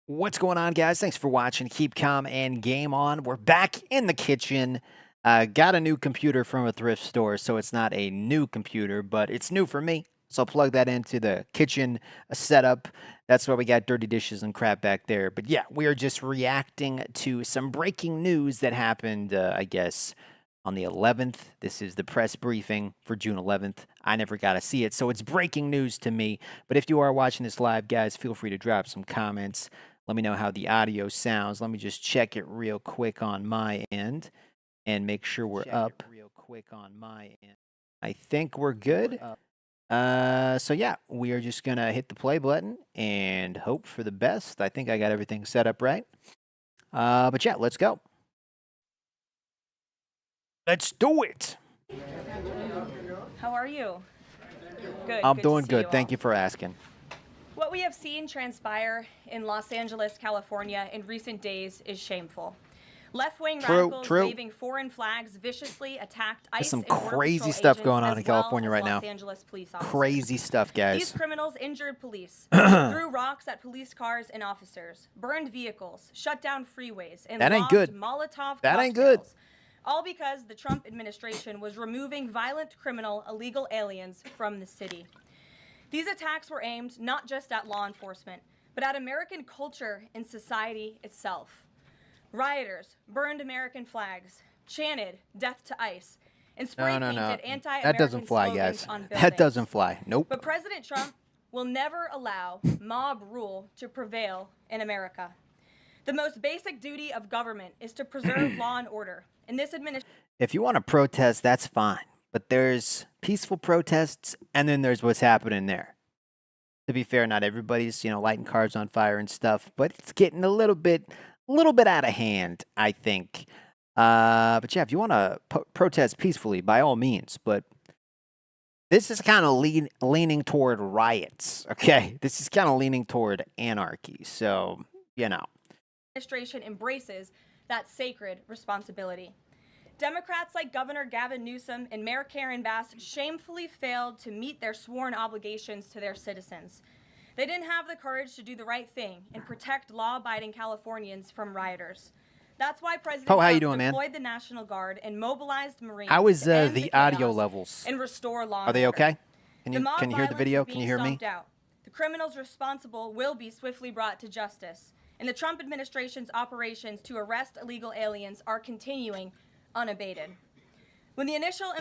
What's going on, guys? Thanks for watching. Keep calm and game on. We're back in the kitchen. Got a new computer from a thrift store, so it's not a new computer, but it's new for me. So I'll plug that into the kitchen setup. That's why we got dirty dishes and crap back there. But yeah, we are just reacting to some breaking news that happened, I guess, on the 11th. This is the press briefing for June 11th. I never got to see it, so it's breaking news to me. But if you are watching this live, guys, feel free to drop some comments. Let me know how the audio sounds. Let me just check it real quick on my end and make sure we're up. I think we're good. So yeah, we are just gonna hit the play button and hope for the best. I think I got everything set up right. But yeah, let's go. Let's do it. How are you? Good. I'm good doing to see good. Thank you for asking. What we have seen transpire in Los Angeles, California in recent days is shameful. Left-wing radicals waving foreign flags viciously attacked ICE some and Border crazy Patrol stuff agents going on as in California well as right now. Los Angeles police officers. Crazy stuff, guys. These criminals injured police, threw rocks at police cars and officers, burned vehicles, shut down freeways, and lobbed Molotov cocktails. All because the Trump administration was removing violent criminal illegal aliens from the city. These attacks were aimed not just at law enforcement, but at American culture and society itself. Rioters burned American flags, chanted "Death to ICE," and spray-painted anti-American That doesn't fly, slogans guys. on buildings. That doesn't fly. Nope. But President Trump will never allow mob rule to prevail in America. The most basic duty of government is to preserve law and order. And this administration. If you want to protest, that's fine. But there's peaceful protests, and then there's what's happening there. To be fair, not everybody's, lighting cars on fire and stuff, but it's getting a little bit out of hand, I think. But yeah, if you want to protest peacefully, by all means. But this is kind of leaning toward riots, okay? This is kind of leaning toward anarchy. So, Administration embraces that sacred responsibility. Democrats like Governor Gavin Newsom and Mayor Karen Bass shamefully failed to meet their sworn obligations to their citizens. They didn't have the courage to do the right thing and protect law-abiding Californians from rioters. That's why President Trump deployed the National Guard and mobilized Marines. How is the audio levels? And restore law and Are they order. okay? Can you hear the video? Can you hear me? The criminals responsible will be swiftly brought to justice. And the Trump administration's operations to arrest illegal aliens are continuing unabated. When the initial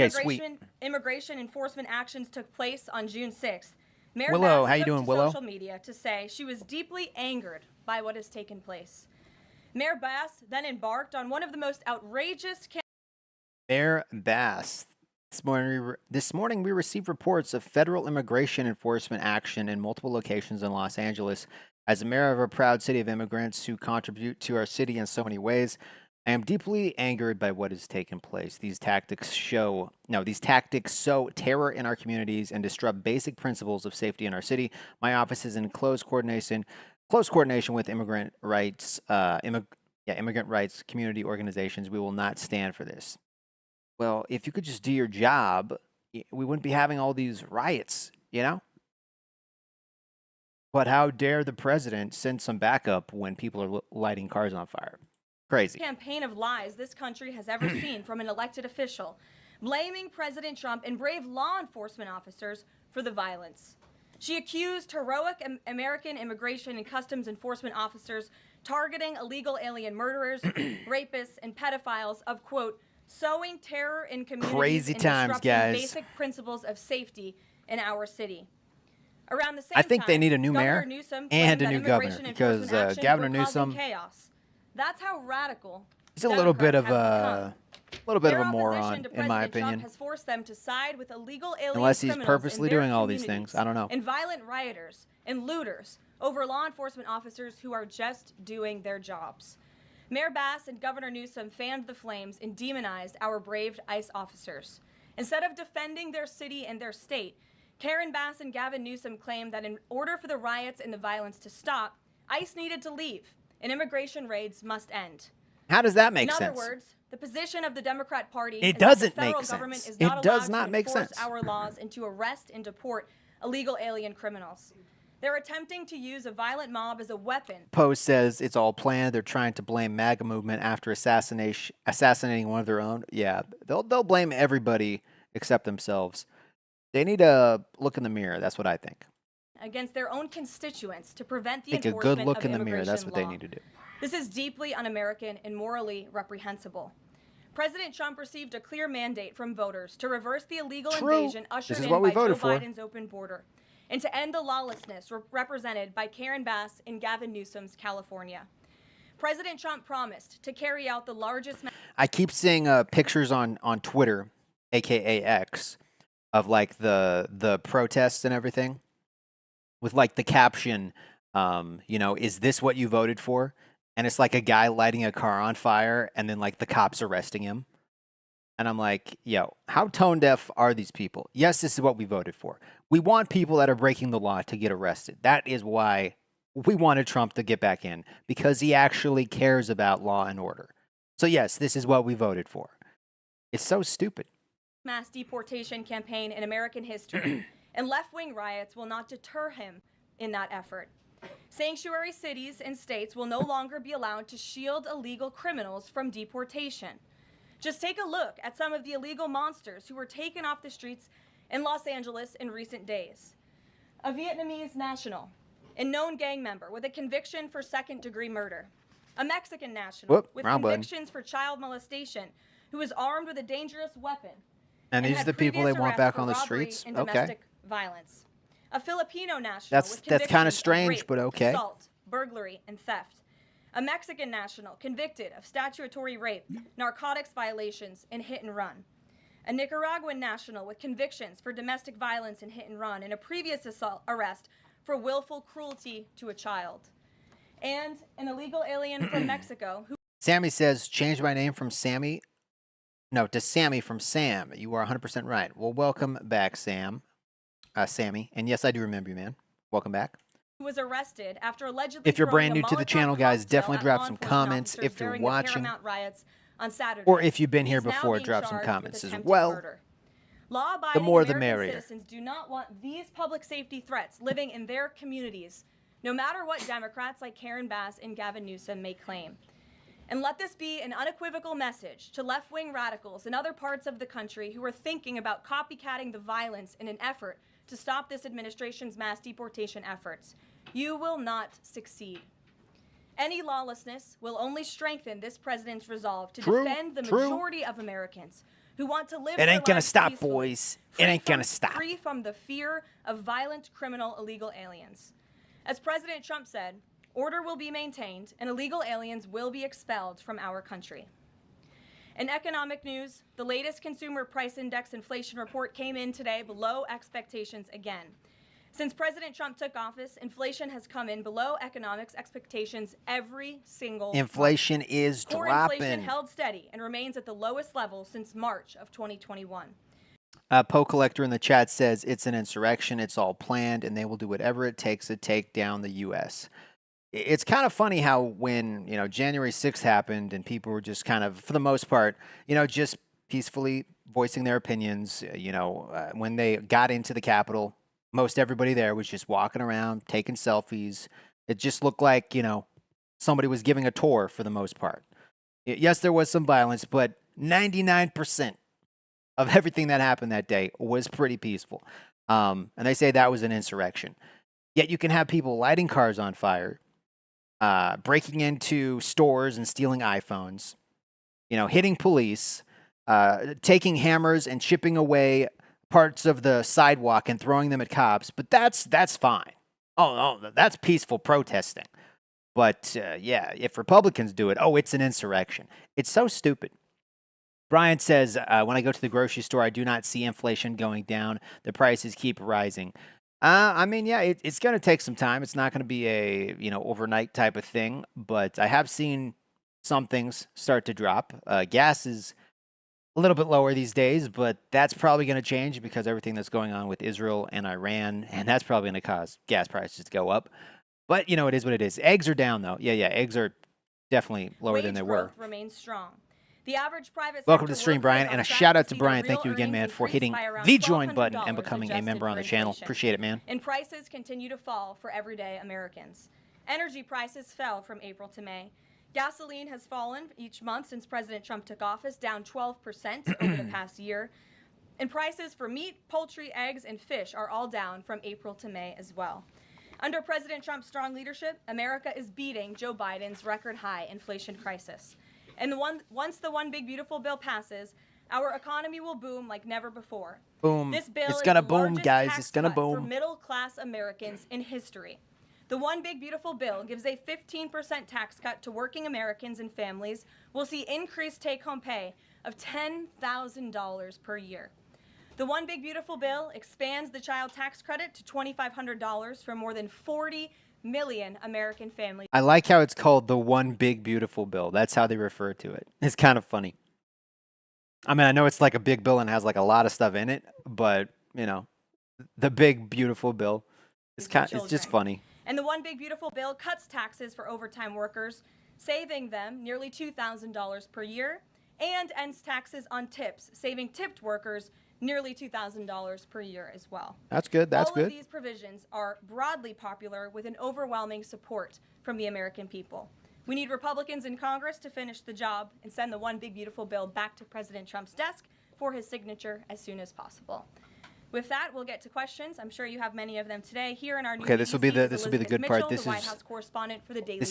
immigration enforcement actions took place on June 6th, Mayor Bass took to social media to say she was deeply angered by what has taken place. Mayor Bass then embarked on one of the most outrageous Mayor Bass. This morning, we received reports of federal immigration enforcement action in multiple locations in Los Angeles. As a mayor of a proud city of immigrants who contribute to our city in so many ways, I am deeply angered by what has taken place. These tactics sow terror in our communities and disrupt basic principles of safety in our city. My office is in close coordination with immigrant rights community organizations. We will not stand for this. Well, if you could just do your job, we wouldn't be having all these riots, But how dare the president send some backup when people are lighting cars on fire? Crazy. Campaign of lies this country has ever seen from an elected official, blaming President Trump and brave law enforcement officers for the violence. She accused heroic American immigration and customs enforcement officers targeting illegal alien murderers, rapists, and pedophiles of, quote, sowing terror in communities and disrupting basic principles of safety in our city. Around the same I think time, they need a new mayor and a new governor because Governor Newsom, chaos. That's how radical he's a little bit of a moron, in my opinion. Trump has forced them to side with illegal alien Unless he's purposely doing all these things, I don't know. And violent rioters and looters over law enforcement officers who are just doing their jobs. Mayor Bass and Governor Newsom fanned the flames and demonized our brave ICE officers. Instead of defending their city and their state, Karen Bass and Gavin Newsom claimed that in order for the riots and the violence to stop, ICE needed to leave and immigration raids must end. How does that make sense? In other words, the position of the Democrat Party is that the federal government sense. is not It does allowed not to make enforce sense. our laws and to arrest and deport illegal alien criminals. They're attempting to use a violent mob as a weapon. Post says it's all planned. They're trying to blame MAGA movement after assassinating one of their own. Yeah, they'll blame everybody except themselves. They need to look in the mirror. That's what I think. Against their own constituents to prevent the Take enforcement a good look of in the mirror. That's what law. they need to do. This is deeply un-American and morally reprehensible. President Trump received a clear mandate from voters to reverse the illegal invasion ushered in by Joe Biden's open border and to end the lawlessness represented by Karen Bass in Gavin Newsom's California. President Trump promised to carry out the largest... I keep seeing pictures on Twitter, aka X, of like the protests and everything with like the caption, you know, is this what you voted for? And it's like a guy lighting a car on fire and then like the cops arresting him. And I'm like, yo, how tone deaf are these people? Yes, this is what we voted for. We want people that are breaking the law to get arrested. That is why we wanted Trump to get back in, because he actually cares about law and order. So yes, this is what we voted for. It's so stupid. Mass deportation campaign in American history, and left-wing riots will not deter him in that effort. Sanctuary cities and states will no longer be allowed to shield illegal criminals from deportation. Just take a look at some of the illegal monsters who were taken off the streets in Los Angeles in recent days. A Vietnamese national, a known gang member with a conviction for second-degree murder. A Mexican national with convictions for child molestation who is armed with a dangerous weapon. And these are the people they want back on the streets? And domestic violence. A Filipino national with that's kind of convictions strange, rape, but okay. assault, burglary, and theft. A Mexican national convicted of statutory rape, narcotics violations, and hit and run. A Nicaraguan national with convictions for domestic violence and hit and run, and a previous arrest for willful cruelty to a child. And an illegal alien from Mexico who... Sammy says, change my name from Sammy. No, to Sammy from Sam. You are 100% right. Well, welcome back, Sammy. And yes, I do remember you, man. Welcome back. Who was arrested after allegedly if you're brand new to the channel, guys, definitely drop some comments if you're watching. On Saturday. Or if you've been here before, drop some comments as well. The more the merrier. Citizens do not want these public safety threats living in their communities, no matter what Democrats like Karen Bass and Gavin Newsom may claim. And let this be an unequivocal message to left-wing radicals in other parts of the country who are thinking about copycatting the violence in an effort to stop this administration's mass deportation efforts. You will not succeed. Any lawlessness will only strengthen this president's resolve to defend the majority of Americans who want to live. It ain't gonna stop, peacefully, boys. It ain't gonna stop. Free from the fear of violent criminal illegal aliens. As President Trump said, order will be maintained and illegal aliens will be expelled from our country. In economic news, the latest Consumer Price Index inflation report came in today below expectations again. Since President Trump took office, inflation has come in below economics expectations every single month. Inflation is Core dropping. Inflation held steady and remains at the lowest level since March of 2021. Poe Collector in the chat says it's an insurrection, it's all planned, and they will do whatever it takes to take down the U.S. It's kind of funny how when, January 6th happened and people were just kind of, for the most part, just peacefully voicing their opinions, when they got into the Capitol, most everybody there was just walking around, taking selfies. It just looked like, somebody was giving a tour for the most part. Yes, there was some violence, but 99% of everything that happened that day was pretty peaceful. And they say that was an insurrection. Yet you can have people lighting cars on fire, breaking into stores and stealing iPhones, hitting police, taking hammers and chipping away parts of the sidewalk and throwing them at cops. But that's fine. Oh, that's peaceful protesting. But yeah, if Republicans do it, it's an insurrection. It's so stupid. Brian says, when I go to the grocery store, I do not see inflation going down. The prices keep rising. It's going to take some time. It's not going to be a, overnight type of thing. But I have seen some things start to drop. Gas is a little bit lower these days, but that's probably going to change because everything that's going on with Israel and Iran, and that's probably going to cause gas prices to go up. But, it is what it is. Eggs are down, though. Yeah, eggs are definitely lower than they were. Remains strong. The average private Welcome to the sector stream, worker Brian, is and on a track shout to out to see their Brian. Thank real you again, man, earnings for increase hitting by around the join button and $1,200 becoming a adjusted member on for the channel. inflation. Appreciate it, man. And prices continue to fall for everyday Americans. Energy prices fell from April to May. Gasoline has fallen each month since President Trump took office, down 12% over the past year. And prices for meat, poultry, eggs, and fish are all down from April to May as well. Under President Trump's strong leadership, America is beating Joe Biden's record high inflation crisis. And once the One Big Beautiful Bill passes, our economy will boom like never before. Boom. This bill It's is gonna the boom, largest guys. tax It's gonna cut for boom. middle-class Americans in history. The One Big Beautiful Bill gives a 15% tax cut to working Americans and families. We'll see increased take-home pay of $10,000 per year. The One Big Beautiful Bill expands the child tax credit to $2,500 for more than 40 million American families. I like how it's called the One Big Beautiful Bill. That's how they refer to it. It's kind of funny. I mean, I know it's like a big bill and has like a lot of stuff in it, but you know, the Big Beautiful Bill is it's just funny. And the One Big Beautiful Bill cuts taxes for overtime workers, saving them nearly $2,000 per year, and ends taxes on tips, saving tipped workers nearly $2,000 per year as well. That's good. That's good. All of these provisions are broadly popular with an overwhelming support from the American people. We need Republicans in Congress to finish the job and send the One Big Beautiful Bill back to President Trump's desk for his signature as soon as possible. With that, we'll get to questions. I'm sure you have many of them today. Here in our new this will be the good part. This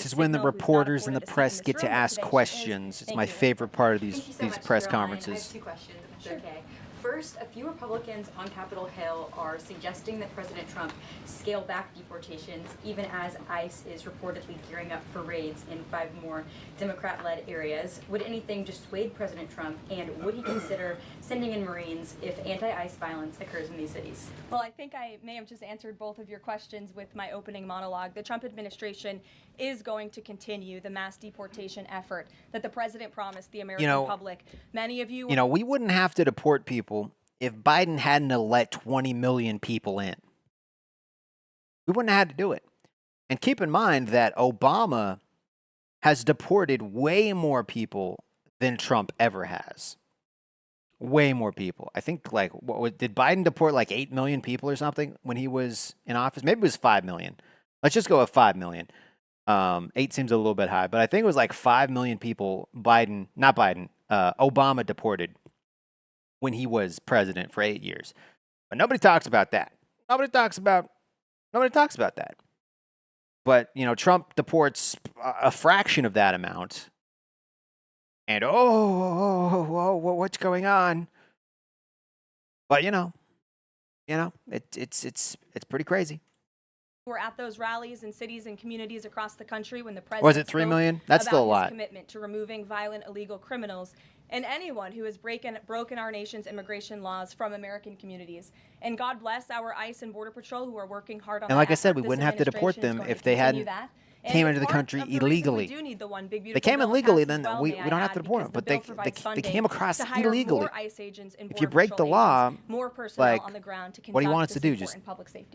is when the reporters and the press get to ask questions. It's my favorite part of these press conferences. I have two questions, if it's okay. First, a few Republicans on Capitol Hill are suggesting that President Trump scale back deportations, even as ICE is reportedly gearing up for raids in 5 more Democrat-led areas. Would anything dissuade President Trump, and would he consider sending in Marines if anti-ICE violence occurs in these cities? Well, I think I may have just answered both of your questions with my opening monologue. The Trump administration is going to continue the mass deportation effort that the president promised the American public. Many of you... we wouldn't have to deport people if Biden hadn't let 20 million people in. We wouldn't have had to do it. And keep in mind that Obama has deported way more people than Trump ever has. Way more people. I think, did Biden deport like 8 million people or something when he was in office? Maybe it was 5 million. Let's just go with 5 million. 8 seems a little bit high, but I think it was like 5 million people Obama deported when he was president for 8 years. But nobody talks about that. Nobody talks about that. But, Trump deports a fraction of that amount. And what's going on? But it's pretty crazy. We're at those rallies in cities and communities across the country when the president was it 3 million? That's still a lot. His commitment to removing violent illegal criminals and anyone who has broken our nation's immigration laws from American communities. And God bless our ICE and Border Patrol who are working hard on that. And like I said, we wouldn't have to deport them if they hadn't came into the country illegally. They came in legally, then we don't have to deport them. But they came across illegally. If you break the law, what do you want us to do? Just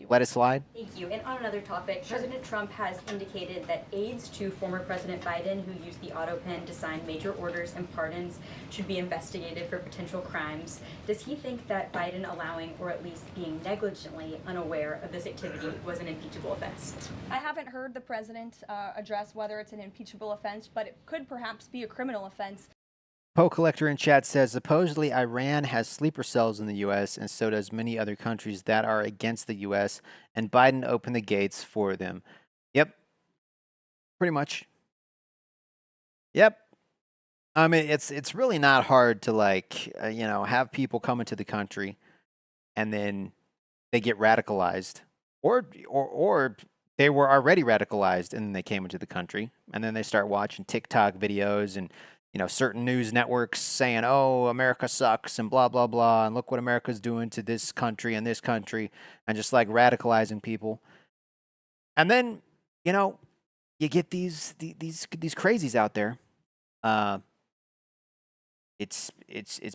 let it slide? Thank you. And on another topic, President Trump has indicated that aides to former President Biden who used the auto pen to sign major orders and pardons should be investigated for potential crimes. Does he think that Biden allowing, or at least being negligently unaware of this activity was an impeachable offense? I haven't heard the president address whether it's an impeachable offense, but it could perhaps be a criminal offense. Poe Collector in chat says, supposedly Iran has sleeper cells in the U.S., and so does many other countries that are against the U.S., and Biden opened the gates for them. Yep. Pretty much. Yep. I mean, it's really not hard to, have people come into the country, and then they get radicalized. Or they were already radicalized and then they came into the country, and then they start watching TikTok videos and, certain news networks saying, oh, America sucks and blah, blah, blah. And look what America's doing to this country and and just radicalizing people. And then, you get these crazies out there. It's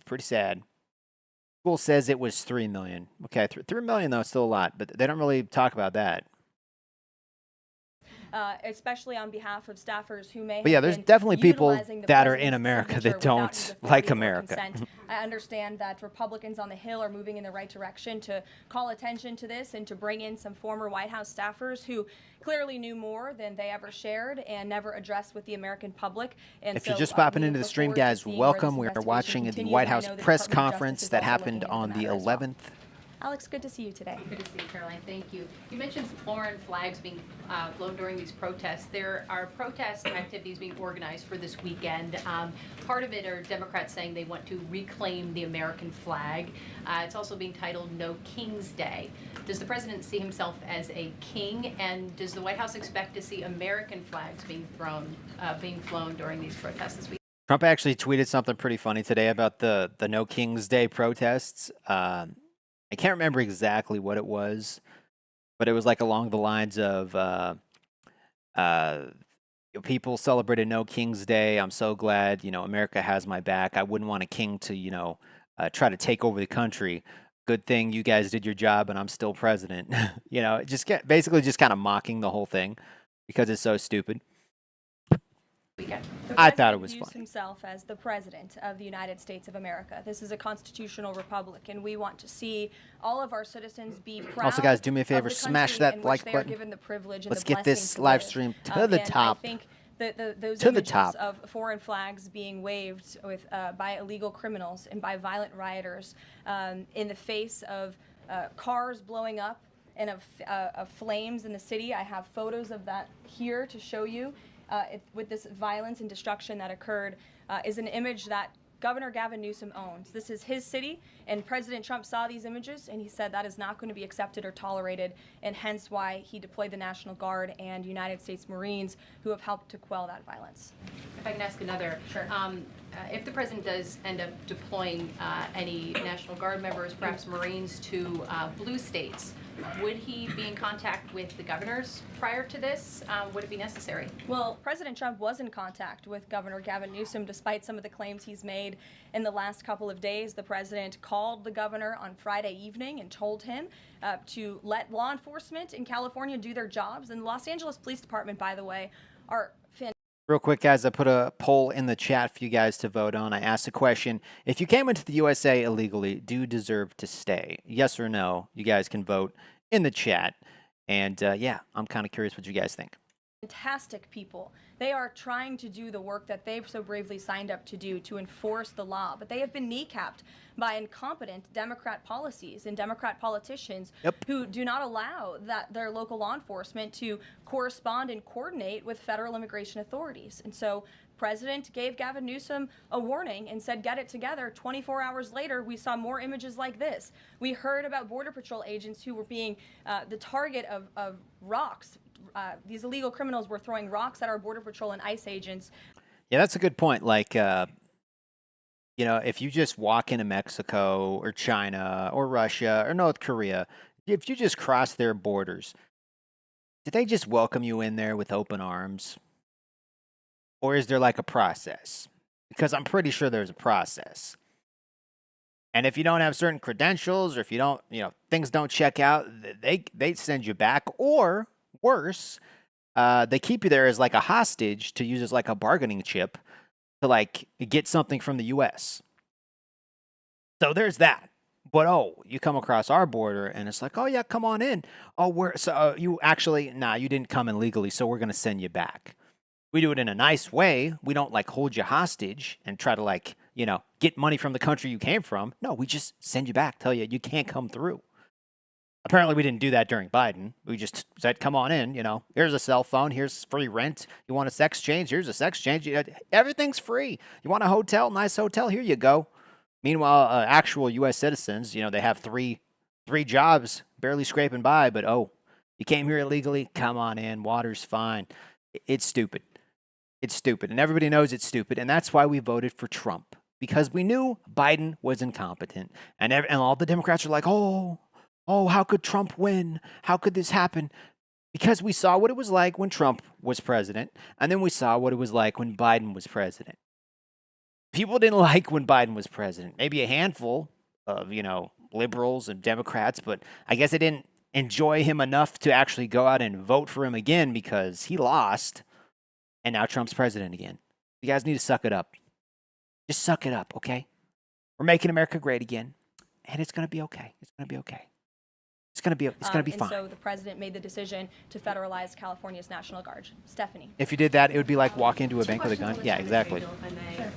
pretty sad. School says it was 3 million. Okay, 3 million though is still a lot, but they don't really talk about that. especially on behalf of staffers who may But yeah, have there's been definitely people utilizing the that are in president's America signature that without don't his like authority or America. consent. I understand that Republicans on the Hill are moving in the right direction to call attention to this and to bring in some former White House staffers who clearly knew more than they ever shared and never addressed with the American public. And If so, you're just popping we into the look stream, forward to guys, seeing where this welcome. We are investigation watching the continues, White and I House know the press Department of Justice conference is that also happened looking into on the matter as well. 11th. Alex, good to see you today. Good to see you, Caroline. Thank you. You mentioned foreign flags being blown during these protests. There are protest activities being organized for this weekend. Part of it are Democrats saying they want to reclaim the American flag. It's also being titled No King's Day. Does the president see himself as a king, and does the White House expect to see American flags being flown during these protests this week? Trump actually tweeted something pretty funny today about the No King's Day protests. I can't remember exactly what it was, but it was like along the lines of people celebrated No King's Day. I'm so glad, America has my back. I wouldn't want a king to, try to take over the country. Good thing you guys did your job and I'm still president. Basically just kind of mocking the whole thing because it's so stupid. I thought it was views funny. Himself as the president of the United States of America. This is a constitutional republic, and we want to see all of our citizens be proud. Also, guys, do me a favor, of the smash country that in which like they button. Are given the privilege and Let's the get this blessing to live live. stream to the and top. I think that those To the images top. of foreign flags being waved with by illegal criminals and by violent rioters in the face of cars blowing up and of flames in the city. I have photos of that here to show you. With this violence and destruction that occurred is an image that Governor Gavin Newsom owns. This is his city, and President Trump saw these images, and he said that is not going to be accepted or tolerated, and hence why he deployed the National Guard and United States Marines who have helped to quell that violence. If I can ask another. Sure. If the president does end up deploying any National Guard members, perhaps Marines, to blue states, would he be in contact with the governors prior to this? Would it be necessary? Well, President Trump was in contact with Governor Gavin Newsom despite some of the claims he's made in the last couple of days. The president called the governor on Friday evening and told him to let law enforcement in California do their jobs. And the Los Angeles Police Department, by the way, are fantastic. Real quick, guys, I put a poll in the chat for you guys to vote on. I asked a question. If you came into the USA illegally, do you deserve to stay? Yes or no? You guys can vote in the chat. And yeah, I'm kind of curious what you guys think. Fantastic people. They are trying to do the work that they've so bravely signed up to do, to enforce the law. But they have been kneecapped by incompetent Democrat policies and Democrat politicians who do not allow their local law enforcement to correspond and coordinate with federal immigration authorities. And so the president gave Gavin Newsom a warning and said, get it together. 24 hours later, we saw more images like this. We heard about Border Patrol agents who were being the target of rocks. These illegal criminals were throwing rocks at our Border Patrol and ICE agents. Yeah, that's a good point. Like, if you just walk into Mexico or China or Russia or North Korea, if you just cross their borders, did they just welcome you in there with open arms? Or is there like a process? Because I'm pretty sure there's a process. And if you don't have certain credentials or if you don't, things don't check out, they send you back. Or worse, they keep you there as like a hostage to use as like a bargaining chip to like get something from the U.S. So there's that. But you come across our border and it's like, oh yeah, come on in. You actually, you didn't come in legally, so we're gonna send you back. We do it in a nice way. We don't like hold you hostage and try to get money from the country you came from. No, we just send you back, tell you can't come through. Apparently, we didn't do that during Biden. We just said, come on in, here's a cell phone, here's free rent. You want a sex change? Here's a sex change. Everything's free. You want a hotel, nice hotel? Here you go. Meanwhile, actual U.S. citizens, they have three jobs, barely scraping by, but you came here illegally? Come on in. Water's fine. It's stupid. It's stupid. And everybody knows it's stupid. And that's why we voted for Trump, because we knew Biden was incompetent. And all the Democrats are like, oh, how could Trump win? How could this happen? Because we saw what it was like when Trump was president, and then we saw what it was like when Biden was president. People didn't like when Biden was president. Maybe a handful of, liberals and Democrats, but I guess it didn't enjoy him enough to actually go out and vote for him again because he lost, and now Trump's president again. You guys need to suck it up. Just suck it up, okay? We're making America great again, and it's gonna be okay. It's gonna be okay. It's gonna be fine. And so the president made the decision to federalize California's National Guard. Stephanie. If you did that, it would be like walking into a bank with a gun. Yeah, exactly. Sure.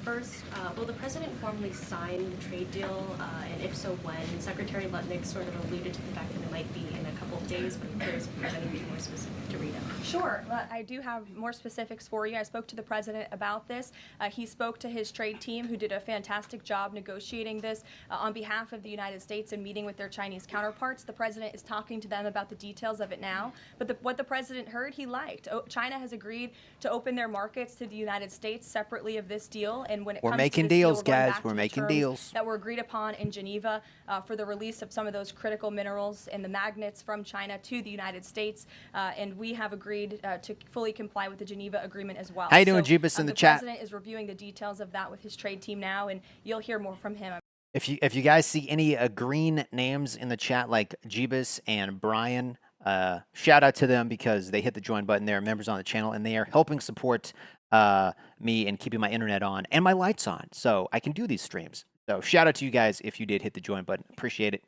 First, will the president formally sign the trade deal? And if so, when? Secretary Lutnick sort of alluded to the fact that it might be in a couple of days, but I'm curious if there's anything more specific to read out. Sure. I do have more specifics for you. I spoke to the president about this. He spoke to his trade team, who did a fantastic job negotiating this on behalf of the United States and meeting with their Chinese counterparts. The president is talking to them about the details of it now. But what the president heard, he liked. China has agreed to open their markets to the United States separately of this deal. And when it we're comes making to this deals, deal, guys. We're making deals that were agreed upon in Geneva for the release of some of those critical minerals and the magnets from China to the United States. And we have agreed to fully comply with the Geneva Agreement as well. How you doing, Jeebus, in the chat? The president is reviewing the details of that with his trade team now, and you'll hear more from him. If you guys see any green names in the chat like Jeebus and Brian, shout out to them because they hit the join button. They're members on the channel, and they are helping support me and keeping my internet on and my lights on so I can do these streams. So shout out to you guys if you did hit the join button. Appreciate it.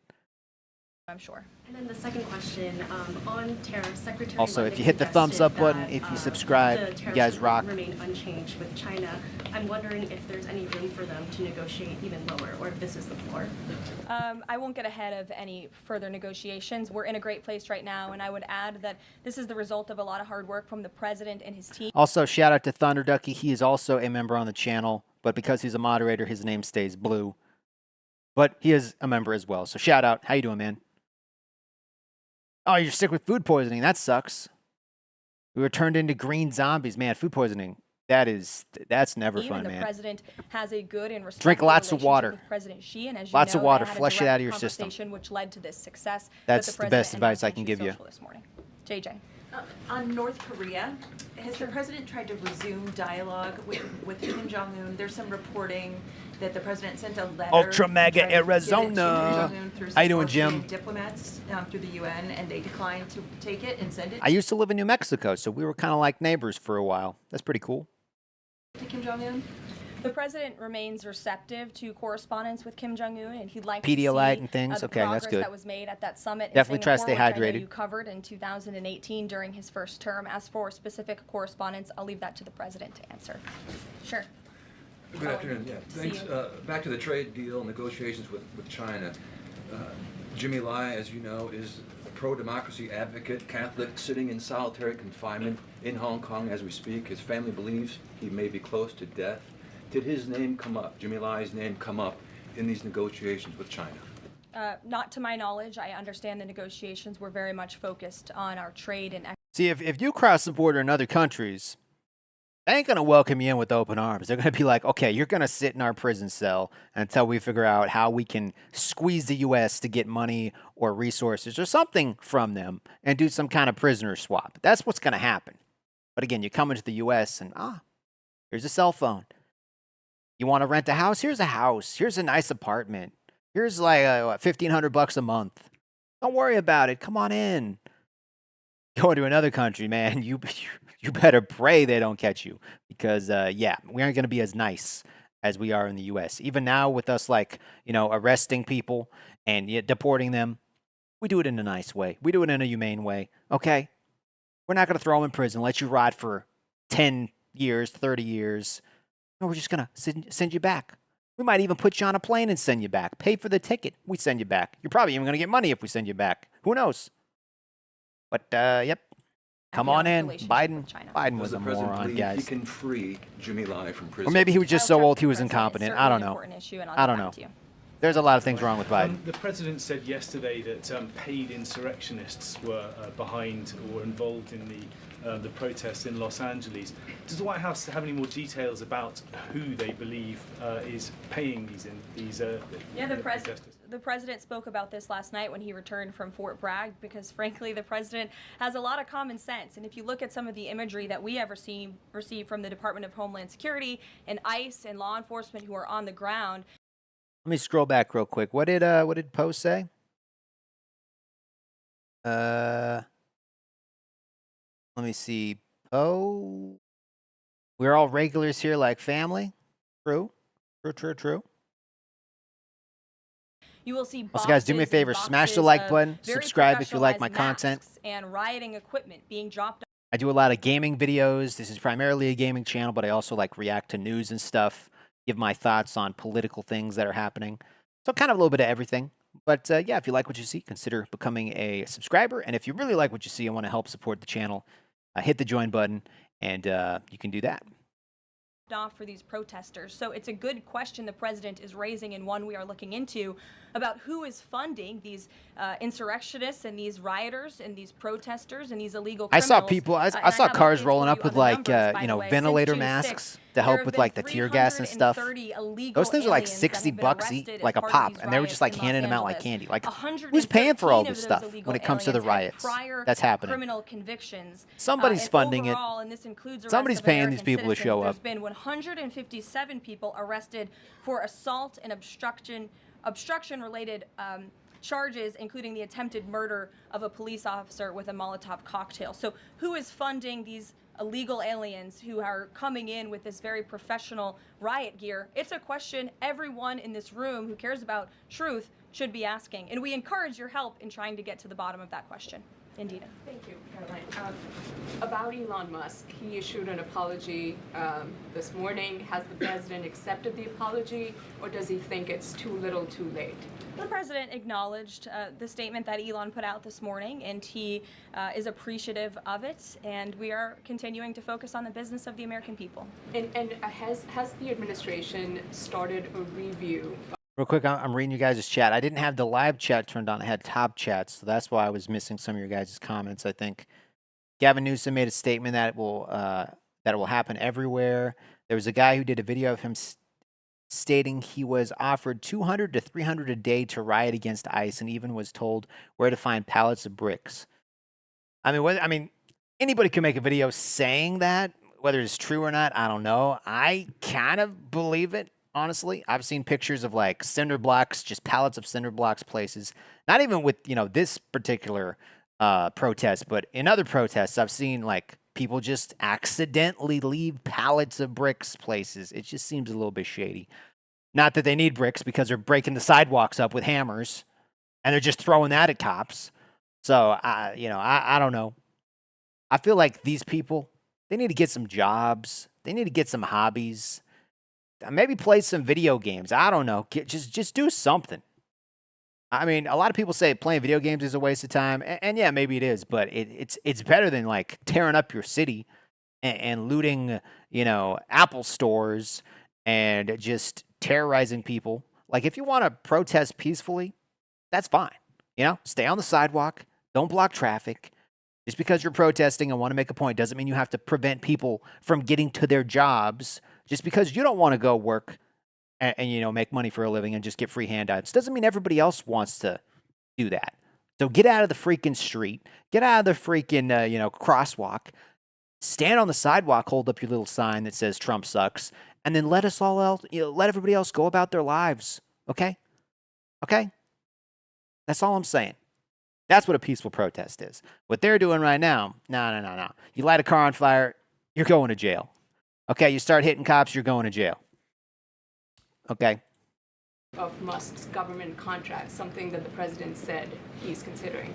I'm sure. And then the second question on tariffs, Secretary. Also, Lutnick if you hit the thumbs up button, that, if you subscribe, you guys rock. Remain unchanged with China. I'm wondering if there's any room for them to negotiate even lower, or if this is the floor. I won't get ahead of any further negotiations. We're in a great place right now, and I would add that this is the result of a lot of hard work from the president and his team. Also, shout out to Thunder Ducky. He is also a member on the channel, but because he's a moderator, his name stays blue. But he is a member as well. So shout out. How you doing, man? Oh, you're sick with food poisoning. That sucks. We were turned into green zombies, man. Food poisoning. That's never fun, man. The president has a good and respectful drink lots of water. With President Xi, and as lots you know, of water. they had Flush a it out of your conversation system. Which led to this success. That's the best advice I can give you. This morning. JJ. On North Korea, has the president tried to resume dialogue with Kim Jong-un? There's some reporting that the president sent a letter. Ultra Mega to Arizona. How you doing, Jim? Diplomats through the UN, and they declined to take it and send it. I used to live in New Mexico, so we were kind of like neighbors for a while. That's pretty cool. To Kim Jong-un? The president remains receptive to correspondence with Kim Jong-un, and he'd like Pedialyte to see and things. the Okay, that's good. That was made at that summit. Definitely in try to stay Singapore, which I know hydrated. you covered in 2018 during his first term. As for specific correspondence, I'll leave that to the president to answer. Sure. Good afternoon. Yeah, thanks. Back to the trade deal negotiations with China. Jimmy Lai, as you know, is a pro-democracy advocate, Catholic, sitting in solitary confinement in Hong Kong as we speak. His family believes he may be close to death. Did his name come up, Jimmy Lai's name come up in these negotiations with China? Not to my knowledge. I understand the negotiations were very much focused on our trade and. See, if you cross the border in other countries, they ain't going to welcome you in with open arms. They're going to be like, okay, you're going to sit in our prison cell until we figure out how we can squeeze the U.S. to get money or resources or something from them and do some kind of prisoner swap. That's what's going to happen. But again, you come into the U.S. and, here's a cell phone. You want to rent a house? Here's a house. Here's a nice apartment. Here's like $1,500 a month. Don't worry about it. Come on in. Going to another country, man, you better pray they don't catch you because, yeah, we aren't going to be as nice as we are in the U.S. Even now with us, like, arresting people and deporting them, we do it in a nice way. We do it in a humane way, okay? We're not going to throw them in prison, let you rot for 10 years, 30 years. No, we're just going to send you back. We might even put you on a plane and send you back. Pay for the ticket. We send you back. You're probably even going to get money if we send you back. Who knows? But, yep. Come on in. Biden was a moron, guys. He can free Jimmy Lai from prison. Or maybe he was just so old he was incompetent. I don't know. I don't know. There's a lot of things wrong with Biden. The president said yesterday that paid insurrectionists were behind or involved in the protests in Los Angeles. Does the White House have any more details about who they believe is paying these protesters? The president spoke about this last night when he returned from Fort Bragg because, frankly, the president has a lot of common sense. And if you look at some of the imagery that we have received from the Department of Homeland Security and ICE and law enforcement who are on the ground. Let me scroll back real quick. What did Post say? Let me see. Oh, we're all regulars here like family. True. True. You will see Also, guys, do me a favor. Smash the like button. Subscribe if you like my content. And rioting equipment being dropped. I do a lot of gaming videos. This is primarily a gaming channel, but I also like react to news and stuff, give my thoughts on political things that are happening. So kind of a little bit of everything. But yeah, if you like what you see, consider becoming a subscriber. And if you really like what you see and want to help support the channel, hit the join button, and you can do that. Off for these protesters. So it's a good question the president is raising, and one we are looking into, about who is funding these insurrectionists and these rioters and these protesters and these illegal criminals. I saw people, I saw cars rolling up with like, ventilator masks to help with like the tear gas and stuff. Those things are like $60 like a pop, and they were just like handing them out like candy. Like, who's paying for all this stuff when it comes to the riots that's happening? Criminal convictions. Somebody's funding it. Somebody's paying these people to show up. There's been 157 people arrested for assault and obstruction-related charges, including the attempted murder of a police officer with a Molotov cocktail. So who is funding these illegal aliens who are coming in with this very professional riot gear? It's a question everyone in this room who cares about truth should be asking. And we encourage your help in trying to get to the bottom of that question. Indina. Thank you, Caroline. About Elon Musk, he issued an apology this morning. Has the president accepted the apology, or does he think it's too little too late? The president acknowledged the statement that Elon put out this morning, and he is appreciative of it, and we are continuing to focus on the business of the American people. And has the administration started a review? Real quick, I'm reading you guys' chat. I didn't have the live chat turned on. I had top chat, so that's why I was missing some of your guys' comments, I think. Gavin Newsom made a statement that it will happen everywhere. There was a guy who did a video of him stating he was offered $200 to $300 a day to riot against ICE, and even was told where to find pallets of bricks. I mean, anybody can make a video saying that. Whether it's true or not, I don't know. I kind of believe it. Honestly, I've seen pictures of like cinder blocks, just pallets of cinder blocks places. Not even with, this particular protest, but in other protests, I've seen like people just accidentally leave pallets of bricks places. It just seems a little bit shady. Not that they need bricks, because they're breaking the sidewalks up with hammers and they're just throwing that at cops. So, I don't know. I feel like these people, they need to get some jobs. They need to get some hobbies. Maybe play some video games. I don't know. Just do something. I mean, a lot of people say playing video games is a waste of time, and yeah, maybe it is. But it's better than like tearing up your city and looting, Apple stores and just terrorizing people. Like, if you want to protest peacefully, that's fine. Stay on the sidewalk. Don't block traffic. Just because you're protesting and want to make a point doesn't mean you have to prevent people from getting to their jobs. Just because you don't want to go work and make money for a living and just get free handouts doesn't mean everybody else wants to do that. So get out of the freaking street. Get out of the freaking, crosswalk. Stand on the sidewalk, hold up your little sign that says Trump sucks, and then let us all else, let everybody else go about their lives. Okay? Okay? That's all I'm saying. That's what a peaceful protest is. What they're doing right now, no. You light a car on fire, you're going to jail. Okay, you start hitting cops, you're going to jail. Okay. Of Musk's government contracts, something that the president said he's considering.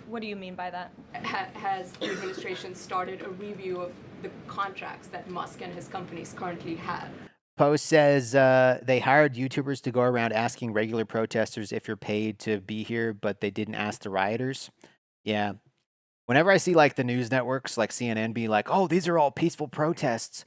What do you mean by that? Has the administration started a review of the contracts that Musk and his companies currently have? Post says they hired YouTubers to go around asking regular protesters if you're paid to be here, but they didn't ask the rioters. Yeah. Whenever I see like the news networks like CNN be like, oh, these are all peaceful protests.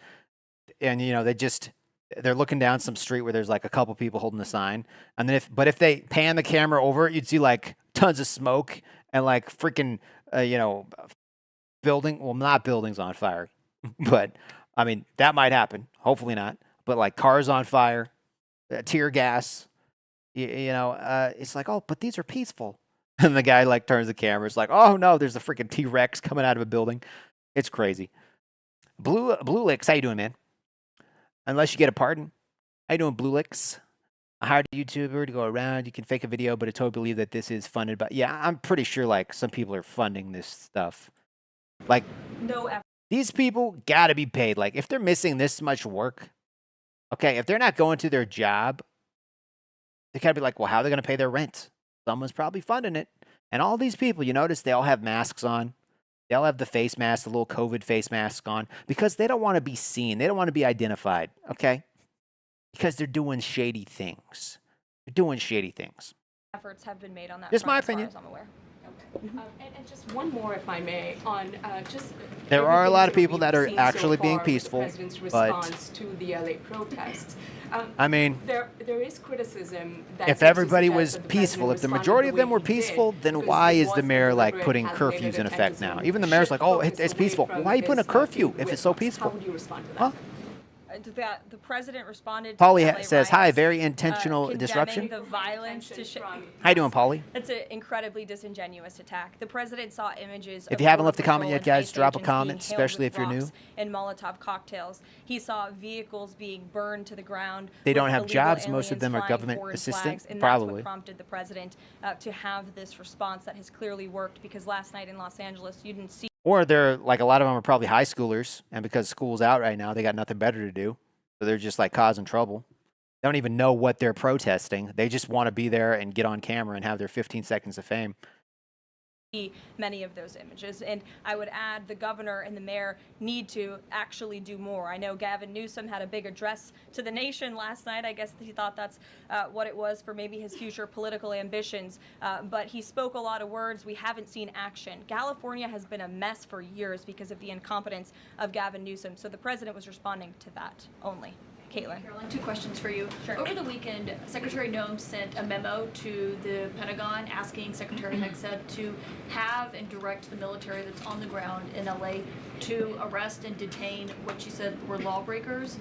And, they're looking down some street where there's like a couple people holding a sign. And then if they pan the camera over, you'd see like tons of smoke and like freaking, not buildings on fire, but I mean, that might happen. Hopefully not. But like cars on fire, tear gas, it's like, oh, but these are peaceful. And the guy like turns the camera. It's like, oh no, there's a freaking T-Rex coming out of a building. It's crazy. Blue Licks, how you doing, man? Unless you get a pardon. How you doing, Blue Licks? I hired a YouTuber to go around. You can fake a video, but I totally believe that this is funded by. Yeah, I'm pretty sure like some people are funding this stuff. Like, No effort. these people got to be paid. Like, if they're missing this much work, okay, if they're not going to their job, they got to be like, well, how are they going to pay their rent? Someone's probably funding it. And all these people, you notice they all have masks on. They all have the face mask, the little COVID face mask on, because they don't want to be seen. They don't want to be identified, okay? Because they're doing shady things. They're doing shady things. Efforts have been made on that. Just front, my as far opinion. as I'm aware. And just one more, if I may, on just. There are a lot of everything people that are we've seen actually so being far with the peaceful, president's but response to the LA protests. I mean, there is criticism that if seems to everybody suggest was that the peaceful, if the president majority of responded them were the way he did peaceful, then because why it is the was mayor like deliberate, putting calculated curfews in attempt effect to now? sort of Even the mayor's shift like, oh, focus it's away peaceful. from Why are you putting a his curfew feud if with it's so Musk. peaceful? How would you respond to that? Huh? That the president responded to Polly the LA says, hi, riots, very intentional condemning disruption. the violence to How you doing, Polly? That's an incredibly disingenuous attack. The president saw images. If of you haven't Border left a comment Patrol yet, and guys, ICE drop a agents comment, being hailed especially with if you're new. rocks and Molotov cocktails. He saw vehicles being burned to the ground. They don't with have illegal jobs. Most of aliens them are flying government foreign assistant, flags, and probably. that's what prompted the president to have this response that has clearly worked. Because last night in Los Angeles, you didn't see. Or they're like, a lot of them are probably high schoolers, and because school's out right now, they got nothing better to do. So they're just like causing trouble. They don't even know what they're protesting. They just want to be there and get on camera and have their 15 seconds of fame. Many of those images, and I would add the governor and the mayor need to actually do more. I know Gavin Newsom had a big address to the nation last night. I guess he thought that's what it was for maybe his future political ambitions, but he spoke a lot of words. We haven't seen action. California has been a mess for years because of the incompetence of Gavin Newsom, so the president was responding to that only. Caitlin. Caroline, 2 questions for you. Sure. Over the weekend, Secretary Noem sent a memo to the Pentagon asking Secretary Hegseth to have and direct the military that's on the ground in LA to arrest and detain what she said were lawbreakers.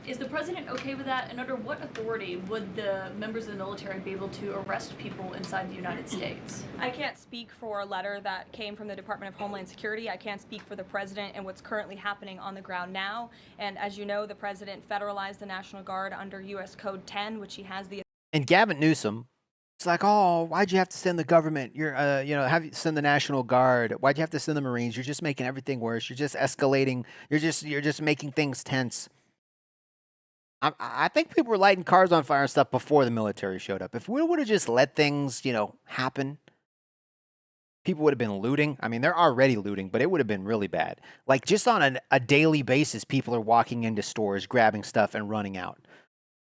Is the president okay with that? And under what authority would the members of the military be able to arrest people inside the United States? I can't speak for a letter that came from the Department of Homeland Security. I can't speak for the president and what's currently happening on the ground now. And as you know, the president federalized the National Guard under U.S. Code 10, which he has the. And Gavin Newsom, it's like, oh, why'd you have to send the government? You're, have you send the National Guard? Why'd you have to send the Marines? You're just making everything worse. You're just escalating. You're just making things tense. I think people were lighting cars on fire and stuff before the military showed up. If we would have just let things, happen, people would have been looting. I mean, they're already looting, but it would have been really bad. Like, just on a daily basis, people are walking into stores, grabbing stuff, and running out.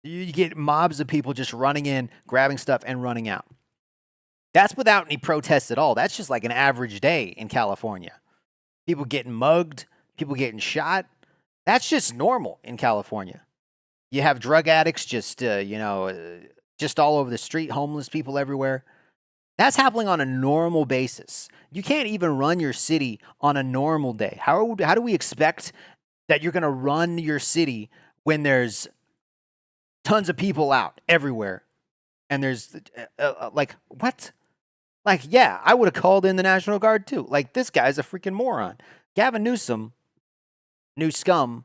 You get mobs of people just running in, grabbing stuff, and running out. That's without any protests at all. That's just like an average day in California. People getting mugged, people getting shot. That's just normal in California. You have drug addicts just, just all over the street, homeless people everywhere. That's happening on a normal basis. You can't even run your city on a normal day. How do we expect that you're going to run your city when there's tons of people out everywhere? And there's, like, what? Like, yeah, I would have called in the National Guard too. Like, this guy's a freaking moron. Gavin Newsom, new scum,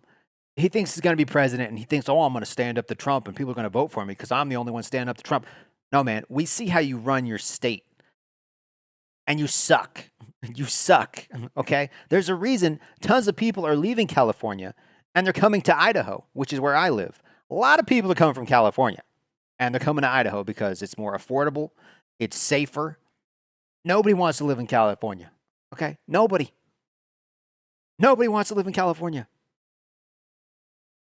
he thinks he's going to be president, and he thinks, oh, I'm going to stand up to Trump, and people are going to vote for me because I'm the only one standing up to Trump. No, man, we see how you run your state, and you suck. You suck, okay? There's a reason tons of people are leaving California, and they're coming to Idaho, which is where I live. A lot of people are coming from California, and they're coming to Idaho because it's more affordable, it's safer. Nobody wants to live in California, okay? Nobody. Nobody wants to live in California.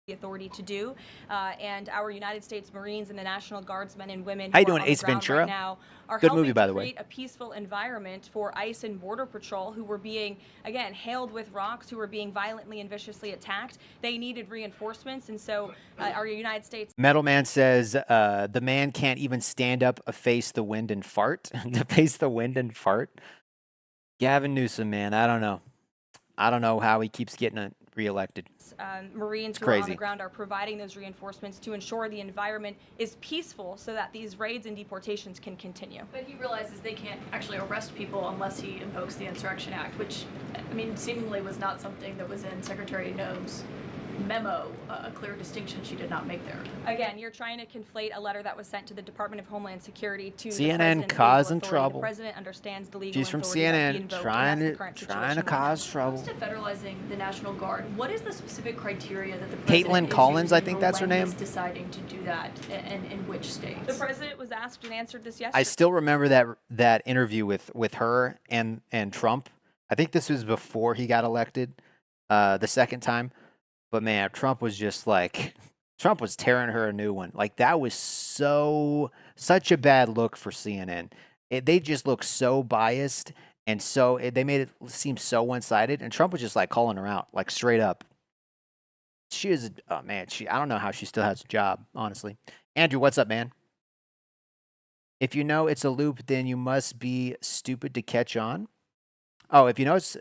The authority to do, and our United States Marines and the National Guardsmen and women How you who are doing, on the Ace ground Ventura? right now are Good helping movie, by to the way. create a peaceful environment for ICE and Border Patrol, who were being, again, hailed with rocks, who were being violently and viciously attacked. They needed reinforcements, and so our United States. Metal Man says the man can't even stand up, face the wind and fart. To face the wind and fart. Gavin Newsom, man, I don't know. I don't know how he keeps getting reelected. Marines who are on the ground are providing those reinforcements to ensure the environment is peaceful so that these raids and deportations can continue. But he realizes they can't actually arrest people unless he invokes the Insurrection Act, which, I mean, seemingly was not something that was in Secretary Noem's memo a clear distinction she did not make there. Again, you're trying to conflate a letter that was sent to the Department of Homeland Security to CNN the president's causing legal authority. trouble. The president understands the legal She's from authority that he CNN, invoked, trying and that's the current to situation. cause When trouble. it comes to federalizing the National Guard, what is the specific criteria that the president Caitlin is Collins, I using think for that's her when name. he's deciding to do that, and in which states? The president was asked and answered this yesterday. I still remember that interview with her and Trump. I think this was before he got elected the second time. But man, Trump was just like, Trump was tearing her a new one. Like that was such a bad look for CNN. They just looked so biased and they made it seem so one-sided. And Trump was just like calling her out, like straight up. She is, oh man, I don't know how she still has a job, honestly. Andrew, what's up, man? If you know it's a loop, then you must be stupid to catch on. Oh, if you know it's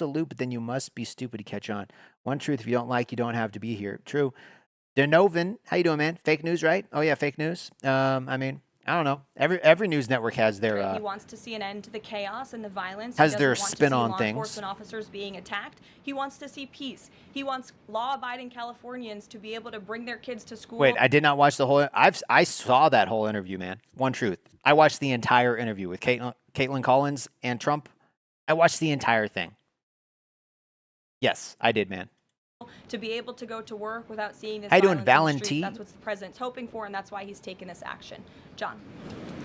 a loop, then you must be stupid to catch on. One truth, if you don't like, you don't have to be here. True. Denovin, how you doing, man? Fake news, right? Oh yeah, fake news. I mean, I don't know. Every news network has their. He wants to see an end to the chaos and the violence. Has He their doesn't want spin to see on law things. enforcement officers being attacked. He wants to see peace. He wants law-abiding Californians to be able to bring their kids to school. Wait, I did not watch the whole. I saw that whole interview, man. One truth. I watched the entire interview with Caitlin Collins and Trump. I watched the entire thing. Yes, I did, man. To be able to go to work without seeing this How you doing, violence in the streets. Valentine? That's what the president's hoping for, and that's why he's taken this action. John.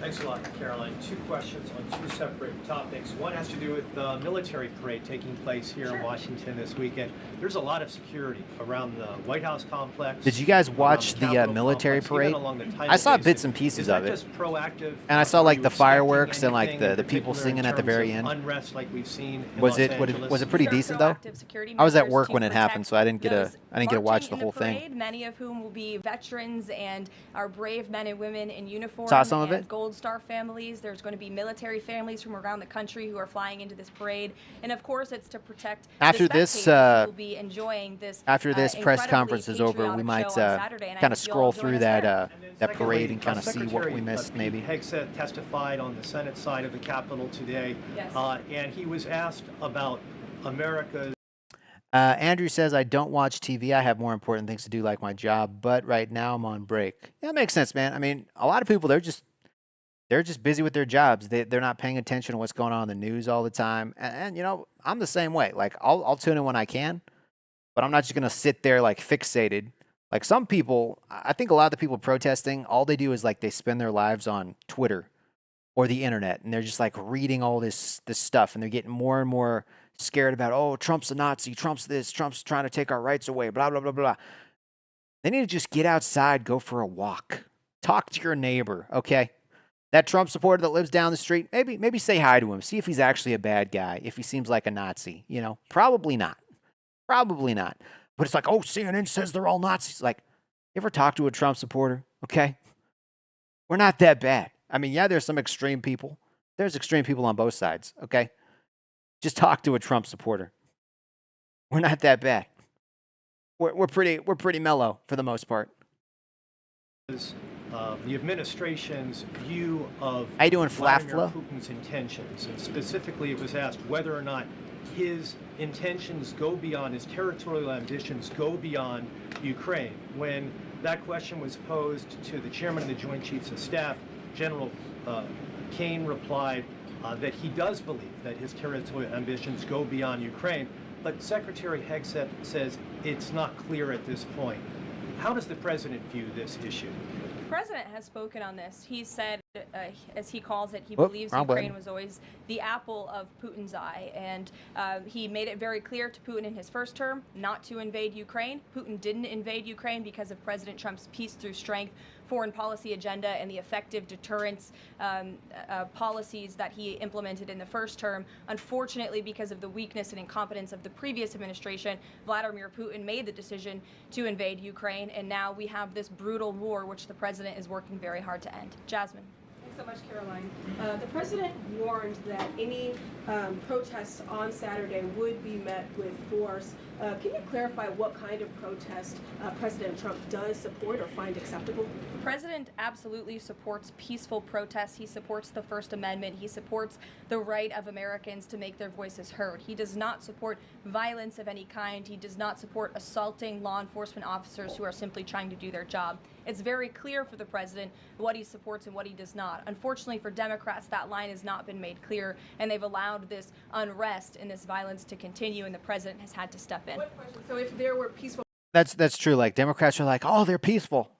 Thanks a lot, Caroline. Two questions on two separate topics. One has to do with the military parade taking place here in Washington this weekend. There's a lot of security around the White House complex. Did you guys watch the military parade? I saw bits and pieces of it. Just proactive, and I saw like the expecting fireworks and like anything the in people particular in singing at the terms very of end. Unrest like we've seen in Was Los it Angeles? was it pretty decent though? I was at work when it happened, so I didn't get to watch the whole thing. Many of whom will be veterans and our brave men and women in uniform. Saw some of it. Gold Star families. There's going to be military families from around the country who are flying into this parade, and of course, it's to protect. After the this, spectators who will be enjoying this. After this press incredibly conference is over, we patriotic might show on Saturday, and I kind of hope you'll all scroll join through us there. that parade and kind of see what we Secretary missed, Pete maybe. Hegseth testified on the Senate side of the Capitol today, Yes. and he was asked about America's. Andrew says, I don't watch TV. I have more important things to do, like my job. But right now, I'm on break. Yeah, that makes sense, man. I mean, a lot of people, they're just busy with their jobs. They're not paying attention to what's going on in the news all the time. And you know, I'm the same way. Like, I'll tune in when I can, but I'm not just gonna sit there like fixated. Like some people, I think a lot of the people protesting, all they do is like they spend their lives on Twitter or the internet, and they're just like reading all this stuff, and they're getting more and more scared about, oh, Trump's a Nazi, Trump's this, Trump's trying to take our rights away, blah, blah, blah, blah. They need to just get outside, go for a walk, talk to your neighbor, okay? That Trump supporter that lives down the street, maybe say hi to him, see if he's actually a bad guy, if he seems like a Nazi, you know? Probably not. Probably not. But it's like, oh, CNN says they're all Nazis. Like, you ever talk to a Trump supporter, okay? We're not that bad. I mean, yeah, there's some extreme people. There's extreme people on both sides, okay? Just talk to a Trump supporter. We're not that bad. We're pretty mellow for the most part. The administration's view of How you doing, Vladimir Flafla? Putin's intentions, and specifically it was asked whether or not his intentions go beyond, his territorial ambitions go beyond Ukraine. When that question was posed to the chairman of the Joint Chiefs of Staff, General Kane replied that he does believe that his territorial ambitions go beyond Ukraine, but Secretary Hegseth says it's not clear at this point. How does the president view this issue? The president has spoken on this. He said, as he calls it, he believes Ukraine was always the apple of Putin's eye. And he made it very clear to Putin in his first term not to invade Ukraine. Putin didn't invade Ukraine because of President Trump's peace through strength foreign policy agenda and the effective deterrence policies that he implemented in the first term. Unfortunately, because of the weakness and incompetence of the previous administration, Vladimir Putin made the decision to invade Ukraine, and now we have this brutal war which the president is working very hard to end. Jasmine. Thanks so much, Caroline. The president warned that any protests on Saturday would be met with force. Can you clarify what kind of protest President Trump does support or find acceptable? The president absolutely supports peaceful protests. He supports the First Amendment. He supports the right of Americans to make their voices heard. He does not support violence of any kind. He does not support assaulting law enforcement officers who are simply trying to do their job. It's very clear for the president what he supports and what he does not. Unfortunately for Democrats, that line has not been made clear, and they've allowed this unrest and this violence to continue, and the president has had to step in. So if there were peaceful... That's true. Like, Democrats are like, oh, they're peaceful.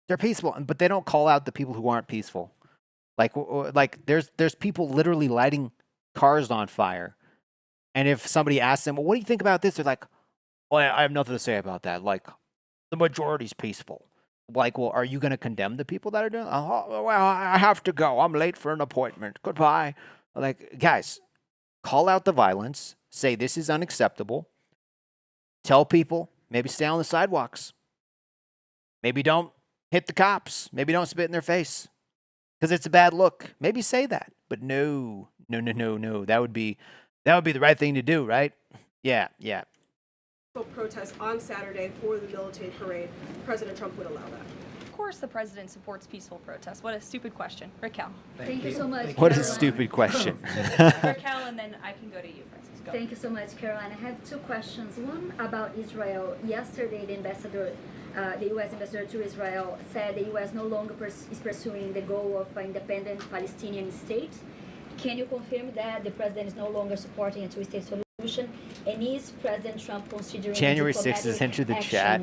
They're peaceful. But they don't call out the people who aren't peaceful. Like there's people literally lighting cars on fire. And if somebody asks them, well, what do you think about this? They're like, well, I have nothing to say about that. Like, the majority's peaceful. Like, well, are you going to condemn the people that are doing? Oh, well, I have to go. I'm late for an appointment. Goodbye. Like, guys, call out the violence. Say this is unacceptable. Tell people, maybe stay on the sidewalks. Maybe don't hit the cops. Maybe don't spit in their face because it's a bad look. Maybe say that. But no. That would be the right thing to do, right? Yeah. Protests on Saturday for the military parade, President Trump would allow that. Of course the president supports peaceful protests. What a stupid question. Raquel. Thank you so much. What a stupid question. Raquel, and then I can go to you, Francis. Go. Thank you so much, Caroline. I have two questions. One about Israel. Yesterday, the U.S. ambassador to Israel said the U.S. no longer is pursuing the goal of an independent Palestinian state. Can you confirm that the president is no longer supporting a two-state solution? And is President Trump considering January 6th has entered the chat.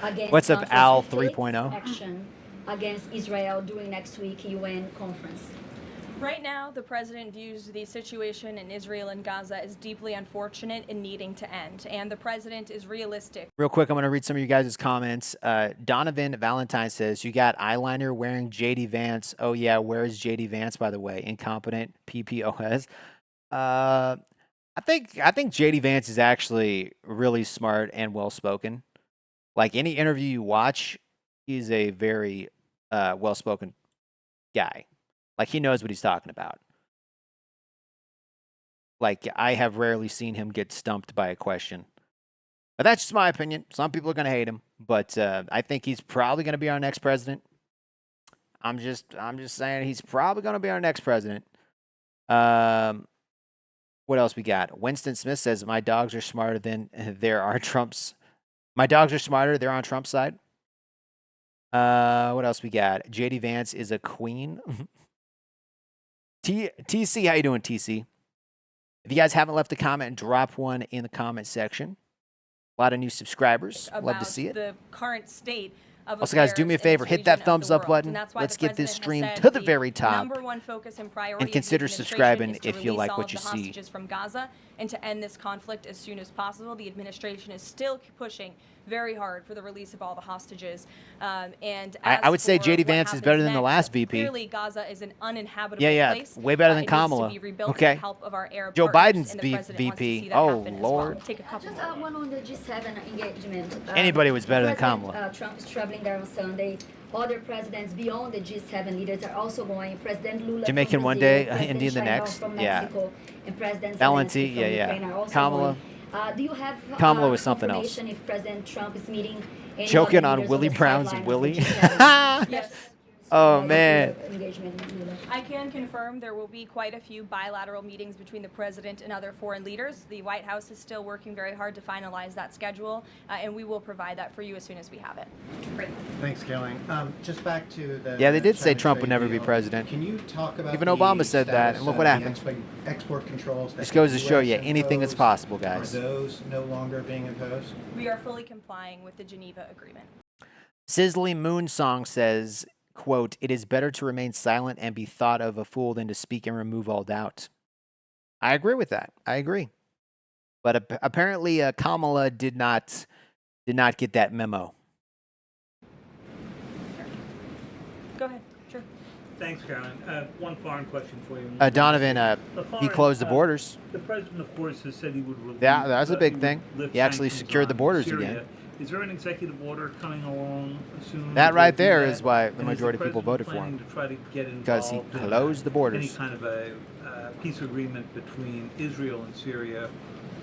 Against What's up, Al 3.0? Action against Israel during next week UN conference. Right now, the president views the situation in Israel and Gaza as deeply unfortunate and needing to end. And the president is realistic. Real quick, I'm going to read some of you guys' comments. Donovan Valentine says, you got eyeliner wearing JD Vance. Oh, yeah, where is JD Vance, by the way? Incompetent PPOS. I think JD Vance is actually really smart and well-spoken. Like, any interview you watch, he's a very well-spoken guy. Like, he knows what he's talking about. Like, I have rarely seen him get stumped by a question. But that's just my opinion. Some people are going to hate him. But I think he's probably going to be our next president. I'm just saying he's probably going to be our next president. What else we got? Winston Smith says, my dogs are smarter than there are Trump's. My dogs are smarter. They're on Trump's side. What else we got? JD Vance is a queen. TC, how you doing, TC? If you guys haven't left a comment, drop one in the comment section. A lot of new subscribers. Love to see it. The current state of also, guys, do me a favor. Hit that thumbs up button. Let's get this stream to the very top. #1 focus and priority and consider subscribing if you like what you see. From Gaza and to end this conflict as soon as possible. The administration is still pushing very hard for the release of all the hostages. And I would say JD Vance is better than the last VP. Clearly, Gaza is an uninhabitable place. Way better than Kamala. Okay. Help of our Arab Joe partners, Biden's VP. Oh, Lord. Well. Take a couple just one on the G7 engagement. Anybody was better than Kamala. Trump is traveling there on Sunday. Other presidents beyond the G7 leaders are also going. President Lula Jamaican one day, Indian the next. Yeah. And President Valenti, Kamala. Do you have Kamala was something else. If President Trump is meeting choking on Willie Brown's Willie? Yes. Oh, man. I can confirm there will be quite a few bilateral meetings between the president and other foreign leaders. The White House is still working very hard to finalize that schedule, and we will provide that for you as soon as we have it. Great. Thanks, Caroline. Just back to the... Yeah, they did say Trump would never be president. Can you talk about even Obama said that, and look what happened. Export controls. This goes to show you anything is possible, guys. Are those no longer being imposed? We are fully complying with the Geneva Agreement. Sizzly Moon Song says, quote, it is better to remain silent and be thought of a fool than to speak and remove all doubt. I agree with that. I agree. But apparently Kamala did not get that memo. Go ahead. Sure. Thanks, Caroline. One foreign question for you. Donovan, he closed the borders. The president, of course, has said he would release... Yeah, that's a big thing. He actually secured the borders again. Is there an executive order coming along soon? That right there is why the majority of people voted for him. To try to get because he closed the borders. Any kind of a peace agreement between Israel and Syria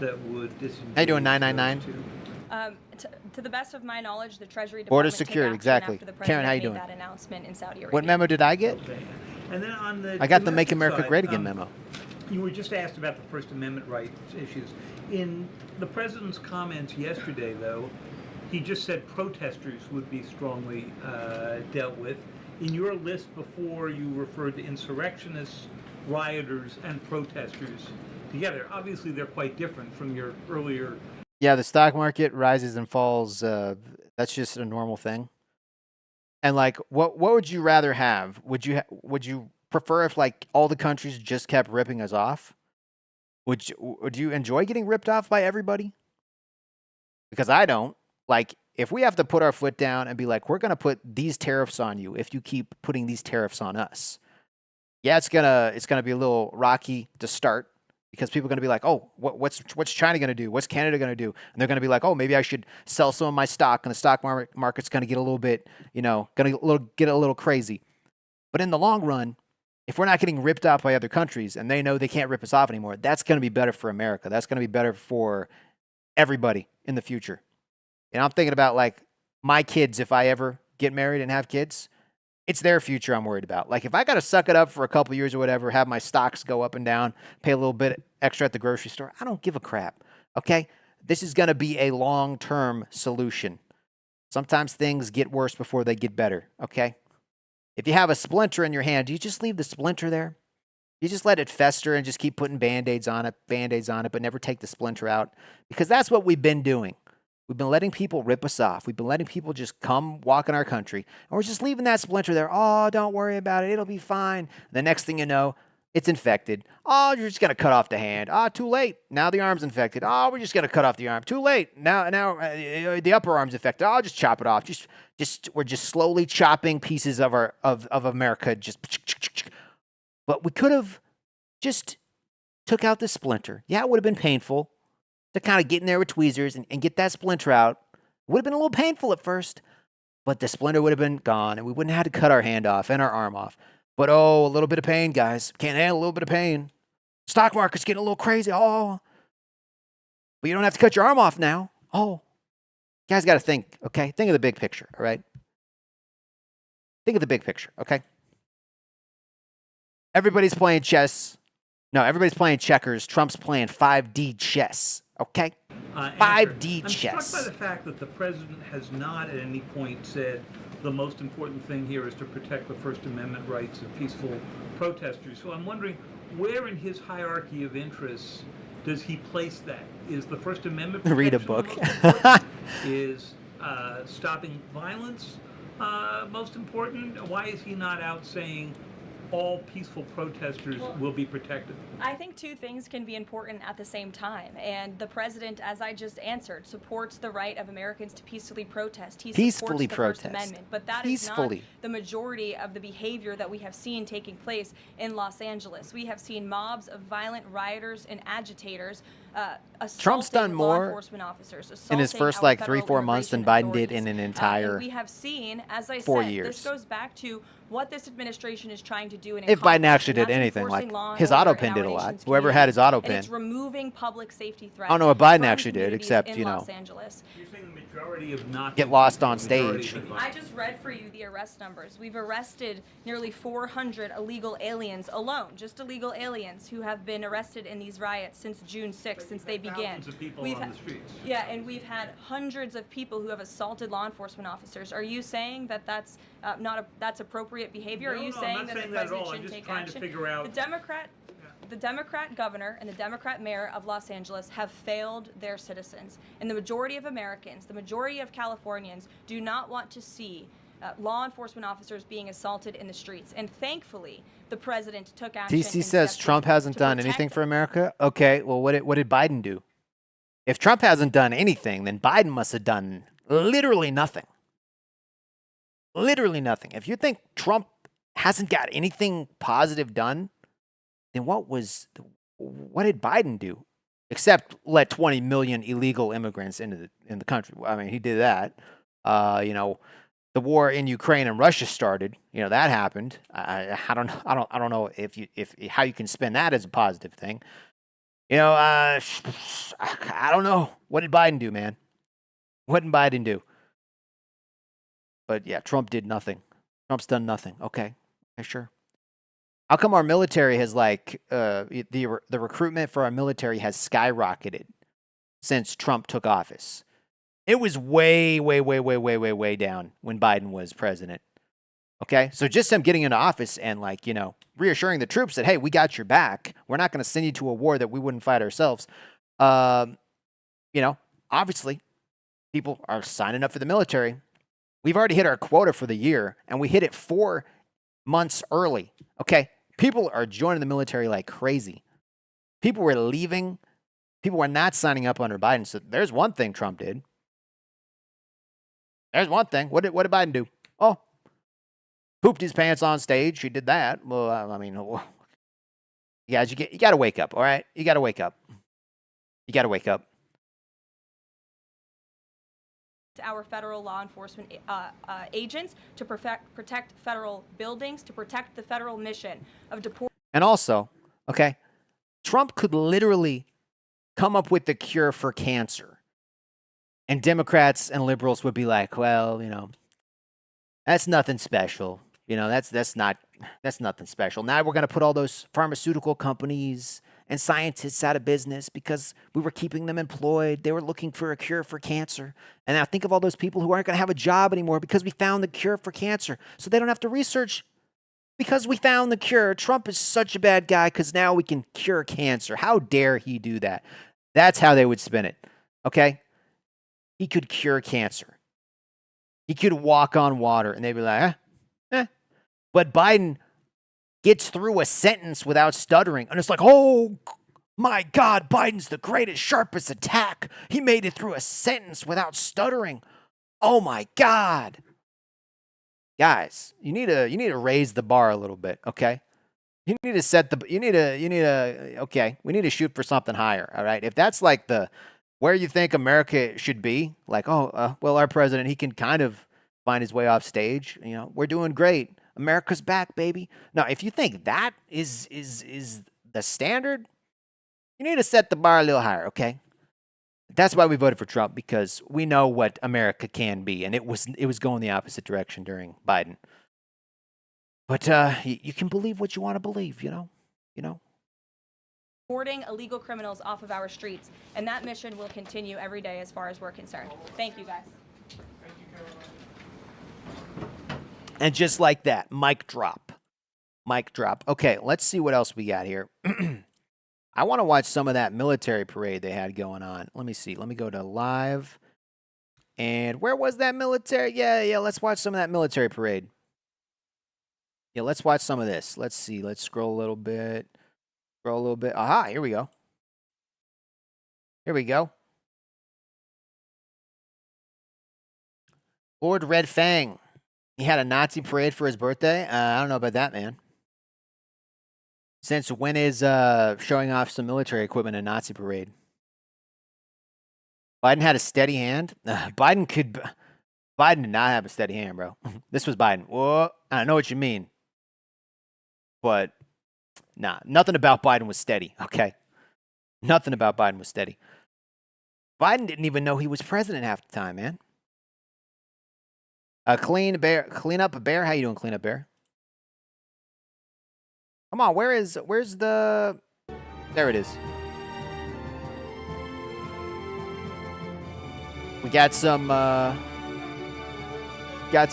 that would disengage. How you doing, 999? To the best of my knowledge, the Treasury Department Border took Security, action exactly. after the Karen, president how you made doing? that announcement in Saudi Arabia. What memo did I get? Okay. And then on the I got the Make domestic America side, Great Again memo. You were just asked about the First Amendment rights issues. In the president's comments yesterday, though, he just said protesters would be strongly dealt with. In your list before, you referred to insurrectionists, rioters, and protesters together. Obviously, they're quite different from your earlier. Yeah, the stock market rises and falls. That's just a normal thing. And like, what would you rather have? Would you prefer if like all the countries just kept ripping us off? Would you enjoy getting ripped off by everybody? Because I don't. Like, if we have to put our foot down and be like, we're gonna put these tariffs on you if you keep putting these tariffs on us. Yeah, it's gonna be a little rocky to start because people are gonna be like, oh, what's China gonna do? What's Canada gonna do? And they're gonna be like, oh, maybe I should sell some of my stock, and the stock market's gonna get a little bit, get a little crazy. But in the long run, if we're not getting ripped off by other countries and they know they can't rip us off anymore, that's gonna be better for America. That's gonna be better for everybody in the future. And I'm thinking about like my kids, if I ever get married and have kids, it's their future I'm worried about. Like if I got to suck it up for a couple years or whatever, have my stocks go up and down, pay a little bit extra at the grocery store, I don't give a crap. Okay? This is going to be a long-term solution. Sometimes things get worse before they get better. Okay? If you have a splinter in your hand, do you just leave the splinter there? You just let it fester and just keep putting Band-Aids on it, but never take the splinter out? Because that's what we've been doing. We've been letting people rip us off. We've been letting people just come walk in our country. And we're just leaving that splinter there. Oh, don't worry about it. It'll be fine. The next thing you know, it's infected. Oh, you're just going to cut off the hand. Oh, too late. Now the arm's infected. Oh, we're just going to cut off the arm. Too late. Now the upper arm's infected. Oh, just chop it off. We're just slowly chopping pieces of America. But we could have just took out the splinter. Yeah, it would have been painful to kind of get in there with tweezers and get that splinter out. It would have been a little painful at first, but the splinter would have been gone and we wouldn't have had to cut our hand off and our arm off. But oh, a little bit of pain, guys. Can't handle a little bit of pain. Stock market's getting a little crazy. Oh, but you don't have to cut your arm off now. Oh, you guys got to think, okay? Think of the big picture, all right? Think of the big picture, okay? Everybody's playing chess. No, everybody's playing checkers. Trump's playing 5D chess. Okay? 5D chess. I'm struck by the fact that the president has not at any point said the most important thing here is to protect the First Amendment rights of peaceful protesters. So I'm wondering, where in his hierarchy of interests does he place that? Is the First Amendment read a book? Is stopping violence most important? Why is he not out saying all peaceful protesters will be protected? I think two things can be important at the same time. And the president, as I just answered, supports the right of Americans to peacefully protest. He supports the First Amendment. But that is not the majority of the behavior that we have seen taking place in Los Angeles. We have seen mobs of violent rioters and agitators Trump's done more law enforcement officers, in his first like 3-4 months than Biden did in an entire we have seen, as I 4 said, years. this goes back to what this administration is trying to do. If Biden actually did anything, like his auto pin did a lot. Whoever had his auto pin. It's removing public safety threats. I don't know what Biden actually did, except, Los Angeles. Get lost on stage. I just read for you the arrest numbers. We've arrested nearly 400 illegal aliens alone, just illegal aliens who have been arrested in these riots since June 6th, since they began. Yeah, and we've had hundreds of people who have assaulted law enforcement officers. Are you saying that that's that's appropriate behavior? No, Are you no, saying I'm not that saying the that at president all. I'm shouldn't just take trying to action? figure out- The Democrat governor and the Democrat mayor of Los Angeles have failed their citizens. And the majority of Americans, the majority of Californians do not want to see law enforcement officers being assaulted in the streets. And thankfully, the president took action. TC says Trump hasn't done anything for America. Okay, well, what did Biden do? If Trump hasn't done anything, then Biden must have done literally nothing. Literally nothing. If you think Trump hasn't got anything positive done, then what did Biden do? Except let 20 million illegal immigrants into the country. I mean, he did that. The war in Ukraine and Russia started. That happened. I don't know if how you can spin that as a positive thing. I don't know. What did Biden do, man? What did Biden do? But yeah, Trump did nothing. Trump's done nothing. Okay, sure. How come our military has the recruitment for our military has skyrocketed since Trump took office? It was way down when Biden was president. Okay, so just him getting into office and reassuring the troops that, hey, we got your back. We're not going to send you to a war that we wouldn't fight ourselves. Obviously, people are signing up for the military. We've already hit our quota for the year, and we hit it 4 months early. Okay, people are joining the military like crazy. People were leaving. People were not signing up under Biden. So there's one thing Trump did. There's one thing. What did Biden do? Oh, pooped his pants on stage. He did that. Well, I mean, guys, you got to wake up. All right, you got to wake up. You got to wake up. Our federal law enforcement agents to protect federal buildings, to protect the federal mission of deporting. And also, okay, Trump could literally come up with the cure for cancer. And Democrats and liberals would be like, well, that's nothing special. That's nothing special. Now we're going to put all those pharmaceutical companies and scientists out of business because we were keeping them employed. They were looking for a cure for cancer. And now think of all those people who aren't going to have a job anymore because we found the cure for cancer. So they don't have to research because we found the cure. Trump is such a bad guy because now we can cure cancer. How dare he do that? That's how they would spin it. Okay? He could cure cancer. He could walk on water. And they'd be like, eh. But Biden gets through a sentence without stuttering. And it's like, oh, my God, Biden's the greatest, sharpest attack. He made it through a sentence without stuttering. Oh, my God. Guys, you need to raise the bar a little bit, okay? You need to set the, okay, we need to shoot for something higher, all right? If that's like where you think America should be, like, well, our president, he can kind of find his way off stage. We're doing great. America's back, baby. Now, if you think that is the standard, you need to set the bar a little higher, okay? That's why we voted for Trump, because we know what America can be, and it was going the opposite direction during Biden. But you can believe what you want to believe, Boarding illegal criminals off of our streets, and that mission will continue every day as far as we're concerned. Thank you, guys. And just like that, mic drop. Mic drop. Okay, let's see what else we got here. I want to watch some of that military parade they had going on. Let me see. Let me go to live. And where was that military? Yeah, let's watch some of that military parade. Yeah, let's watch some of this. Let's see. Let's scroll a little bit. Scroll a little bit. Aha, here we go. Here we go. Lord Red Fang. He had a Nazi parade for his birthday. I don't know about that, man. Since when is showing off some military equipment a Nazi parade? Biden had a steady hand. Biden did not have a steady hand, bro. This was Biden. Whoa, I know what you mean. But, nah, nothing about Biden was steady, okay? Nothing about Biden was steady. Biden didn't even know he was president half the time, man. Clean up a bear. How you doing, clean up bear? Come on, where's the? There it is. We got some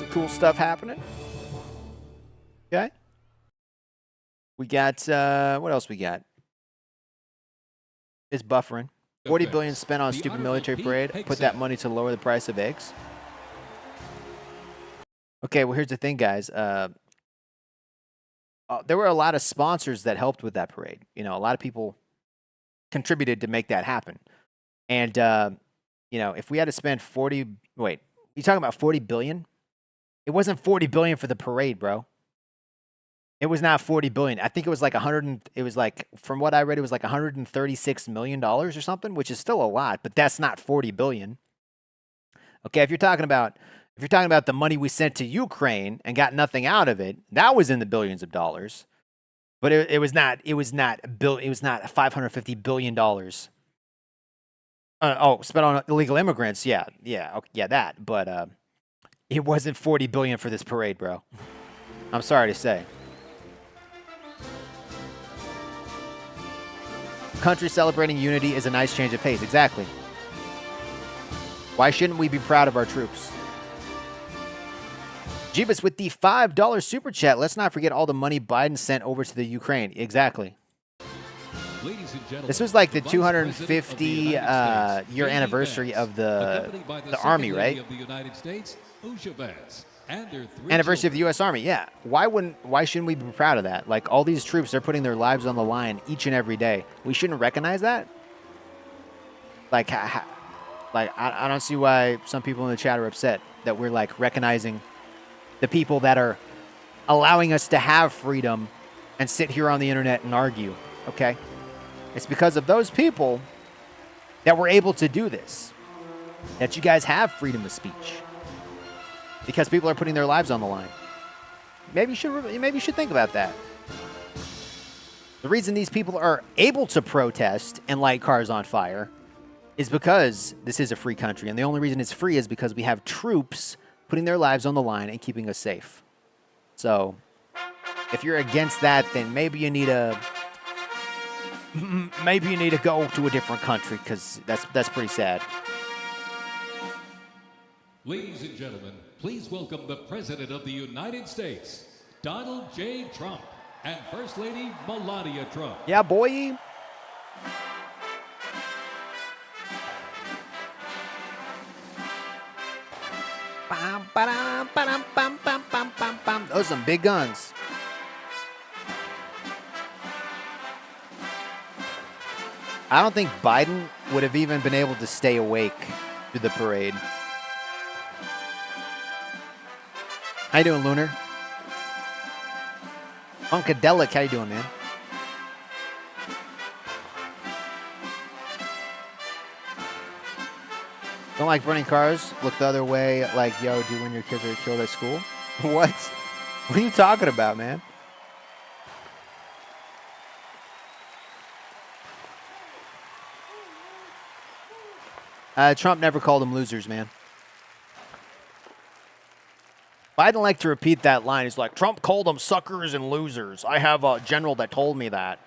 cool stuff happening. Okay. We got what else we got? It's buffering. 40 billion spent on stupid military parade. Put that money to lower the price of eggs. Okay, well, here's the thing, guys. There were a lot of sponsors that helped with that parade. A lot of people contributed to make that happen. And, if we had to spend wait, you talking about 40 billion? It wasn't 40 billion for the parade, bro. It was not 40 billion. I think it was like from what I read, it was like $136 million or something, which is still a lot, but that's not 40 billion. Okay, if you're talking about the money we sent to Ukraine and got nothing out of it, that was in the billions of dollars. But it was not $550 billion. Spent on illegal immigrants. Yeah, that. But it wasn't $40 billion for this parade, bro. I'm sorry to say. Country celebrating unity is a nice change of pace. Exactly. Why shouldn't we be proud of our troops? Jeebus with the $5 super chat. Let's not forget all the money Biden sent over to the Ukraine. Exactly. Ladies and gentlemen, this was like the 250 year anniversary of the Army, right? Of the United States, Vance, and their anniversary of the U.S. Army. Yeah. Why shouldn't we be proud of that? Like, all these troops are putting their lives on the line each and every day. We shouldn't recognize that? Like, I don't see why some people in the chat are upset that we're, like, recognizing the people that are allowing us to have freedom and sit here on the internet and argue, okay? It's because of those people that we're able to do this, that you guys have freedom of speech, because people are putting their lives on the line. Maybe you should think about that. The reason these people are able to protest and light cars on fire is because this is a free country, and the only reason it's free is because we have troops putting their lives on the line and keeping us safe. So, if you're against that, then maybe you need to go to a different country, because that's pretty sad. Ladies and gentlemen, please welcome the President of the United States, Donald J. Trump, and First Lady Melania Trump. Yeah, boy. Those are some big guns. I don't think Biden would have even been able to stay awake through the parade. How you doing, Lunar? Funkadelic, how you doing, man? Don't like burning cars? Look the other way like, yo, do when your kids are killed at school? What? What are you talking about, man? Trump never called them losers, man. Biden liked to repeat that line. He's like, Trump called them suckers and losers. I have a general that told me that.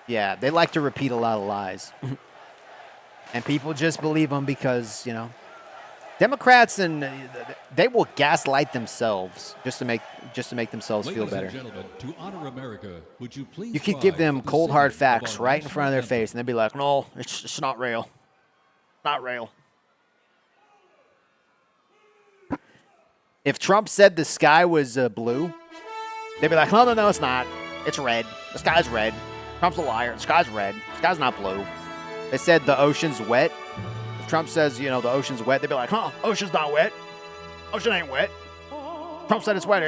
Yeah, they like to repeat a lot of lies. And people just believe them because, you know, Democrats, and they will gaslight themselves just to make themselves feel better. Ladies and gentlemen, to honor America, would you please You could give them cold hard facts right in front of their face, and they'd be like, "No, it's not real, not real." If Trump said the sky was blue, they'd be like, "No, it's not. It's red. The sky's red. Trump's a liar. The sky's red. The sky's not blue." They said the ocean's wet. If Trump says, you know, the ocean's wet, they'd be like, ocean's not wet. Ocean ain't wet. Trump said it's wet.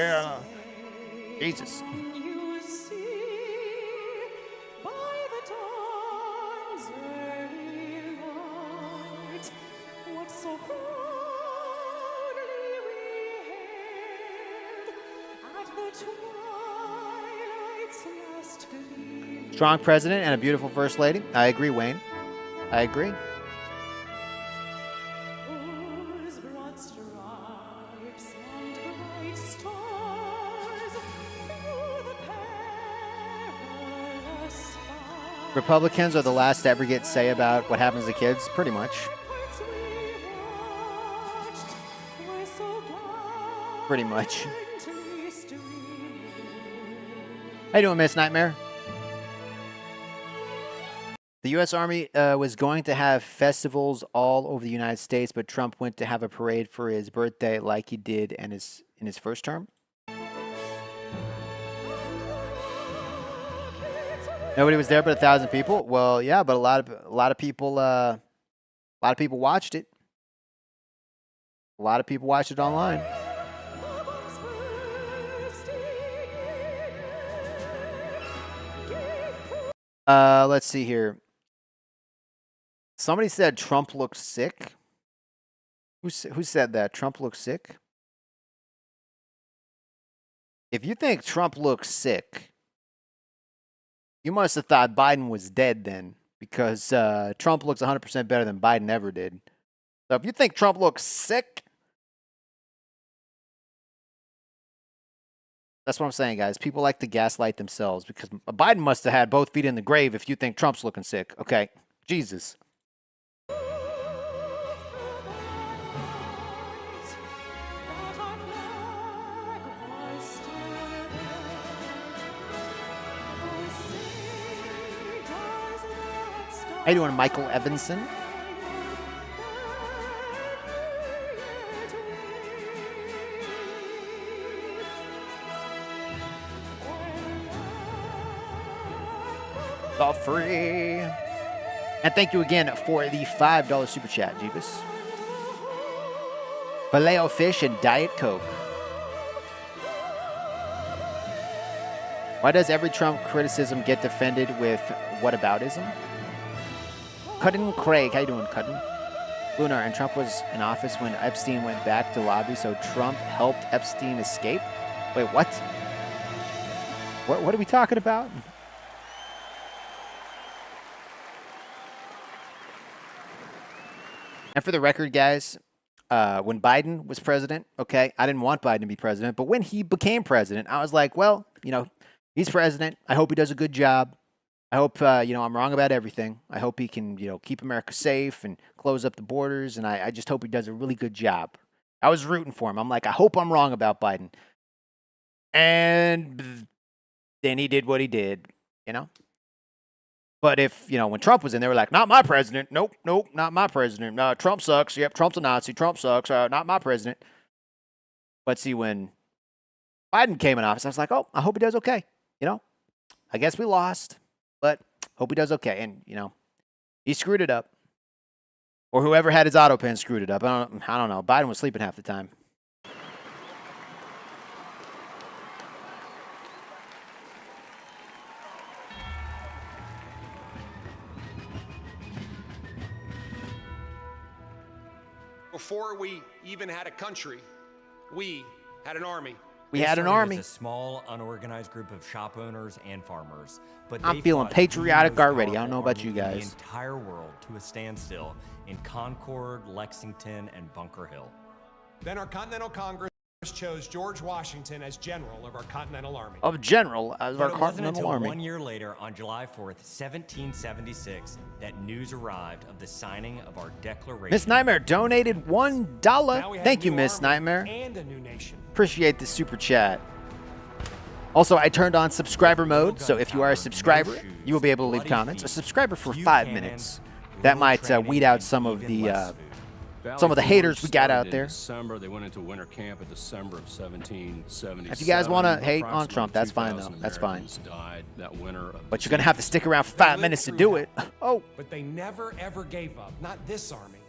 Jesus. Strong president and a beautiful first lady. I agree, Wayne. I agree. Republicans are the last to ever get say about what happens to kids, pretty much. Pretty much. How you doing, Miss Nightmare? The U.S. Army was going to have festivals all over the United States, but Trump went to have a parade for his birthday like he did in his first term. Nobody was there but 1,000 people. Well, yeah, but a lot of people watched it. A lot of people watched it online. Let's see here. Somebody said Trump looks sick. Who said that? Trump looks sick? If you think Trump looks sick, You must have thought Biden was dead then, because Trump looks 100% better than Biden ever did. So if you think Trump looks sick, that's what I'm saying, guys. People like to gaslight themselves because Biden must have had both feet in the grave if you think Trump's looking sick. Okay, Jesus. How you doing, Michael Evanson? All free. And thank you again for the $5 super chat, Jeebus. Filet-O-Fish and Diet Coke. Why does every Trump criticism get defended with whataboutism? Cuttin Craig, how you doing, Cuttin? Lunar, and Trump was in office when Epstein went back to lobby, so Trump helped Epstein escape? Wait, what? What are we talking about? And for the record, guys, when Biden was president, okay, I didn't want Biden to be president, but when he became president, I was like, well, you know, he's president. I hope he does a good job. I hope, you know, I'm wrong about everything. I hope he can, you know, keep America safe and close up the borders, and I just hope he does a really good job. I was rooting for him. I'm like, I hope I'm wrong about Biden. And then he did what he did, you know? But if, you know, when Trump was in, they were like, not my president. Nope, not my president. Trump sucks. Yep, Trump's a Nazi. Trump sucks. Not my president. But see, when Biden came in office, I was like, oh, I hope he does okay. You know, I guess we lost, but hope he does okay. And, you know, he screwed it up. Or whoever had his auto pen screwed it up. I don't know. Biden was sleeping half the time. Before we even had a country, we had an army. We had an army. A small, unorganized group of shop owners and farmers. But I'm feeling patriotic already. I don't know about you guys. The entire world to a standstill in Concord, Lexington, and Bunker Hill. Then our Continental Congress chose George Washington as general of our Continental Army. Of general as our Continental Army. 1 year later, on July 4th, 1776, that news arrived of the signing of our Declaration. Miss Nightmare donated $1. Thank you, Miss Nightmare. And a new nation. Appreciate the super chat. Also, I turned on subscriber mode, so if you are a subscriber, you will be able to leave comments. A subscriber for 5 minutes. That might weed out some of the haters we got out there. December, they went into winter camp in December of 1777. If you guys want to hate on Trump, that's fine, though. That's fine. Died that winter but you're going to have to stick around for 5 minutes to do it. Oh. But they never, ever gave up. Not this army.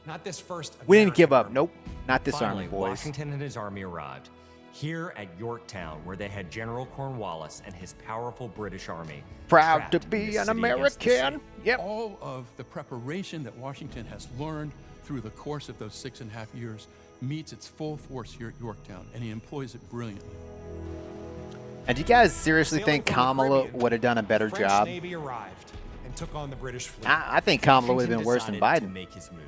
Not this first American We didn't give up. Nope. Not this Finally, army, boys. Washington and his army arrived. Here at Yorktown, where they had General Cornwallis and his powerful British army. Proud to be an American. Yep. All of the preparation that Washington has learned through the course of those 6.5 years meets its full force here at Yorktown, and he employs it brilliantly. And do you guys seriously think Kamala would have done a better French job? Navy arrived and took on the British fleet. I think Kamala would have been worse than Decided to Biden. make his move.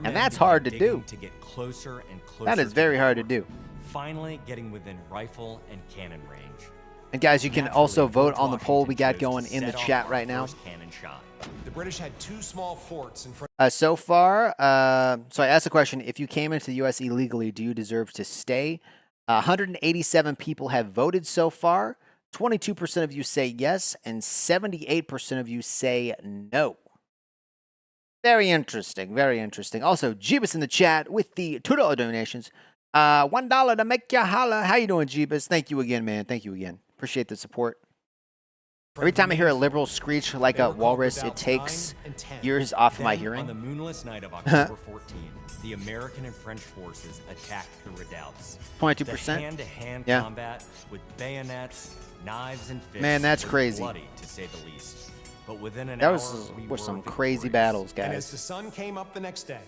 And that's hard to do. To get closer and closer That is very hard to do. Finally getting within rifle and cannon range. And guys, you can also vote on the poll we got going in the chat right now. Cannon shot. The British had 2 small forts in front. So far, so I asked the question, if you came into the U.S. illegally, do you deserve to stay? 187 people have voted so far. 22% of you say yes, and 78% of you say no. Very interesting, very interesting. Also, Jeebus in the chat with the $2 donations. $1 to make you holla. How you doing, Jeebus? Thank you again, man. Thank you again. Appreciate the support. Every time I hear a liberal screech like a walrus, it takes years off my hearing. On the moonless night of October 14th, the American and French forces attacked the redoubts. 22%? The hand-to-hand Yeah. combat with bayonets, knives, and fists. Man, that's was crazy. Bloody, to say the least. But within an That hour, was we were were some victorious. crazy battles, And as guys. the sun came up the next day,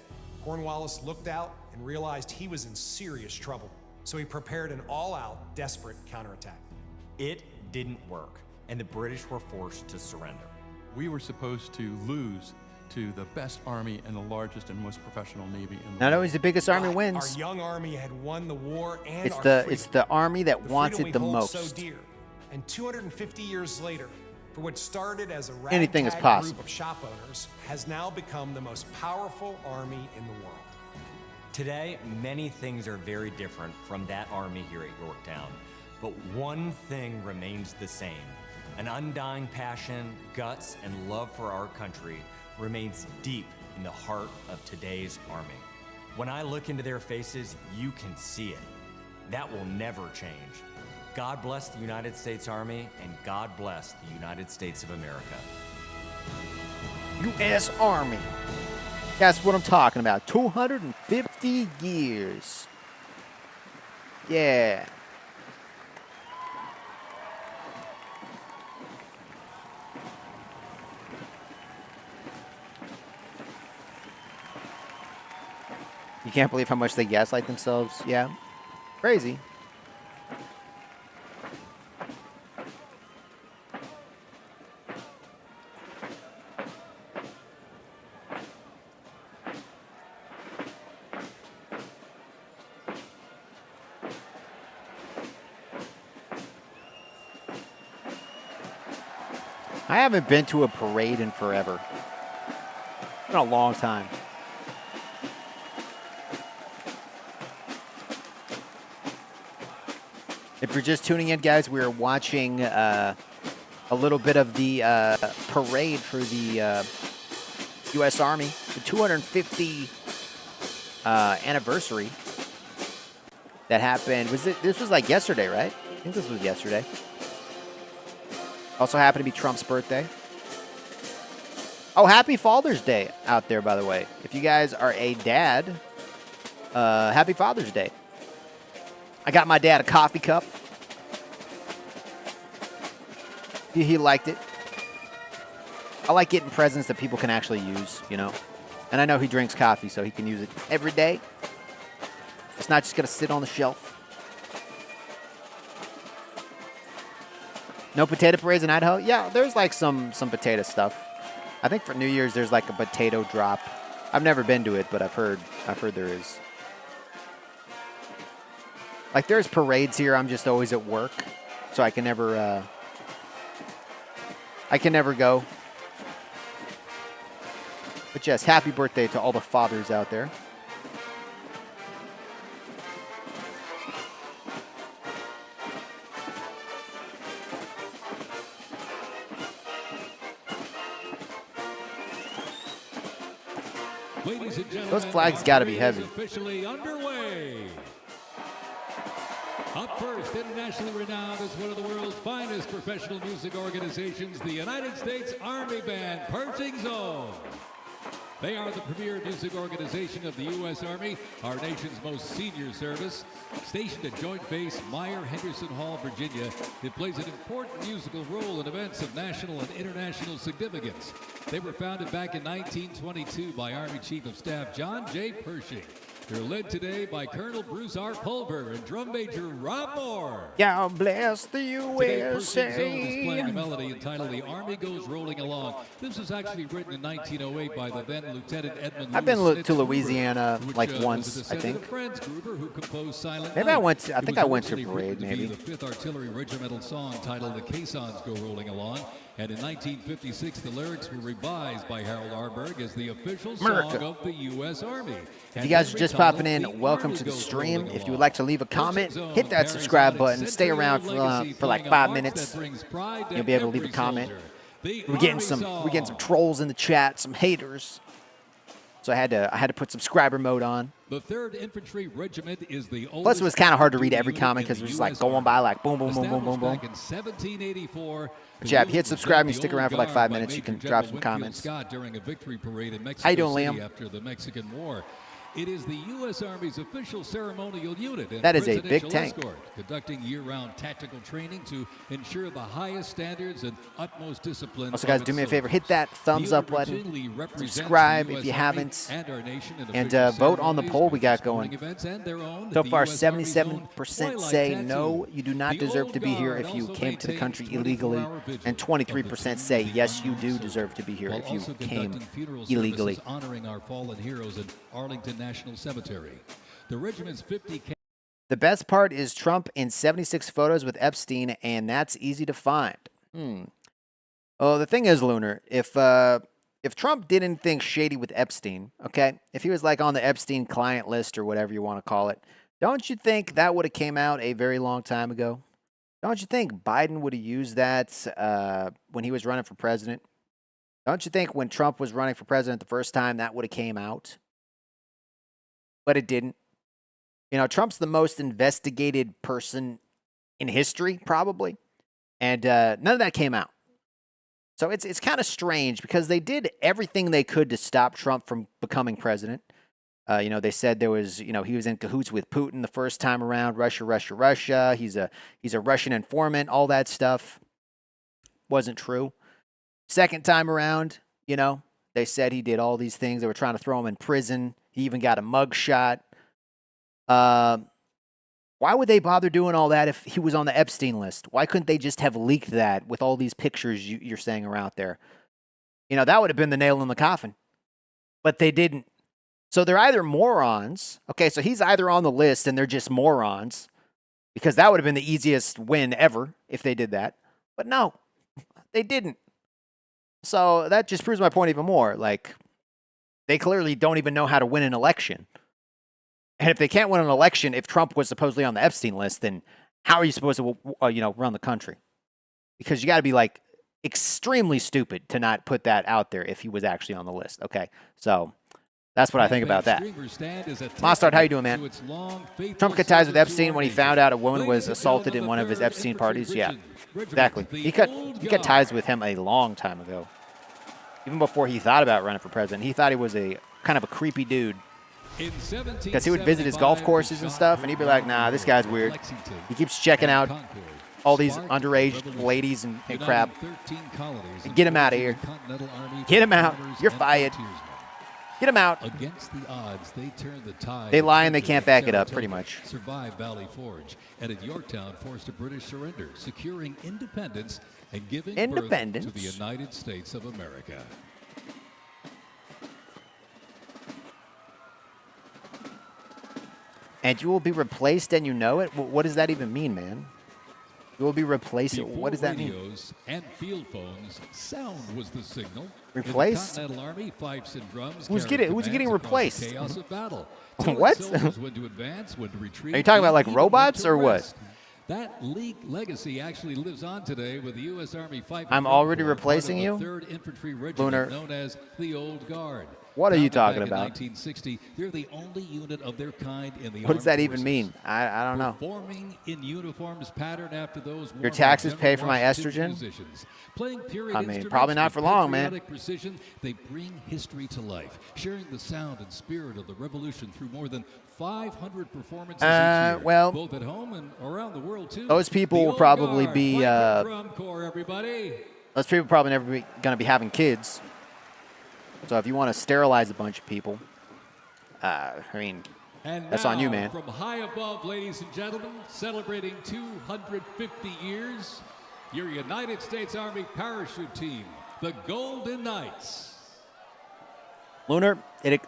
Cornwallis looked out and realized he was in serious trouble. So he prepared an all-out, desperate counterattack. It didn't work. and the British were forced to surrender. We were supposed to lose to the best army and the largest and most professional navy in the Not world. always the biggest army Our wins. young army had won the war and It's our the freedom. army that wants freedom it the we hold most. So dear. And 250 years later, for what started as a Anything is ragtag possible. group of shop owners, has now become the most powerful army in the world. Today, many things are very different from that army here at Yorktown, but one thing remains the same. An undying passion, guts, and love for our country remains deep in the heart of today's army. When I look into their faces, you can see it. That will never change. God bless the United States Army, and God bless the United States of America. U.S. Army. That's what I'm talking about. 250 years. Yeah. You can't believe how much they gaslight themselves. Yeah. Crazy. I haven't been to a parade in forever. It's been a long time. If you're just tuning in, guys, we are watching a little bit of the parade for the U.S. Army, the 250 anniversary that happened. This was like yesterday, right? I think this was yesterday. Also happened to be Trump's birthday. Oh, happy Father's Day out there, by the way. If you guys are a dad, happy Father's Day. I got my dad a coffee cup. He liked it. I like getting presents that people can actually use, you know. And I know he drinks coffee, so he can use it every day. It's not just going to sit on the shelf. No potato parades in Idaho? Yeah, there's like some potato stuff. I think for New Year's there's like a potato drop. I've never been to it, but I've heard there is. Like there's parades here. I'm just always at work, so I can never go. But yes, happy birthday to all the fathers out there. Ladies and gentlemen, those flags got to be heavy. Officially underway. Up first, internationally renowned as one of the world's finest professional music organizations, the United States Army Band Pershing Zone. They are the premier music organization of the U.S. Army, our nation's most senior service. Stationed at Joint Base Meyer-Henderson Hall, Virginia, it plays an important musical role in events of national and international significance. They were founded back in 1922 by Army Chief of Staff John J. Pershing. They're led today by Colonel Bruce R. Pulver and Drum Major Rob Moore. God bless the Today, Pershing Zone is USA. playing a melody entitled "The Army Goes Rolling Along." This was actually written in 1908 by the then Lieutenant Edmund. I've been Lewis to Snitz Louisiana Gruber, like which, once, was a I descendant think. of Franz Gruber, who composed Silent Maybe Night. I went to- I It think was I went to originally parade, written to be maybe. the 5th Artillery Regimental song titled "The Caissons Go Rolling Along." And in 1956, the lyrics were revised by Harold Arberg as the official America. song of the U.S. Army. If you guys are just popping in, welcome to the stream. If you would like to leave a comment, hit that subscribe button. Stay around for like 5 minutes. You'll be able to leave a comment. We're getting some trolls in the chat, some haters. So I had to put subscriber mode on. The 3rd Infantry Regiment is the oldest. Plus, it was kind of hard to read every unit comment in because it the was just like US going by like boom, boom, boom, boom, boom, Established boom. back in 1784. But yeah, if you hit subscribe and you The stick old around for like guard 5 by minutes, you Major can General drop some Winfield comments. Scott during a victory parade in Mexico How you doing, City Liam? after the Mexican War. It is the U.S. Army's official ceremonial unit and That is a big presidential tank. escort, conducting year-round tactical training to ensure the highest standards and utmost discipline. Also, guys, do me a favor. Hit that thumbs up button. Subscribe if you haven't. And vote on the poll we got going. So far, 77% say no, you do not deserve to be here if you came to the country illegally. And 23% say yes, you do deserve to be here if you came illegally. Honoring our fallen heroes in Arlington National Cemetery. The regiment's 50. The best part is Trump in 76 photos with Epstein, and that's easy to find. Oh, the thing is, Lunar, if Trump did anything shady with Epstein, okay, if he was like on the Epstein client list or whatever you want to call it, don't you think that would have came out a very long time ago? Don't you think Biden would have used that when he was running for president? Don't you think when Trump was running for president the first time that would have came out? But it didn't. You know, Trump's the most investigated person in history, probably. And none of that came out. So it's kind of strange because they did everything they could to stop Trump from becoming president. You know, they said there was, you know, he was in cahoots with Putin the first time around, Russia. He's a Russian informant, all that stuff. Wasn't true. Second time around, you know, they said he did all these things. They were trying to throw him in prison. He even got a mug shot. Why would they bother doing all that if he was on the Epstein list? Why couldn't they just have leaked that with all these pictures you're saying are out there? You know, that would have been the nail in the coffin. But they didn't. So they're either morons. Okay, so he's either on the list and they're just morons. Because that would have been the easiest win ever if they did that. But no, they didn't. So that just proves my point even more. Like, they clearly don't even know how to win an election. And if they can't win an election, if Trump was supposedly on the Epstein list, then how are you supposed to, run the country? Because you got to be like extremely stupid to not put that out there if he was actually on the list. Okay, so that's what I think about that. Mostard, how you doing, man? Trump cut ties with Epstein when he found out a woman was assaulted in one of his Epstein parties. Yeah, exactly. He cut ties with him a long time ago. Even before he thought about running for president, he thought he was a kind of a creepy dude. Because he would visit his golf courses and stuff, and he'd be like, nah, this guy's weird. He keeps checking out all these underage ladies and crap. Get him out of here. Get him out. You're fired. Get him out. Against the odds, they turned the tide. They lie and they can't back it up, pretty much. Survived Valley Forge, and at Yorktown forced a British surrender, securing independence and giving birth to the United States of America. And you will be replaced and you know it? What does that even mean, man? You will be replaced. What does that mean? Radios and field phones, sound was the signal. Replaced? The Continental Army, fifes and drums. Who's getting replaced? Chaos of battle. What? When to advance, when to retreat. Are you talking about like robots or what? That legacy actually lives on today with the U.S. Army fife. I'm already replacing you? 3rd Infantry Regiment, Lunar. known as the Old Guard. What are you talking Founded back about? In 1960, they're the only unit of their kind in the What does that armed even forces. mean? I don't know. Performing in uniforms patterned after those Your taxes pay for my estrogen? Playing period I mean, probably not for long, man. Precision, they bring history to life, sharing the sound and spirit of the revolution through more than 500 performances each year, well, both at home and around the world too. Those people will probably be. Everybody. Those people probably never going to be having kids. So if you want to sterilize a bunch of people, I mean, And that's on you, man. From high above, ladies and gentlemen, celebrating 250 years, your United States Army parachute team, the Golden Knights. Lunar, it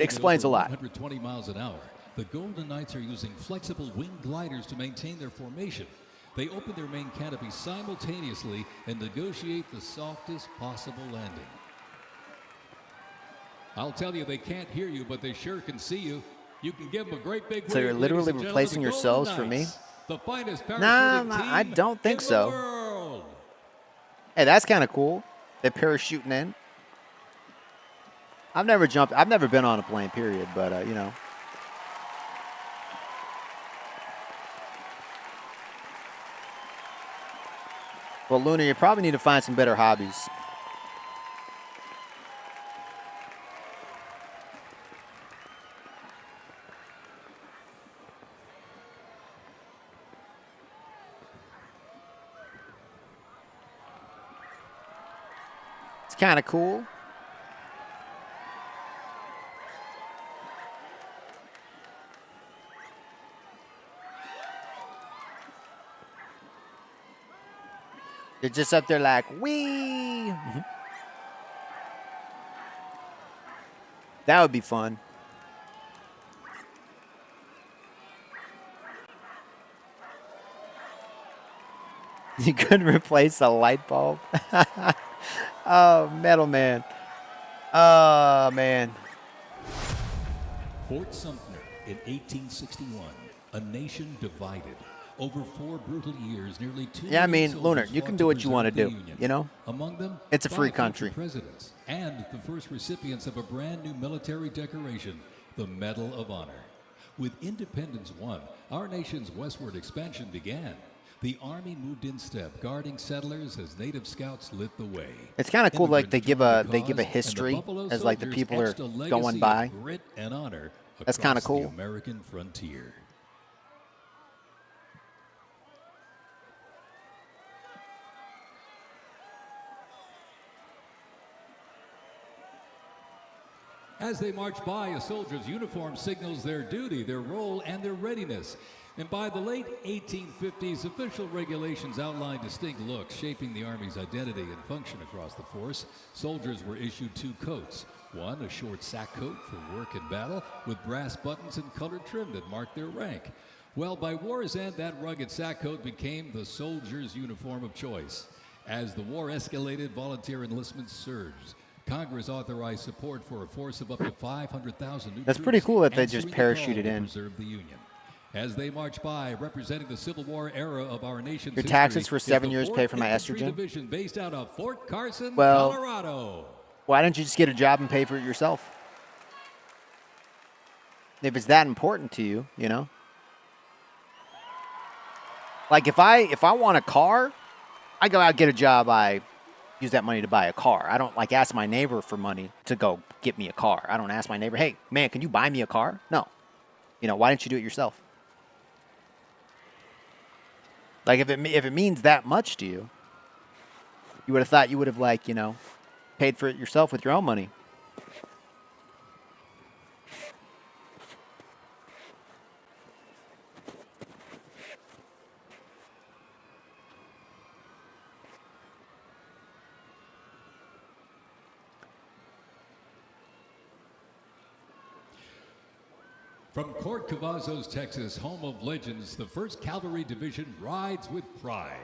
explains a lot. 120 miles an hour. The Golden Knights are using flexible wing gliders to maintain their formation. They open their main canopy simultaneously and negotiate the softest possible landing. I'll tell you, they can't hear you, but they sure can see you. You can give them a great big wave. So you're literally replacing yourselves for me? The finest Nah, I don't think so. Hey, that's kind of cool. They're parachuting in. I've never been on a plane, period, but, you know. Well, Luna, you probably need to find some better hobbies. Kind of cool. They're just up there like, wee. That would be fun. You couldn't replace a light bulb. Oh, Metal Man. Oh, man. Fort Sumter in 1861, a nation divided. Over 4 brutal years, nearly 2 Yeah, I mean, million Lunar, soldiers you fought can to do what you want to preserve do, the Union. you know? Among them, it's a free 5 country. presidents and the first recipients of a brand new military decoration, the Medal of Honor. With independence won, our nation's westward expansion began. The Army moved in step, guarding settlers as Native Scouts lit the way. It's kind of cool, like they give a Immigrants history Buffalo as like the soldiers people are etched a legacy going of by. Grit and honor That's kind of across the cool. American frontier. As they march by, a soldier's uniform signals their duty, their role, and their readiness. And by the late 1850s, official regulations outlined distinct looks, shaping the Army's identity and function across the force. Soldiers were issued 2 coats. One, a short sack coat for work and battle, with brass buttons and colored trim that marked their rank. Well, by war's end, that rugged sack coat became the soldier's uniform of choice. As the war escalated, volunteer enlistment surged. Congress authorized support for a force of up to 500,000 new That's pretty cool that they just answering the call parachuted to in. preserve the Union. As they march by, representing the Civil War era of our nation's Your taxes history, for 7 is the years 4th pay for my Infantry estrogen? Division based out of Fort Carson, Well, Colorado. why don't you just get a job and pay for it yourself? If it's that important to you, you know? Like if I want a car, I go out and get a job, I use that money to buy a car. I don't like ask my neighbor for money to go get me a car. I don't ask my neighbor, hey, man, can you buy me a car? No. You know, why didn't you do it yourself? Like if it means that much to you, you would have thought you would have like, you know, paid for it yourself with your own money. From Fort Cavazos, Texas, home of legends, the 1st Cavalry Division rides with pride.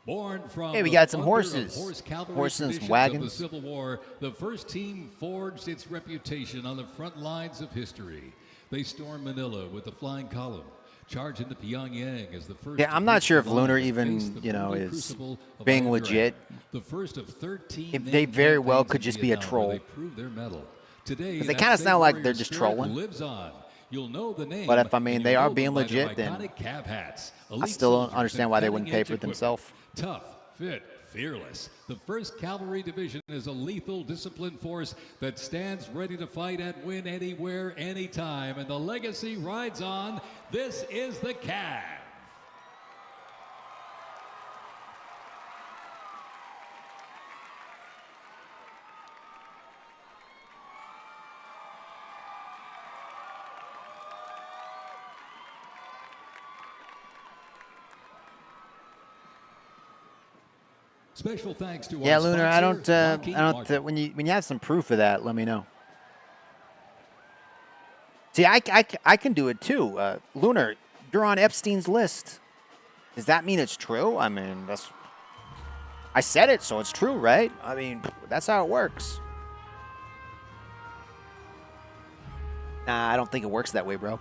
Born from Hey, we the got some thunder of horses. horse cavalry Horses and traditions wagons. of the Civil War, the 1st team forged its reputation on the front lines of history. They stormed Manila with the flying column, charged into Pyongyang as the first. Yeah, I'm not sure if Lunar to face even, the you know, brutal is crucible of being Iron legit. Dragon, the first of 13 If they named very well campaigns could in just be a Vietnam where troll. They proved their mettle. Today, 'Cause they that kinda same sound like warrior they're just spirit trolling. lives on. You'll know the name. But if, I mean, and they you'll are know being them by their legit, then iconic cab hats, I elite still don't soldiers, understand and why they wouldn't pay cutting-edge for it equipment. themselves. Tough, fit, fearless. The 1st Cavalry Division is a lethal, disciplined force that stands ready to fight and win anywhere, anytime. And the legacy rides on. This is the Cav. Special thanks to yeah, our Lunar, I don't, sponsor, Lockheed Martin. when you have some proof of that, let me know. See, I can do it too. Lunar, you're on Epstein's list. Does that mean it's true? I mean, I said it, so it's true, right? I mean, that's how it works. Nah, I don't think it works that way, bro.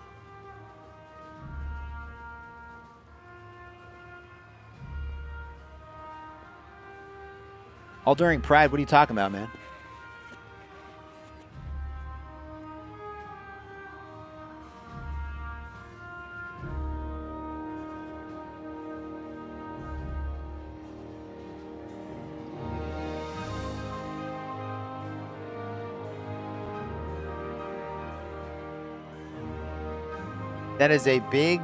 All during Pride, what are you talking about, man? That is a big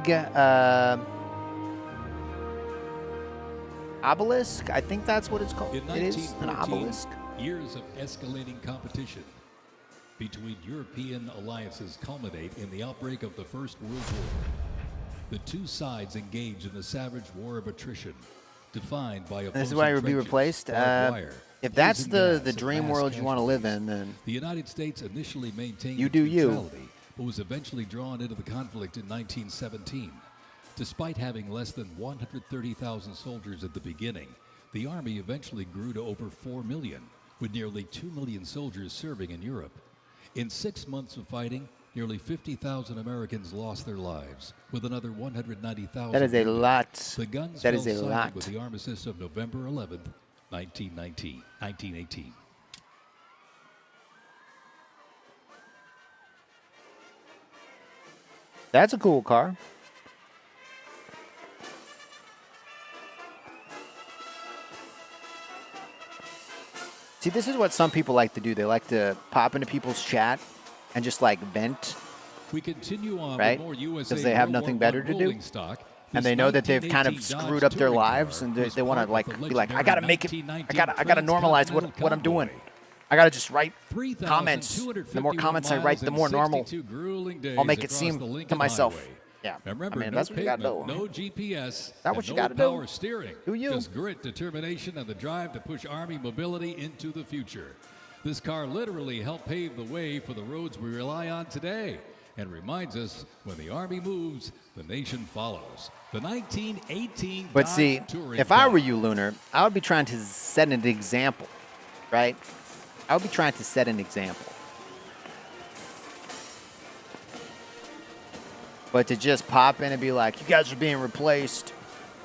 obelisk. I think that's what it's called. In It is an 1914, obelisk. Years of escalating competition between European alliances culminate in the outbreak of the First World War. The two sides engage in the savage war of attrition, defined by This is why it would be replaced. If that's the dream world you want to live in, then the United States initially maintained you do you. neutrality, but was eventually drawn into the conflict in 1917. Despite having less than 130,000 soldiers at the beginning, the Army eventually grew to over 4 million, with nearly 2 million soldiers serving in Europe. In 6 months of fighting, nearly 50,000 Americans lost their lives, with another 190,000. That is a lot. The guns that fell is a silent lot. with the armistice of November 11th, 1918. That's a cool car. See, this is what some people like to do. They like to pop into people's chat and just like vent. We continue on right? with more USA Because they have World nothing War better I to do. rolling stock. And This they know that they've kind of 1918 screwed Dodge up their touring lives, car and was they want to part like of the be like, I legendary gotta make it. 1919 I gotta normalize what I'm doing. I gotta just write comments. The more comments I write, the more normal. I'll make it seem to myself. Yeah, Remember, I mean, no that's what you gotta pavement, do. no GPS, That's what and you no gotta power do. steering. Do you? Just grit, determination, and the drive to push Army mobility into the future. This car literally helped pave the way for the roads we rely on today, and reminds us when the Army moves, the nation follows. The 1918 But Dodge see, touring if I car. were you, Lunar, I would be trying to set an example, right? I would be trying to set an example. But to just pop in and be like, you guys are being replaced.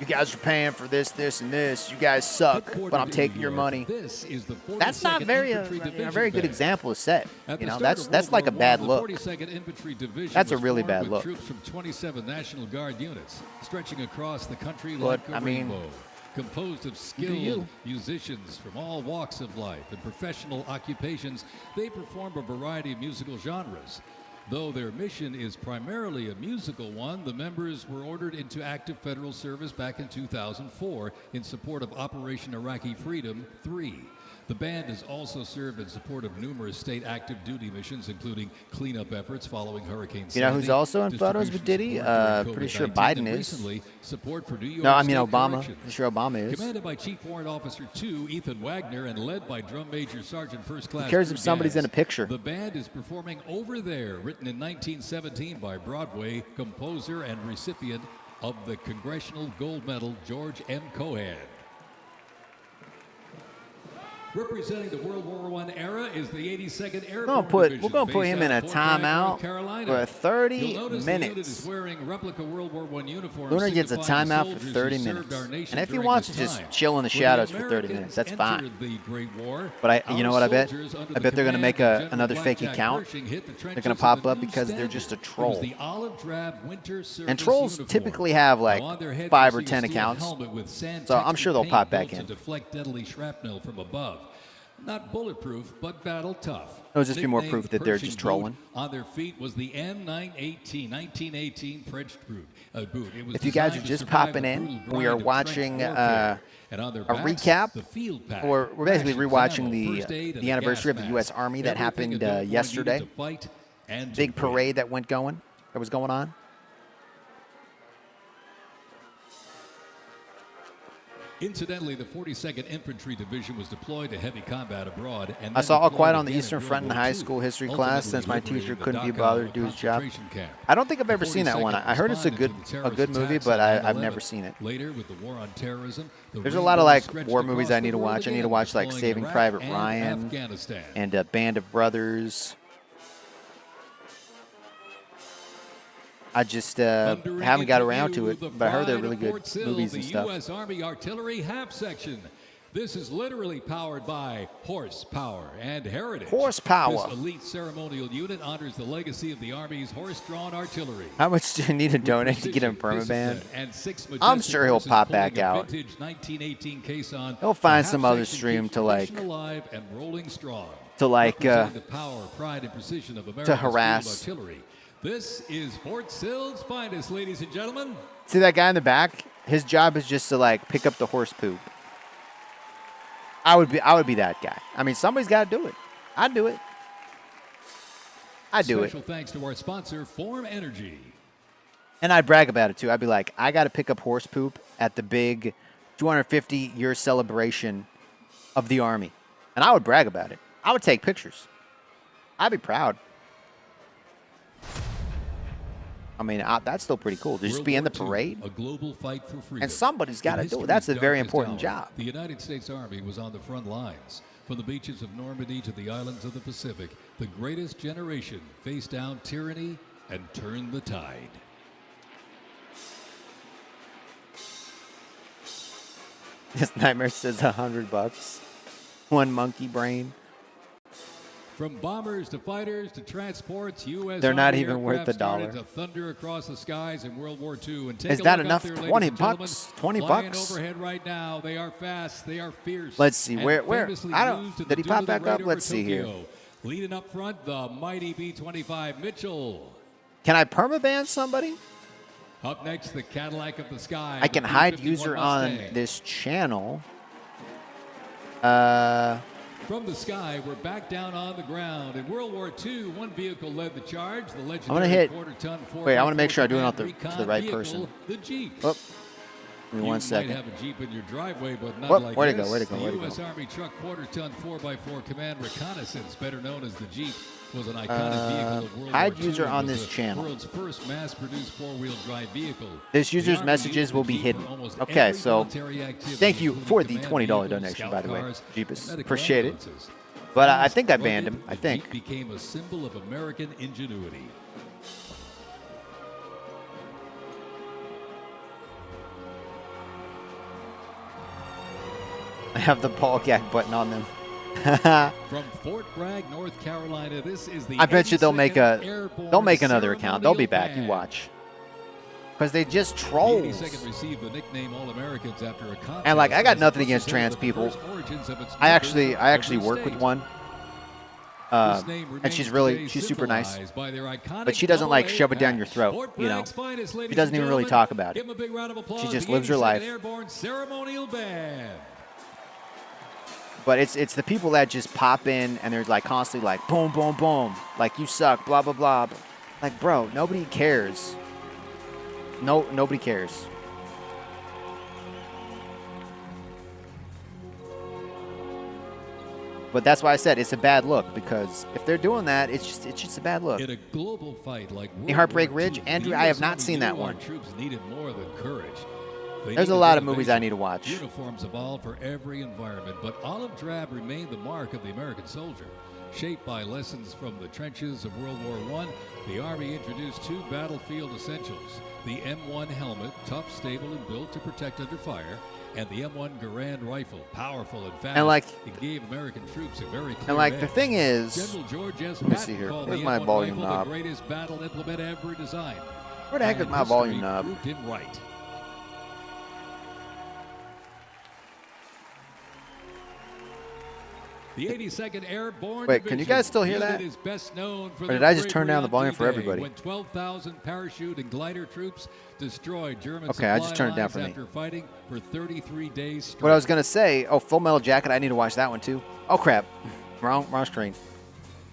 You guys are paying for this, this, and this. You guys suck, but I'm taking your money. This is the That's not 42nd very Infantry a Division very good Band. example to set. At You the know, start that's of like a World War bad I, look. The 42nd Infantry Division That's a was really formed bad with look. troops from 27 National Guard units, stretching across the country But, like a I mean, rainbow. Composed of you. skilled musicians from all walks of life and professional occupations, they perform a variety of musical genres. Though their mission is primarily a musical one, the members were ordered into active federal service back in 2004 in support of Operation Iraqi Freedom 3. The band has also served in support of numerous state active duty missions, including cleanup efforts following Hurricane Sandy. You know who's also in photos with Diddy? Pretty sure Biden is. Recently, support for New York No, I mean State Obama. corrections. Pretty sure Obama is. Commanded by Chief Warrant Officer 2 Ethan Wagner and led by Drum Major Sergeant First Class. Who cares if Drew somebody's Gaz. in a picture? The band is performing Over There, written in 1917 by Broadway composer and recipient of the Congressional Gold Medal George M. Cohan. Representing the World War I era is the 82nd Airborne Division. We're gonna put based him in out a of Fort Bragg, timeout North Carolina. for 30 You'll notice the unit minutes. is wearing replica World War I uniforms. Lunar gets a signifying the timeout for soldiers 30 who minutes. served our nation And if he during wants this to just time. chill in the When shadows for 30 Americans minutes, that's fine. entered the Great War, But you know our what I bet? soldiers under I the bet they're going to command make of General another fake Blackjack account. Pershing hit the They're trenches going of to pop the up new because they're standard. just a It was troll. the olive drab winter service And trolls uniform. typically have like Now on their heads 5 you'll or see a 10 steel accounts. helmet with sand So I'm sure they'll textured pop paint back built in. to deflect deadly shrapnel from above. Not bulletproof, but battle tough. It'll just be more Nicknamed proof that they're Pershing just boot, trolling. On their feet was the M918 French boot. It was If you guys are designed to just survive popping the in, brutal we grind are of trench watching warfare. And on their a backs, recap. the field pack, We're basically rations, rewatching ammo, first aid, and the a anniversary of gas the U.S. mask. Army that Everything happened adult boy needed yesterday. to fight and to Big win. parade that was going on. Incidentally, the 42nd Infantry Division was deployed to heavy combat abroad. And I then saw All deployed Quiet on the again Eastern in Front in World high War school II, history class since my ultimately teacher liberating couldn't be the bothered Dachau to do his job. concentration camp. I don't think I've ever The seen that one. 42nd I heard it's a responded good to the a good terrorist movie, attacks but on I've 9/11. never seen it. Later, with the war on terrorism, the There's a rainbow lot of like stretched war movies across I need the to world watch. I need again, to watch like deploying Saving Iraq Private and Ryan Afghanistan. and Band of Brothers. I just haven't got around to it, but I heard they're really good movies and the stuff. U.S. Army Artillery Half Section. This is literally powered by horsepower and heritage. Horsepower. This elite ceremonial unit honors the legacy of the Army's horse-drawn artillery. How much do you need to donate to get him Precision, permaband? discipline, and 6 I'm majestic sure he'll horses pop pulling back a out. vintage 1918 caisson. He'll find The some half other section stream keeps to like tradition alive and rolling strong. Representing the power, pride, and precision of America's harass. field artillery. This is Fort Sill's finest, ladies and gentlemen. See that guy in the back? His job is just to like pick up the horse poop. I would be that guy. I mean, somebody's got to do it. I'd do it. I'd do it. Special thanks to our sponsor, Form Energy. And I'd brag about it, too. I'd be like, I got to pick up horse poop at the big 250-year celebration of the Army. And I would brag about it. I would take pictures. I'd be proud. I mean, that's still pretty cool. To just be in the parade. A global fight for freedom. And somebody's got to do it. That's a very important job. The United States Army was on the front lines. From the beaches of Normandy to the islands of the Pacific, the greatest generation faced down tyranny and turned the tide. This nightmare says $100. One monkey brain. From bombers to fighters to transports, U.S. They're not Army even worth aircraft a dollar. started to thunder across the skies in World War II. And take Is a that look enough? out there, 20 ladies and gentlemen. bucks? 20 Flying bucks? overhead right now. They are fast. They are fierce. Let's see. and Where? famously I don't. used in Did the he pop Doom of the back up? Raid Let's over see here. Tokyo. Leading up front, the mighty B-25 Mitchell. Can I permaban somebody? Up next, the Cadillac of the Sky. I can the hide B-51 user on Mustang. this channel. From the sky, we're back down on the ground. In World War II, one vehicle led the charge. The legendary I'm gonna hit. quarter-ton Wait, I want to make sure I do it four-by-four off to the recon right vehicle, person. The Jeep. Oh, give me You 1 second. might have a Jeep in your driveway, but not Whoop, like where'd it this. go, where'd it go, The where'd it U.S. go? Army truck quarter-ton 4x4 command reconnaissance, better known as the Jeep, was an iconic vehicle of World hide War II. user It on was this the channel. world's first mass-produced four-wheel drive vehicle. This The user's Army messages used will the be Jeep hidden. for almost Okay, every so military activity, thank you including for the command $20 vehicles, donation, scout by the way. cars, Jeepus. medical Appreciate it. ambulances. But I think I Rugged, banned him. I the think. Jeep became a symbol of American ingenuity. I have the ball gag button on them. From Fort Bragg, North Carolina, this is the I bet you they'll make 82nd Airborne they'll make another account. They'll be Ceremonial back. You Band. watch. Because they just The trolls. 82nd received the nickname All-Americans after a contest. And like, I got as nothing it against pushes trans into the people. first origins of its I members actually from work every with state. one. This name And she's remains she's today super nice. symbolized by their iconic But she doesn't like double-A shove it down your badge. throat, Fort you know. Bragg's finest, ladies She doesn't and even really gentlemen. talk about Give it. them a big round of applause. She just The lives her 82nd life. Airborne Ceremonial Band. But it's the people that just pop in and they're like constantly like boom, boom, boom. Like you suck, blah, blah, blah. Like, bro, nobody cares. Nobody cares. But that's why I said it's a bad look, because if they're doing that, it's just a bad look. In a global fight like Hey, World Heartbreak War Ridge, II, Andrew, the I have US not Army seen that knew our one. troops needed more than courage. They There's a needed lot of movies I innovation. need to watch. Uniforms evolved for every environment, but olive drab remained the mark of the American soldier. Shaped by lessons from the trenches of World War I, the Army introduced two battlefield essentials: the M1 helmet, tough, stable, and built to protect under fire, and the M1 Garand rifle, powerful and fast. And like- it gave American troops a very clear And like the edge. thing is, General George S. let me Patton see here. called Where's the my M1 volume rifle knob? the greatest battle implement ever designed. Where the heck is And my volume history knob? proved him right. The 82nd Airborne Wait, can you guys still hear Division that? is best known for Or their did I just turn bravery down the on volume for D-Day everybody? When 12,000 parachute and glider troops destroyed German Okay, I just supply turned it down lines for me. after fighting for 33 days straight. What I was gonna say, oh, Full Metal Jacket, I need to watch that one too. Oh crap, wrong screen.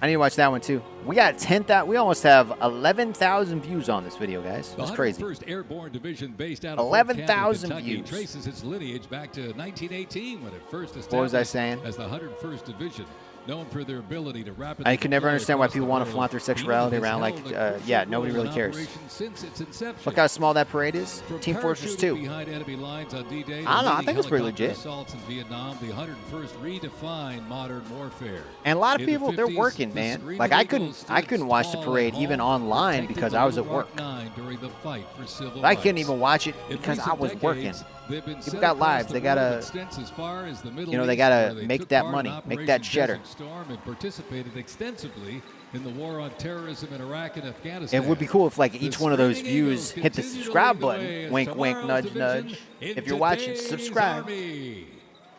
I need to watch that one too. We got 10,000. We almost have 11,000 views on this video, guys. The That's crazy. 101st Airborne Division, based out of 11,000 Kentucky, views. traces its lineage back to 1918 when it first established What was I saying? as the 101st Division, known for their ability to rapidly I could never deploy understand why across people the want to world. flaunt their The sexuality unit has around like, held a crucial yeah, nobody role really in cares. operation since its inception. Look how small that parade is. From Team Fortress parachuting 2. behind enemy lines on D-Day I don't know, I to think it's pretty helicopter legit. assaults in Vietnam, the 101st redefined modern warfare. And a lot of In the people, they're 50s, working, the man. Screaming Like I Eagles couldn't watch the stood parade tall even and online protected because the I was at Little work. Rock Nine during the fight for civil I couldn't rights. even watch it In because I recent was working. decades, they've been People set got across lives. the They world gotta, extents as far as the Middle you know, they East, gotta where they make took that part money, in make that Operation cheddar. Desert Storm and participated extensively in the war on terrorism in Iraq and Afghanistan. It would be cool if like The each one of those Screaming views Eagles hit the continue to subscribe lead the way button. as Wink, wink, tomorrow's nudge, division nudge. in If you're watching, today's subscribe. Army.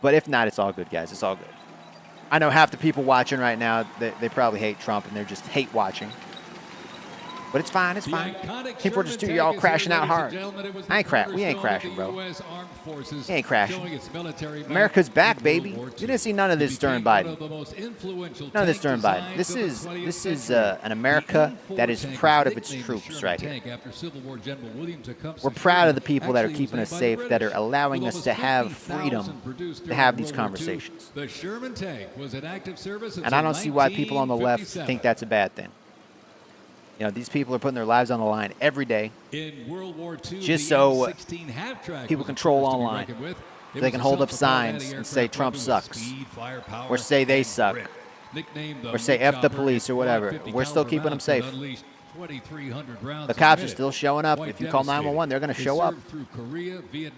But if not, it's all good, guys. It's all good. I know half the people watching right now, they probably hate Trump and they're just hate watching. But it's fine. It's fine. Team Fortress 2, you're all crashing out hard. We ain't crashing, bro. We ain't crashing. America's back, baby. You didn't see none of this during Biden. None of this during Biden. This is an America that is proud of its troops right here. We're proud of the people that are keeping us safe, that are allowing us to have freedom to have these conversations. And I don't see why people on the left think that's a bad thing. You know, these people are putting their lives on the line every day just so people control online. So they can hold up signs and say Trump sucks, or say they suck, or say F the police or whatever. We're still keeping them safe. The cops are still showing up. If you call 911, they're going to show up.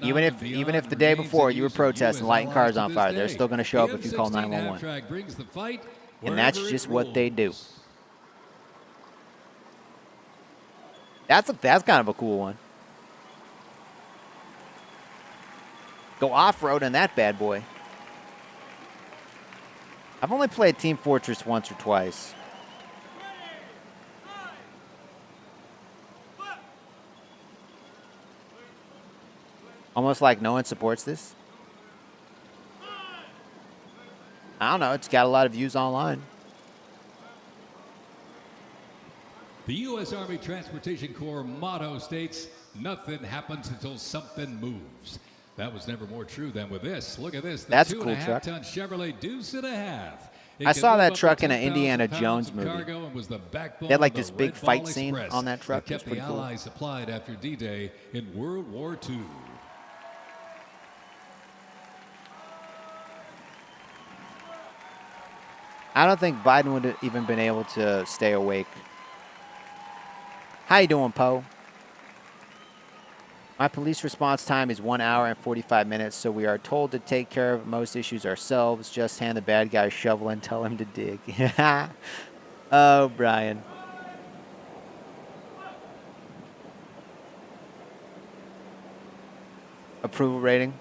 Even if the day before you were protesting, lighting cars on fire, they're still going to show up if you call 911. And that's just what they do. That's kind of a cool one. Go off-road in that bad boy. I've only played Team Fortress once or twice. Almost like no one supports this. I don't know. It's got a lot of views online. The U.S. Army Transportation Corps motto states, "Nothing happens until something moves." That was never more true than with this. Look at this. The That's a cool truck. 2.5-ton Chevrolet Deuce and a half. I saw that truck in an Indiana Jones movie. They had like this big fight scene on that truck. It was pretty cool. Allies supplied after D-Day in World War II. I don't think Biden would have even been able to stay awake. How you doing, Poe? My police response time is 1 hour and 45 minutes, so we are told to take care of most issues ourselves. Just hand the bad guy a shovel and tell him to dig. Oh, Brian. Approval rating.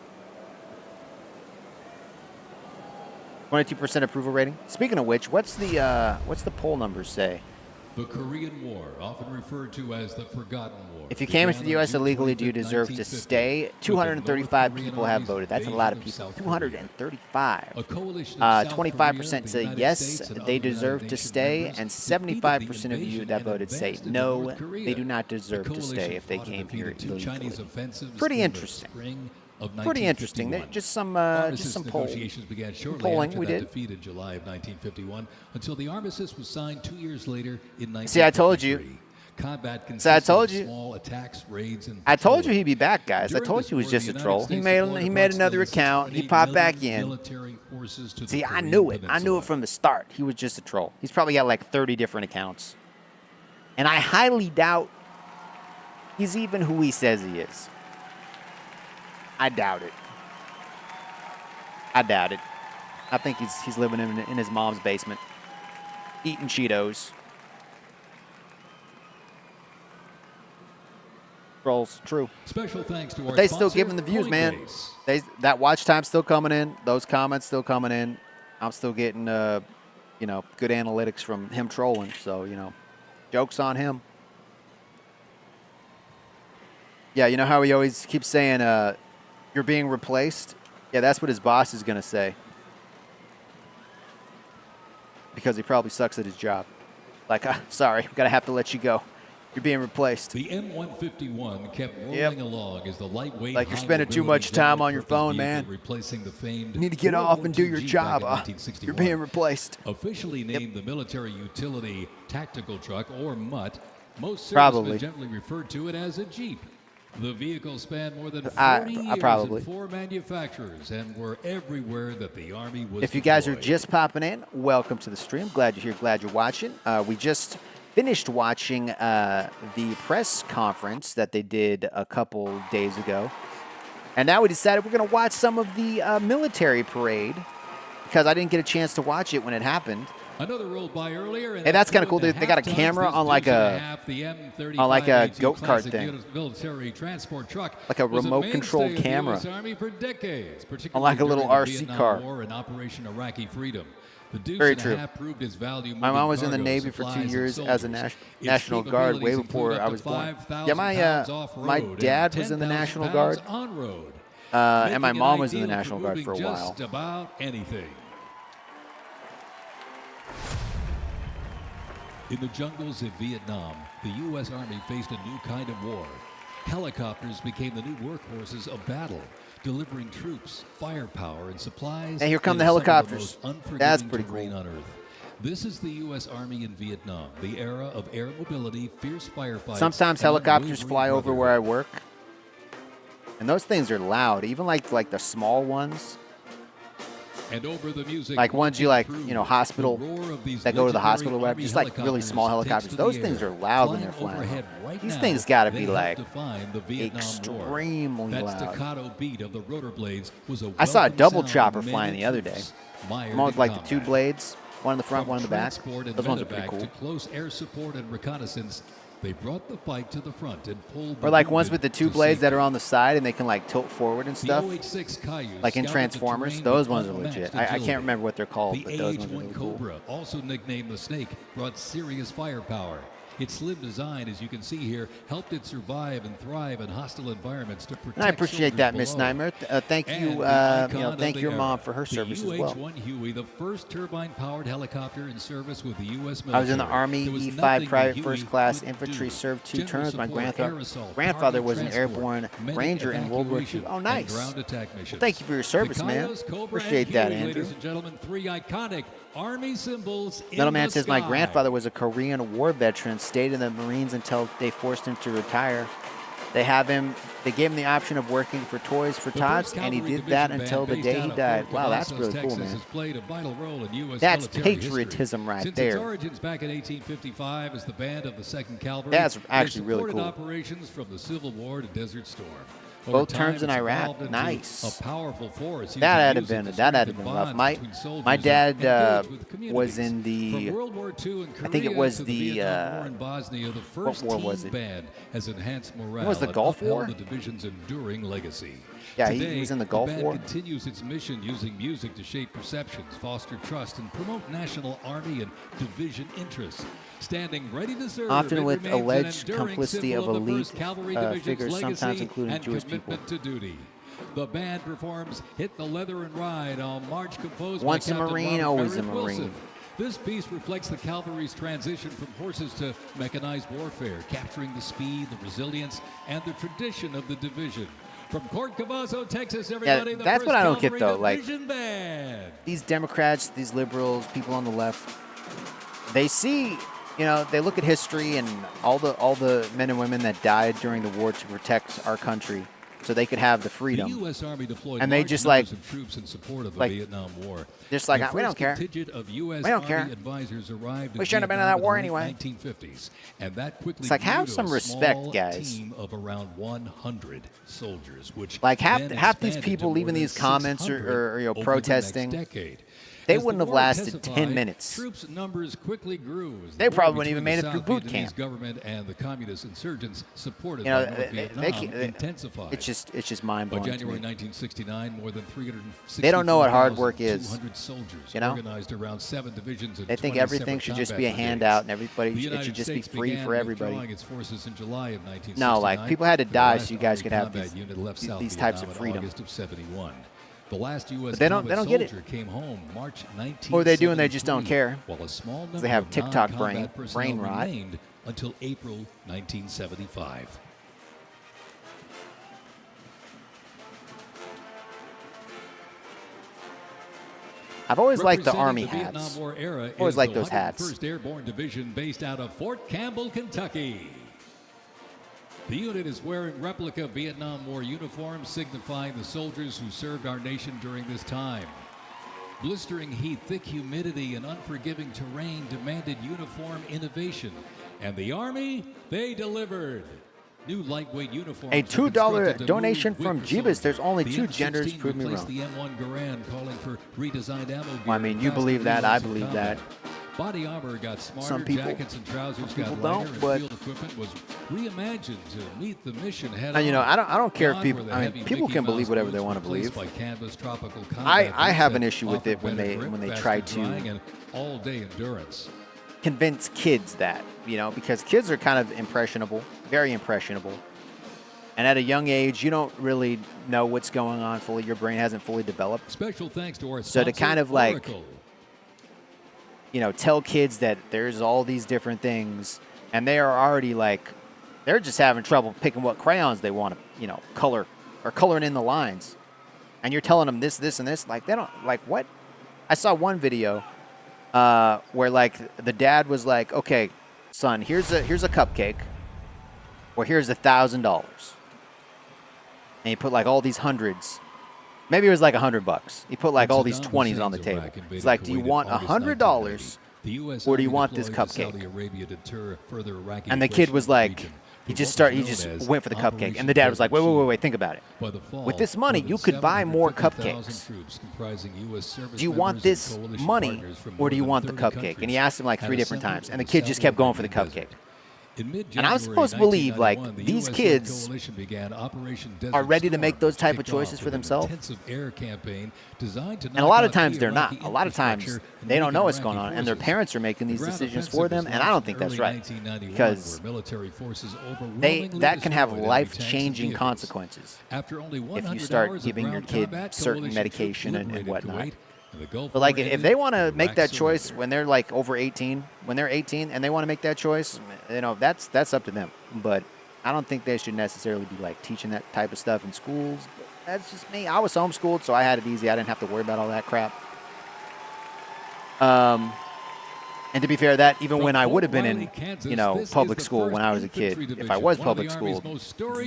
22% approval rating. Speaking of which, what's the poll numbers say? The Korean War, often referred to as the Forgotten War. If you came into the U.S. illegally, do you deserve to stay? 235 people have voted. That's a lot of people. 235. 25% say yes, they deserve to stay, and 75% of you that voted say no, they do not deserve to stay if they came here illegally. Pretty interesting. Pretty interesting. Just some Negotiations began shortly polling after we that did. defeat in July of 1951 until the armistice was signed 2 years later in 1953. See, I told you. Combat See, I told consisted you. of small attacks, raids, and I told you he'd be back, guys. I told you he was just a troll. He made another account. He popped back in. See, I knew it. I knew it from the start. He was just a troll. He's probably got like 30 different accounts. And I highly doubt he's even who he says he is. I doubt it. I doubt it. I think he's living in his mom's basement, eating Cheetos. Trolls, true. Special thanks to our but they still sponsor, giving the views, man. That watch time's still coming in. Those comments still coming in. I'm still getting, good analytics from him trolling. So, jokes on him. Yeah, you know how he always keeps saying, you're being replaced? Yeah, that's what his boss is going to say. Because he probably sucks at his job. Like, sorry, I'm going to have to let you go. You're being replaced. The M151 kept rolling along as the lightweight. Like you're spending too much time on your phone, man. Replacing the famed you need to get off and do your job. You're being replaced. Officially named the Military Utility Tactical Truck, or MUT, most Probably. servicemen gently referred to it as a Jeep. The vehicle spanned more than 40 years in 4 manufacturers and were everywhere that the Army was If you guys are deployed. just popping in, welcome to the stream. Glad you're here. Glad you're watching. We just finished watching the press conference that they did a couple days ago. And now we decided we're going to watch some of the military parade because I didn't get a chance to watch it when it happened. Another rolled by earlier. Hey, that's kind of cool. They got a camera on like a go-kart thing. Military transport truck like a was remote mainstay control of the camera. US Army for decades, on like a little particularly during the RC Vietnam car. War and Operation Iraqi Freedom. The deuce Very and a true. half proved its value. My mom was in the moving Navy cargo, for 2 supplies, years and as a soldiers. Its National Guard way capabilities before include I up was to born. 5,000 Yeah, pounds my off-road dad and was in the 10,000 National pounds Guard. on-road, And my making it mom was in the ideal National for Guard moving for a while. just about anything. In the jungles of Vietnam, the U.S. Army faced a new kind of war. Helicopters became the new workhorses of battle, delivering troops, firepower, and supplies. And here come the into some of helicopters. most unforgiving That's pretty terrain cool. on Earth. This is the U.S. Army in Vietnam, the era of air mobility, fierce firefights. Sometimes and helicopters unwavering fly over where I brotherhood. work, and those things are loud. Even like the small ones, And over the music, like ones you like, you know, hospital the roar of these that go to the legendary hospital, or whatever. Army Just like really small helicopters helicopters. takes to Those the things air. are loud when Flying they're flying. overhead right These now, things got to they be help like define the Vietnam extremely War. That loud. staccato beat of the rotor blades was a I saw a welcome double sound to chopper many flying the other day. troops mired I'm on with in like the two combat. blades, one in the front, From one in the back. transport and Those ones are pretty medevac cool. to close air support and reconnaissance, they brought the fight to the front and pulled the Or like ones wounded with the two to blades that safety. are on the side and they can like tilt forward and The stuff. OH-6 Cayuse Like in scouted the Transformers, terrain those with ones are unmatched legit. I agility. can't remember what they're called, The but those ones are AH-1 really cool. Cobra, also nicknamed the Snake, brought serious firepower. Its slim design, as you can see here, helped it survive and thrive in hostile environments to protect And I appreciate that, soldiers Miss below. Nightmare. Thank And you, the icon thank of your the mom era, for her the service as well. UH-1 Huey, the first turbine-powered helicopter in service with the U.S. military. I was in the Army, There was E5 nothing Private Huey First Class couldn't Infantry, do. served 2 General terms. My support, air assault, grandfather cargo was an transport, airborne medic ranger in World War II. evacuation, Oh, and nice. ground attack missions. Well, thank you for your service, The man. Cayuse, Cobra, Appreciate and that, Huey, Andrew. Ladies and gentlemen, 3 iconic Army symbols in Middleman the says my sky. grandfather was a Korean War veteran, stayed in the Marines until they forced him to retire. They gave him the option of working for Toys for The Tots, 1st and he Cavalry did that Division until the Band day based he out of died. Fort Wow, that's Cavazos, really Texas, cool, man. has played a vital role in U.S. That's military patriotism history. right Since there. its origins back in 1855 as the band of the 2nd Cavalry, That's they actually really supported cool. operations from the Civil War to Desert Storm. Both Over time, terms in it's Iraq. evolved into Nice. A powerful force. That had using been music to that had strengthen been rough. bonds between soldiers My and dad engage with was communities. in the. From World War II in I think it Korea was to the. Vietnam War in Bosnia, the What first war team was it? band has enhanced morale was the and Gulf upheld War? the division's enduring legacy. Yeah, he Today, was in the Gulf band War. continues its mission using music to shape perceptions, foster trust, and promote national army and division interests. Standing ready to serve, Often it with remains an alleged enduring complicity symbol of the elite 1st Cavalry figures, Division's sometimes legacy including and Jewish people. commitment to duty. The band performs "Hit the Leather and Ride" on March, composed Once by a Captain Marine, Robert always a Barrett Wilson. Marine. This piece reflects the cavalry's transition from horses to mechanized warfare, capturing the speed, the resilience, and the tradition of the division. From Fort Cavazos, Texas, everybody, the that's 1st what I don't get, Cavalry though, like- Division Band. These Democrats, these liberals, people on the left, they see, they look at history and all the men and women that died during the war to protect our country, so they could have the freedom. The U.S. Army deployed And they large just numbers of troops in support of the like- Vietnam War. just like, The we don't first care. contingent of U.S. We don't Army care. advisors arrived We in shouldn't have been in Vietnam that war the late anyway. 1950s, and that quickly It's like, grew have to some a respect, small guys. team of around 100 soldiers, which Like half then these expanded people to leaving more than these comments 600 or over the next protesting, decade. they As the wouldn't have war lasted 10 intensified, minutes. Troops numbers quickly grew. As the They war probably wouldn't even between made the it through South boot Vietnamese camp. government and the communist insurgents supported You know, by North Vietnam intensified. It's just mind By blowing. January 1969, more than 360. They don't know what hard work is. 200 soldiers You know? organized around 7 divisions. And They think 20 everything separate should just combat be a brigades. handout and everybody The it should United just be States free began for everybody. withdrawing its forces in July of 1969. No, like people had to The die last so you guys Army could have combat these, unit left South these types of Vietnam in freedom. August of 71. The last U.S. But they don't combat get it. soldier came home March 1973. Or they do and they just don't care. While a small 'Cause number they have of TikTok non-combat brain personnel rot. remained until April 1975. I've always liked the Representing Army the Vietnam hats. War era Always is liked the those hats. 101st Airborne Division based out of Fort Campbell, Kentucky. The unit is wearing replica Vietnam War uniforms signifying the soldiers who served our nation during this time. Blistering heat, thick humidity, and unforgiving terrain demanded uniform innovation. And the Army, they delivered. New lightweight uniforms. A were $2 constructed to donation move from with Jeebus. soldiers. There's only The 2 M16 genders. Prove me replaced wrong. the M1 Garand, calling for redesigned ammo gear Well, I mean, and you faster believe that. I reloads in believe combat. that. Body armor got smarter, Some people, jackets and trousers people got lighter, don't, and but field equipment was reimagined to meet the mission head you know, on. I don't care if Gone people. were the I mean, heavy people Mickey can believe Mouse whatever they boots want to replaced believe. by canvas tropical combat I boots have that an issue with offer it when better they grip, when they faster try drying, to and all-day endurance. convince kids that, you know, because kids are kind of impressionable, very impressionable. And at a young age, you don't really know what's going on fully. Your brain hasn't fully developed. Special thanks to our So to kind of like, Oracle. you know, tell kids that there's all these different things, and they are already like, they're just having trouble picking what crayons they want to, you know, color or coloring in the lines. And you're telling them this, this, and this. Like, they don't, like, what? I saw one video where, like, the dad was like, okay, son, here's a cupcake, or here's $1,000. And he put, like, all these hundreds. Maybe it was like $100. He put, like, all these 20s on the table. He's like, do you want $100, or do you want this cupcake? And the kid was like, he just went for the cupcake. And the dad was like, wait, think about it. With this money, you could buy more cupcakes. Do you want this money, or do you want the cupcake? And he asked him like 3 different times. And the kid just kept going for the cupcake. And I'm supposed to believe, like, these kids are ready to make those type of choices for themselves. And a lot of times they're not. A lot of times they don't know what's going on, and their parents are making these decisions for them, and I don't think that's right. Because that can have life-changing consequences if you start giving your kid certain medication and whatnot. But like, if they want to make that choice when they're like over 18, when they're 18 and they want to make that choice, you know, that's up to them. But I don't think they should necessarily be like teaching that type of stuff in schools. But that's just me. I was homeschooled, so I had it easy. I didn't have to worry about all that crap. And to be fair, that even when I would have been in, you know, public school when I was a kid, if I was public school,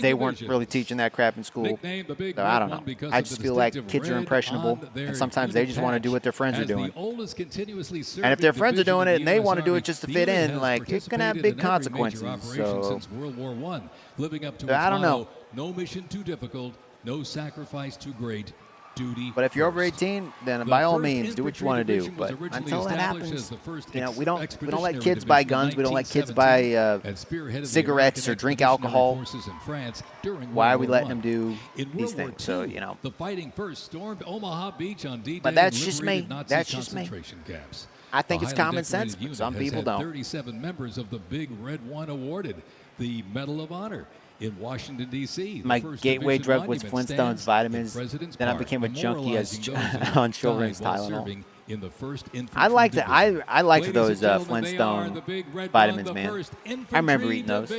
they weren't really teaching that crap in school. So I don't know. I just feel like kids are impressionable, and sometimes they just want to do what their friends are doing. And if their friends are doing it and they want to do it just to fit in, like, it's going to have big consequences. So I don't know. No mission too difficult, no sacrifice too great. Duty but if you're over 18, then by all means, do what you want to do. But until that happens, you know, we don't let kids buy guns. We don't let kids buy cigarettes or drink alcohol. Why are we letting them do these things? So, you know. The Fighting First stormed Omaha Beach on D-Day. But that's just me. That's just me. I think it's common sense, but some people don't. 37 members of the Big Red One awarded the Medal of Honor. In Washington, D.C. My gateway drug was Flintstones vitamins. Then I became a junkie on children's Tylenol. I liked it. I liked those Flintstone vitamins, man. I remember eating those.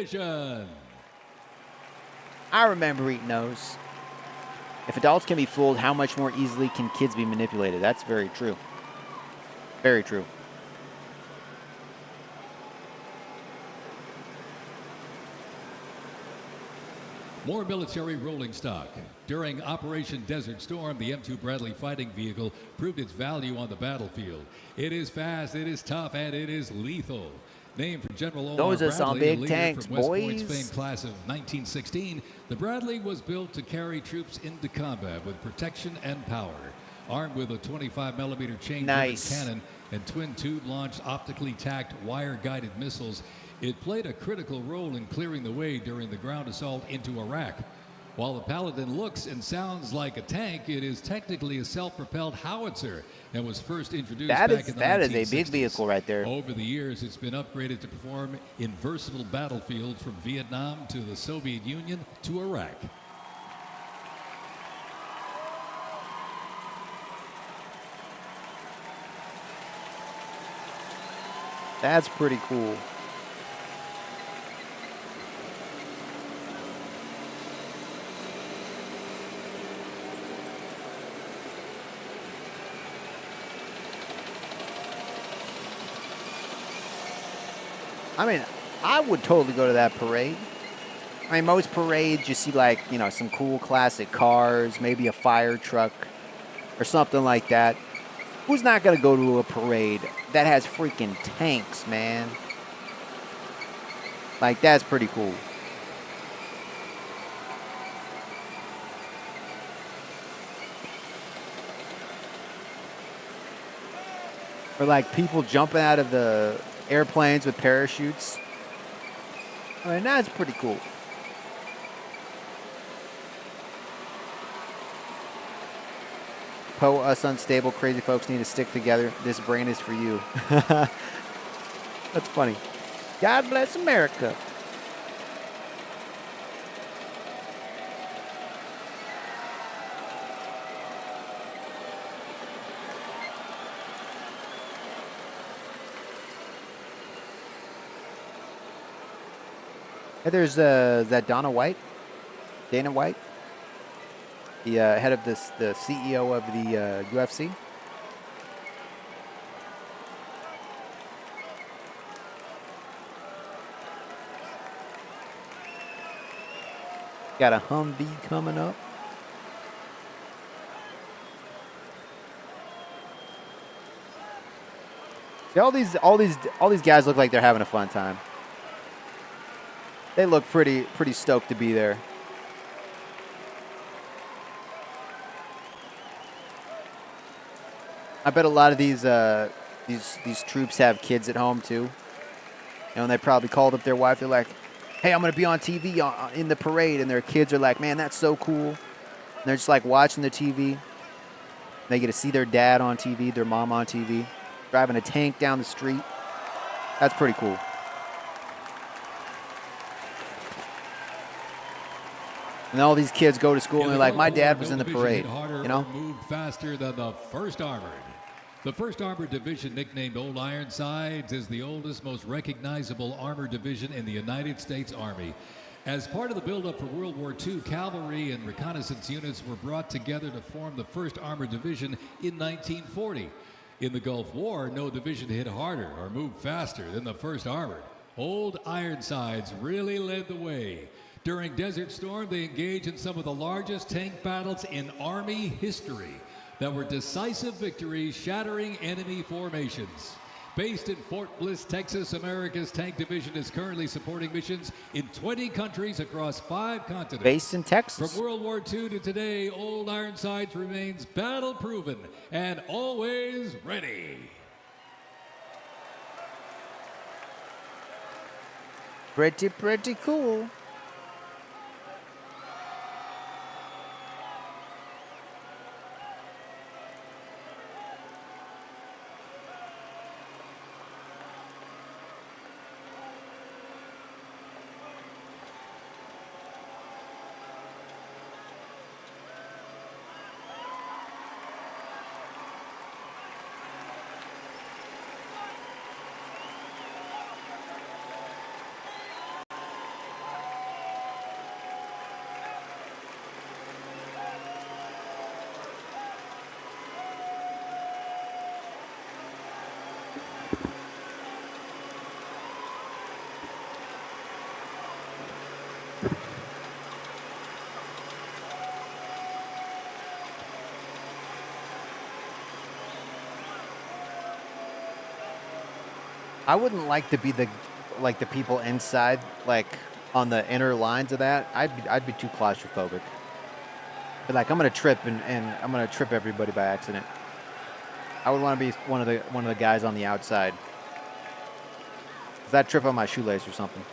If adults can be fooled, how much more easily can kids be manipulated? That's very true. Very true. More military rolling stock. During Operation Desert Storm, the M2 Bradley fighting vehicle proved its value on the battlefield. It is fast, it is tough, and it is lethal. Named for General Omar Those are Bradley, some big the leader tanks, from West boys. Point's famed class of 1916, the Bradley was built to carry troops into combat with protection and power. Armed with a 25mm chain-driven cannon and twin-tube launched optically tacked wire-guided missiles, it played a critical role in clearing the way during the ground assault into Iraq. While the Paladin looks and sounds like a tank, it is technically a self-propelled howitzer and was first introduced back in the 1960s. That is a big vehicle right there. Over the years, it's been upgraded to perform in versatile battlefields from Vietnam to the Soviet Union to Iraq. That's pretty cool. I mean, I would totally go to that parade. I mean, most parades, you see, like, you know, some cool classic cars, maybe a fire truck or something like that. Who's not going to go to a parade that has freaking tanks, man? Like, that's pretty cool. Or like people jumping out of the airplanes with parachutes. I mean, that's pretty cool. Poe, us unstable, crazy folks need to stick together. This brain is for you. That's funny. God bless America. Hey, there's that Dana White, the head of the CEO of the UFC. Got a Humvee coming up. See, all these guys look like they're having a fun time. They look pretty stoked to be there. I bet a lot of these troops have kids at home too. You know, and they probably called up their wife. They're like, "Hey, I'm gonna be on TV in the parade," and their kids are like, "Man, that's so cool." And they're just like watching the TV. They get to see their dad on TV, their mom on TV, driving a tank down the street. That's pretty cool. And all these kids go to school and they're like, "My dad was in the parade," you know? Moved faster than the 1st Armored. The 1st Armored Division, nicknamed Old Ironsides, is the oldest, most recognizable armored division in the United States Army. As part of the buildup for World War II, cavalry and reconnaissance units were brought together to form the 1st Armored Division in 1940. In the Gulf War, no division hit harder or moved faster than the 1st Armored. Old Ironsides really led the way. During Desert Storm, they engaged in some of the largest tank battles in Army history that were decisive victories, shattering enemy formations. Based in Fort Bliss, Texas, America's Tank Division is currently supporting missions in 20 countries across 5 continents. Based in Texas. From World War II to today, Old Ironsides remains battle-proven and always ready. Pretty cool. I wouldn't like to be the people inside, like on the inner lines of that. I'd be too claustrophobic. But like I'm gonna trip and I'm gonna trip everybody by accident. I would want to be one of the guys on the outside. 'Cause I'd trip on my shoelace or something.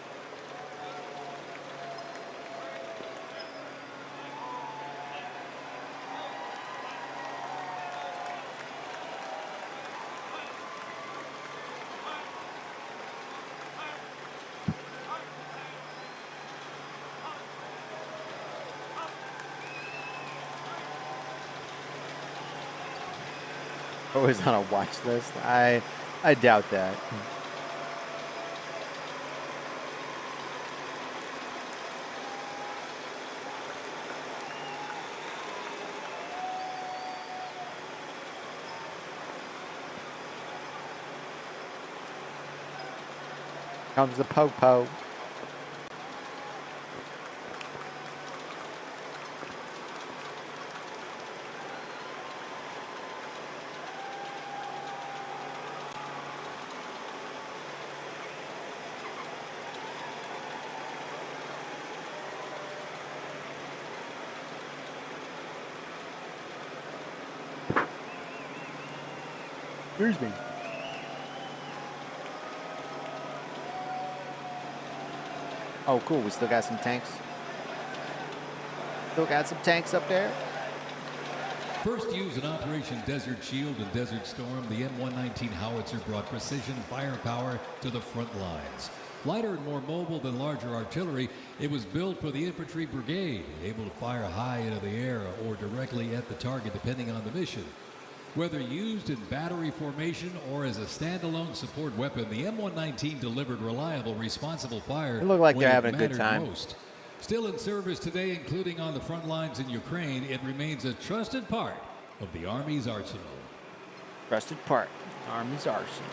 Always on a watch list. I doubt that. Comes the po-po. Excuse me. Oh, cool. We still got some tanks. Still got some tanks up there. First used in Operation Desert Shield and Desert Storm, the M119 howitzer brought precision firepower to the front lines. Lighter and more mobile than larger artillery, it was built for the infantry brigade, able to fire high into the air or directly at the target depending on the mission. Whether used in battery formation or as a standalone support weapon, the M119 delivered reliable, responsible fire. It looked like when they're it having a good mattered time. most. Still in service today, including on the front lines in Ukraine, it remains a trusted part of the Army's arsenal. Trusted part, Army's arsenal.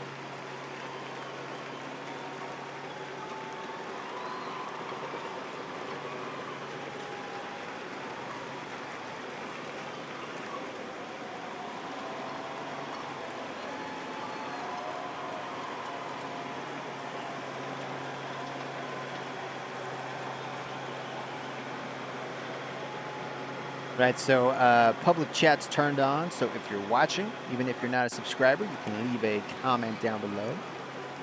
Right, so public chat's turned on, so if you're watching, even if you're not a subscriber, you can leave a comment down below.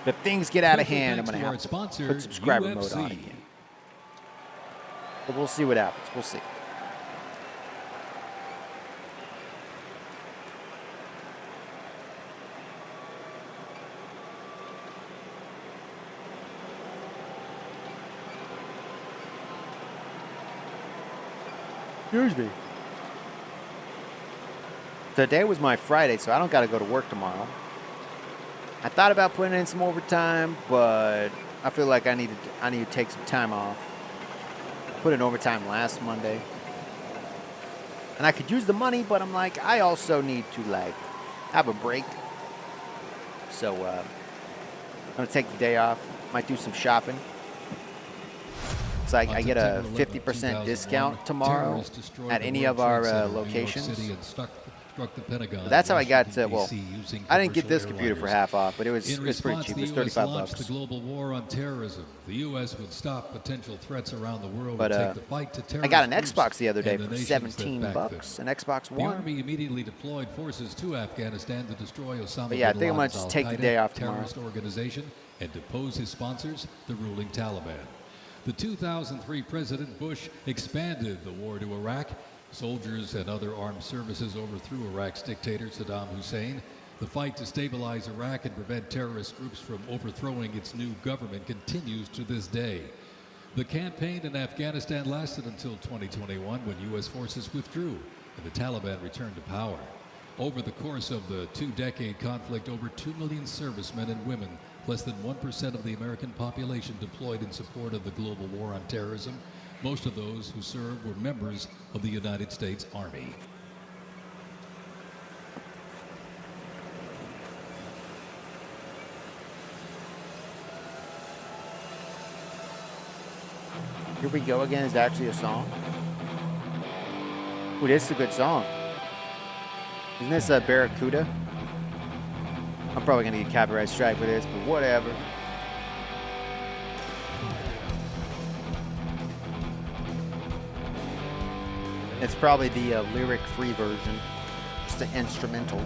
But if things get out of hand, I'm going to have to put subscriber mode on again. But we'll see what happens. We'll see. Excuse me. Today was my Friday, so I don't got to go to work tomorrow. I thought about putting in some overtime, but I feel like I need to take some time off. Put in overtime last Monday. And I could use the money, but I'm like, I also need to like have a break. So I'm going to take the day off. Might do some shopping. It's like I get a 50% discount tomorrow at any of our locations. But that's how I got to, well, I didn't get this computer for half off, but it was pretty cheap. It was $35. The global war on terrorism. The U.S. would stop potential threats around the world but and take the fight to terrorist I got an groups Xbox the other day and for the nations that $17, back them. an Xbox The One. Army immediately deployed forces to Afghanistan to destroy Osama But yeah, I bin think I'm gonna Laden's just take the Al-Qaeda day off tomorrow. terrorist organization and depose his sponsors, the ruling Taliban. The 2003 President Bush expanded the war to Iraq. Soldiers and other armed services overthrew Iraq's dictator Saddam Hussein. The fight to stabilize Iraq and prevent terrorist groups from overthrowing its new government continues to this day. The campaign in Afghanistan lasted until 2021 when U.S. forces withdrew and the Taliban returned to power. Over the course of the two-decade conflict, over 2 million servicemen and women, less than 1% of the American population, deployed in support of the global war on terrorism. Most of those who served were members of the United States Army. Here We Go Again is actually a song. Ooh, this is a good song. Isn't this a Barracuda? I'm probably gonna get copyright strike for this, but whatever. It's probably the lyric-free version, just the instrumental.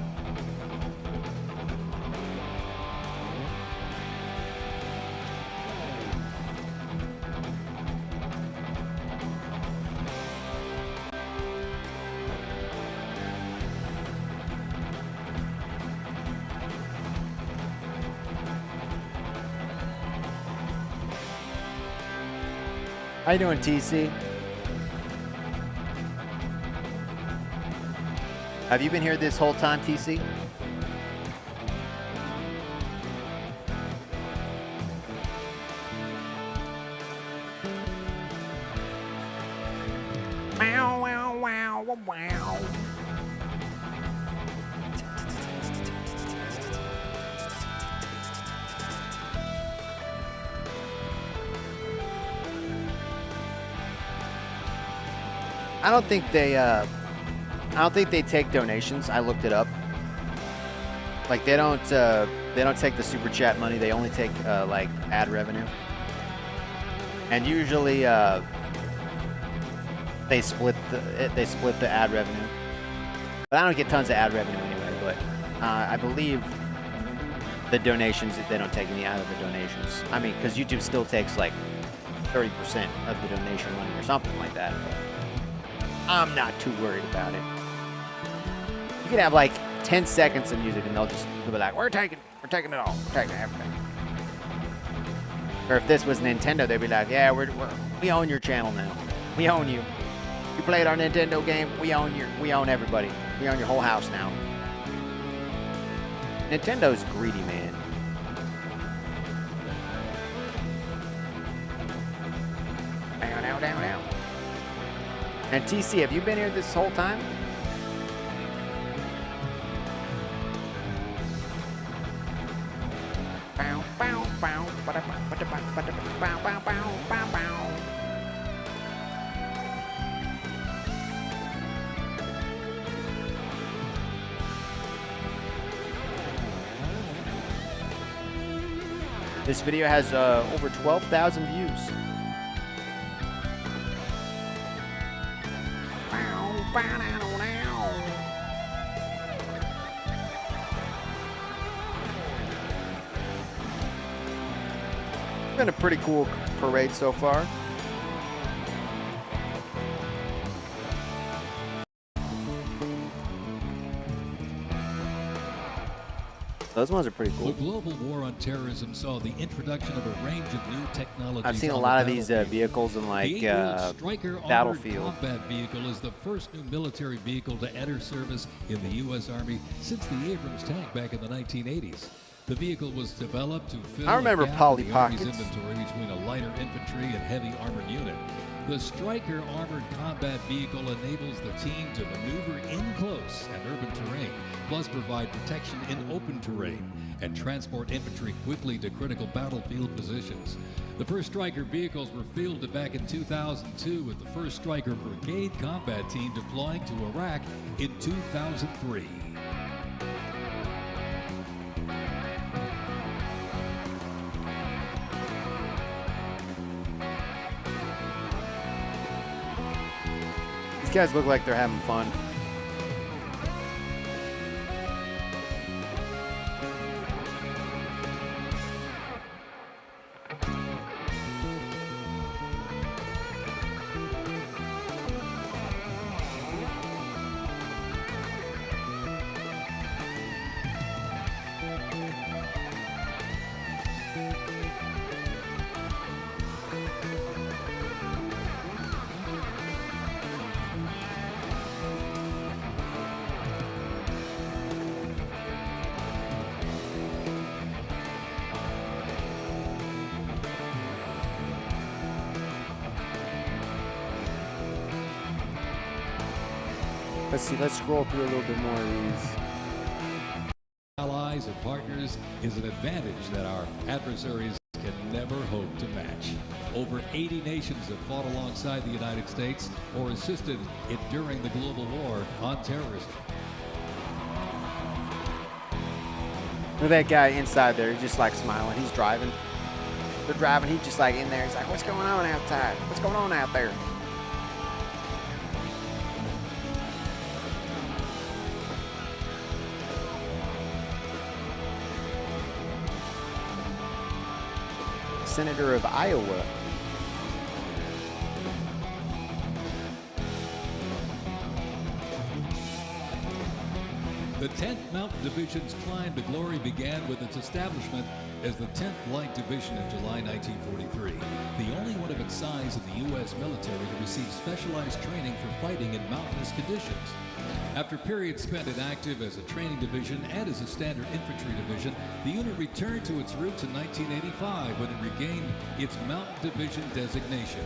How you doing, TC? Have you been here this whole time, TC? Wow, wow, wow, wow, wow. I don't think they take donations. I looked it up. Like they don't take the super chat money. They only take like ad revenue. And usually they split the ad revenue. But I don't get tons of ad revenue anyway. But I believe the donations, they don't take any out of the donations. I mean, because YouTube still takes like 30% of the donation money or something like that. But I'm not too worried about it. You can have like 10 seconds of music and they'll be like, we're taking it all. We're taking everything. Or if this was Nintendo, they'd be like, yeah, we own your channel now. We own you. You played our Nintendo game, we own everybody. We own your whole house now. Nintendo's greedy, man. Down. And TC, have you been here this whole time? This video has over 12,000 views. It's been a pretty cool parade so far. Those ones are pretty cool. The global war on terrorism saw the introduction of a range of new technologies. I've seen a lot of these vehicles in like Battlefield. Combat vehicle is the first new military vehicle to enter service in the U.S. Army since the Abrams tank back in the 1980s. The vehicle was developed to fill I remember a gap Polly in the Army's Pockets. inventory between a lighter infantry and heavy armored unit. The Stryker armored combat vehicle enables the team to maneuver in close and urban terrain, plus provide protection in open terrain and transport infantry quickly to critical battlefield positions. The first Stryker vehicles were fielded back in 2002 with the first Stryker Brigade combat team deploying to Iraq in 2003. These guys look like they're having fun. Let's see, let's scroll through a little bit more of these. Allies and partners is an advantage that our adversaries can never hope to match. Over 80 nations have fought alongside the United States or assisted it during the global war on terrorism. Look at that guy inside there. He's just like smiling. He's driving. They're driving. He's just like in there. He's like, what's going on outside? What's going on out there? Senator of Iowa. The 10th Mountain Division's climb to glory began with its establishment as the 10th Light Division in July 1943, the only one of its size in the U.S. military to receive specialized training for fighting in mountainous conditions. After periods spent inactive as a training division and as a standard infantry division, the unit returned to its roots in 1985 when it regained its Mountain Division designation.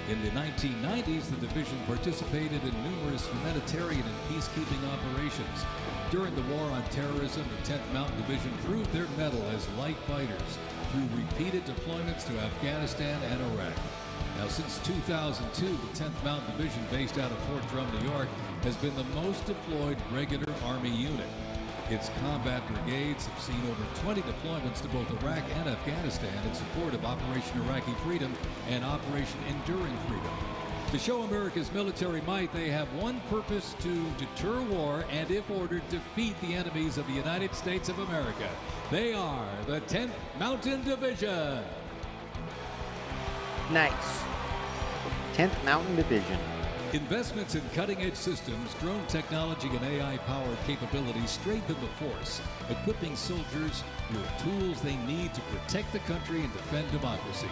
In the 1990s, the division participated in numerous humanitarian and peacekeeping operations. During the war on terrorism, the 10th Mountain Division proved their mettle as light fighters through repeated deployments to Afghanistan and Iraq. Now, since 2002, the 10th Mountain Division, based out of Fort Drum, New York, has been the most deployed regular Army unit. Its combat brigades have seen over 20 deployments to both Iraq and Afghanistan in support of Operation Iraqi Freedom and Operation Enduring Freedom. To show America's military might, they have one purpose: to deter war and, if ordered, defeat the enemies of the United States of America. They are the 10th Mountain Division. Nice. 10th Mountain Division. Investments in cutting-edge systems, drone technology, and AI-powered capabilities strengthen the force, equipping soldiers with tools they need to protect the country and defend democracy.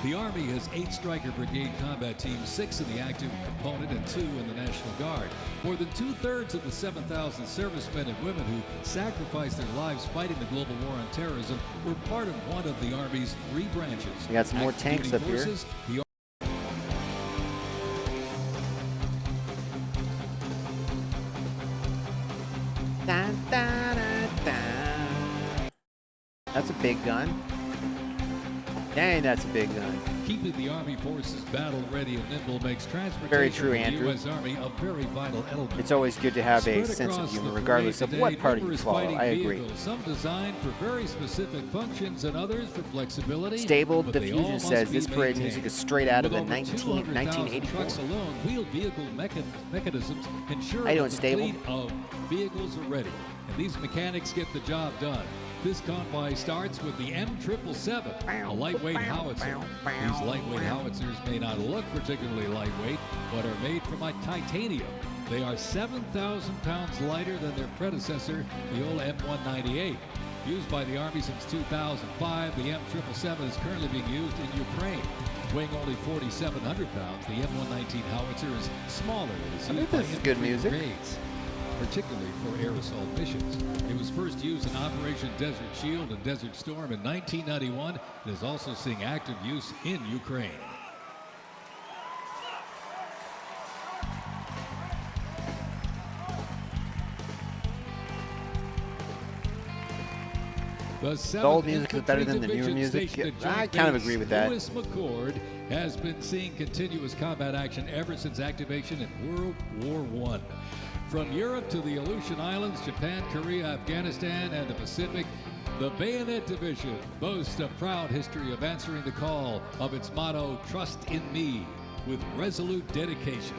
The Army has 8 Stryker Brigade combat teams, 6 in the active component and 2 in the National Guard. More than 2/3 of the 7,000 servicemen and women who sacrificed their lives fighting the global war on terrorism were part of one of the Army's 3 branches. We got some more tanks up here. That's a big gun. Dang, that's a big gun. Keeping the Army forces battle ready and nimble makes transportation Very true, of the Andrew. U.S. Army a very vital element. It's always good to have a Spread sense of across humor, the regardless of parade what today, party you numerous follow. fighting I agree. vehicles, some designed for very specific functions and others for flexibility. Stable but they all Diffusion must says be this parade maintained. music is straight out of With the over 200,000 trucks 1984. alone, wheeled vehicle mechanisms ensure How you doing, that the Stable? fleet of vehicles are ready, and these mechanics get the job done. This convoy starts with the M777, a lightweight howitzer. These lightweight howitzers may not look particularly lightweight, but are made from titanium. They are 7,000 pounds lighter than their predecessor, the old M198. Used by the Army since 2005, the M777 is currently being used in Ukraine. Weighing only 4,700 pounds, the M119 howitzer is smaller. It is I used think by this is good infantry music. brigades, particularly for air assault missions. It was first used in Operation Desert Shield and Desert Storm in 1991 and is also seeing active use in Ukraine. The old music is better than the newer music. I kind of agree with that. Lewis McChord has been seeing continuous combat action ever since activation in World War I. From Europe to the Aleutian Islands, Japan, Korea, Afghanistan, and the Pacific, the Bayonet Division boasts a proud history of answering the call of its motto, "Trust in Me," with resolute dedication.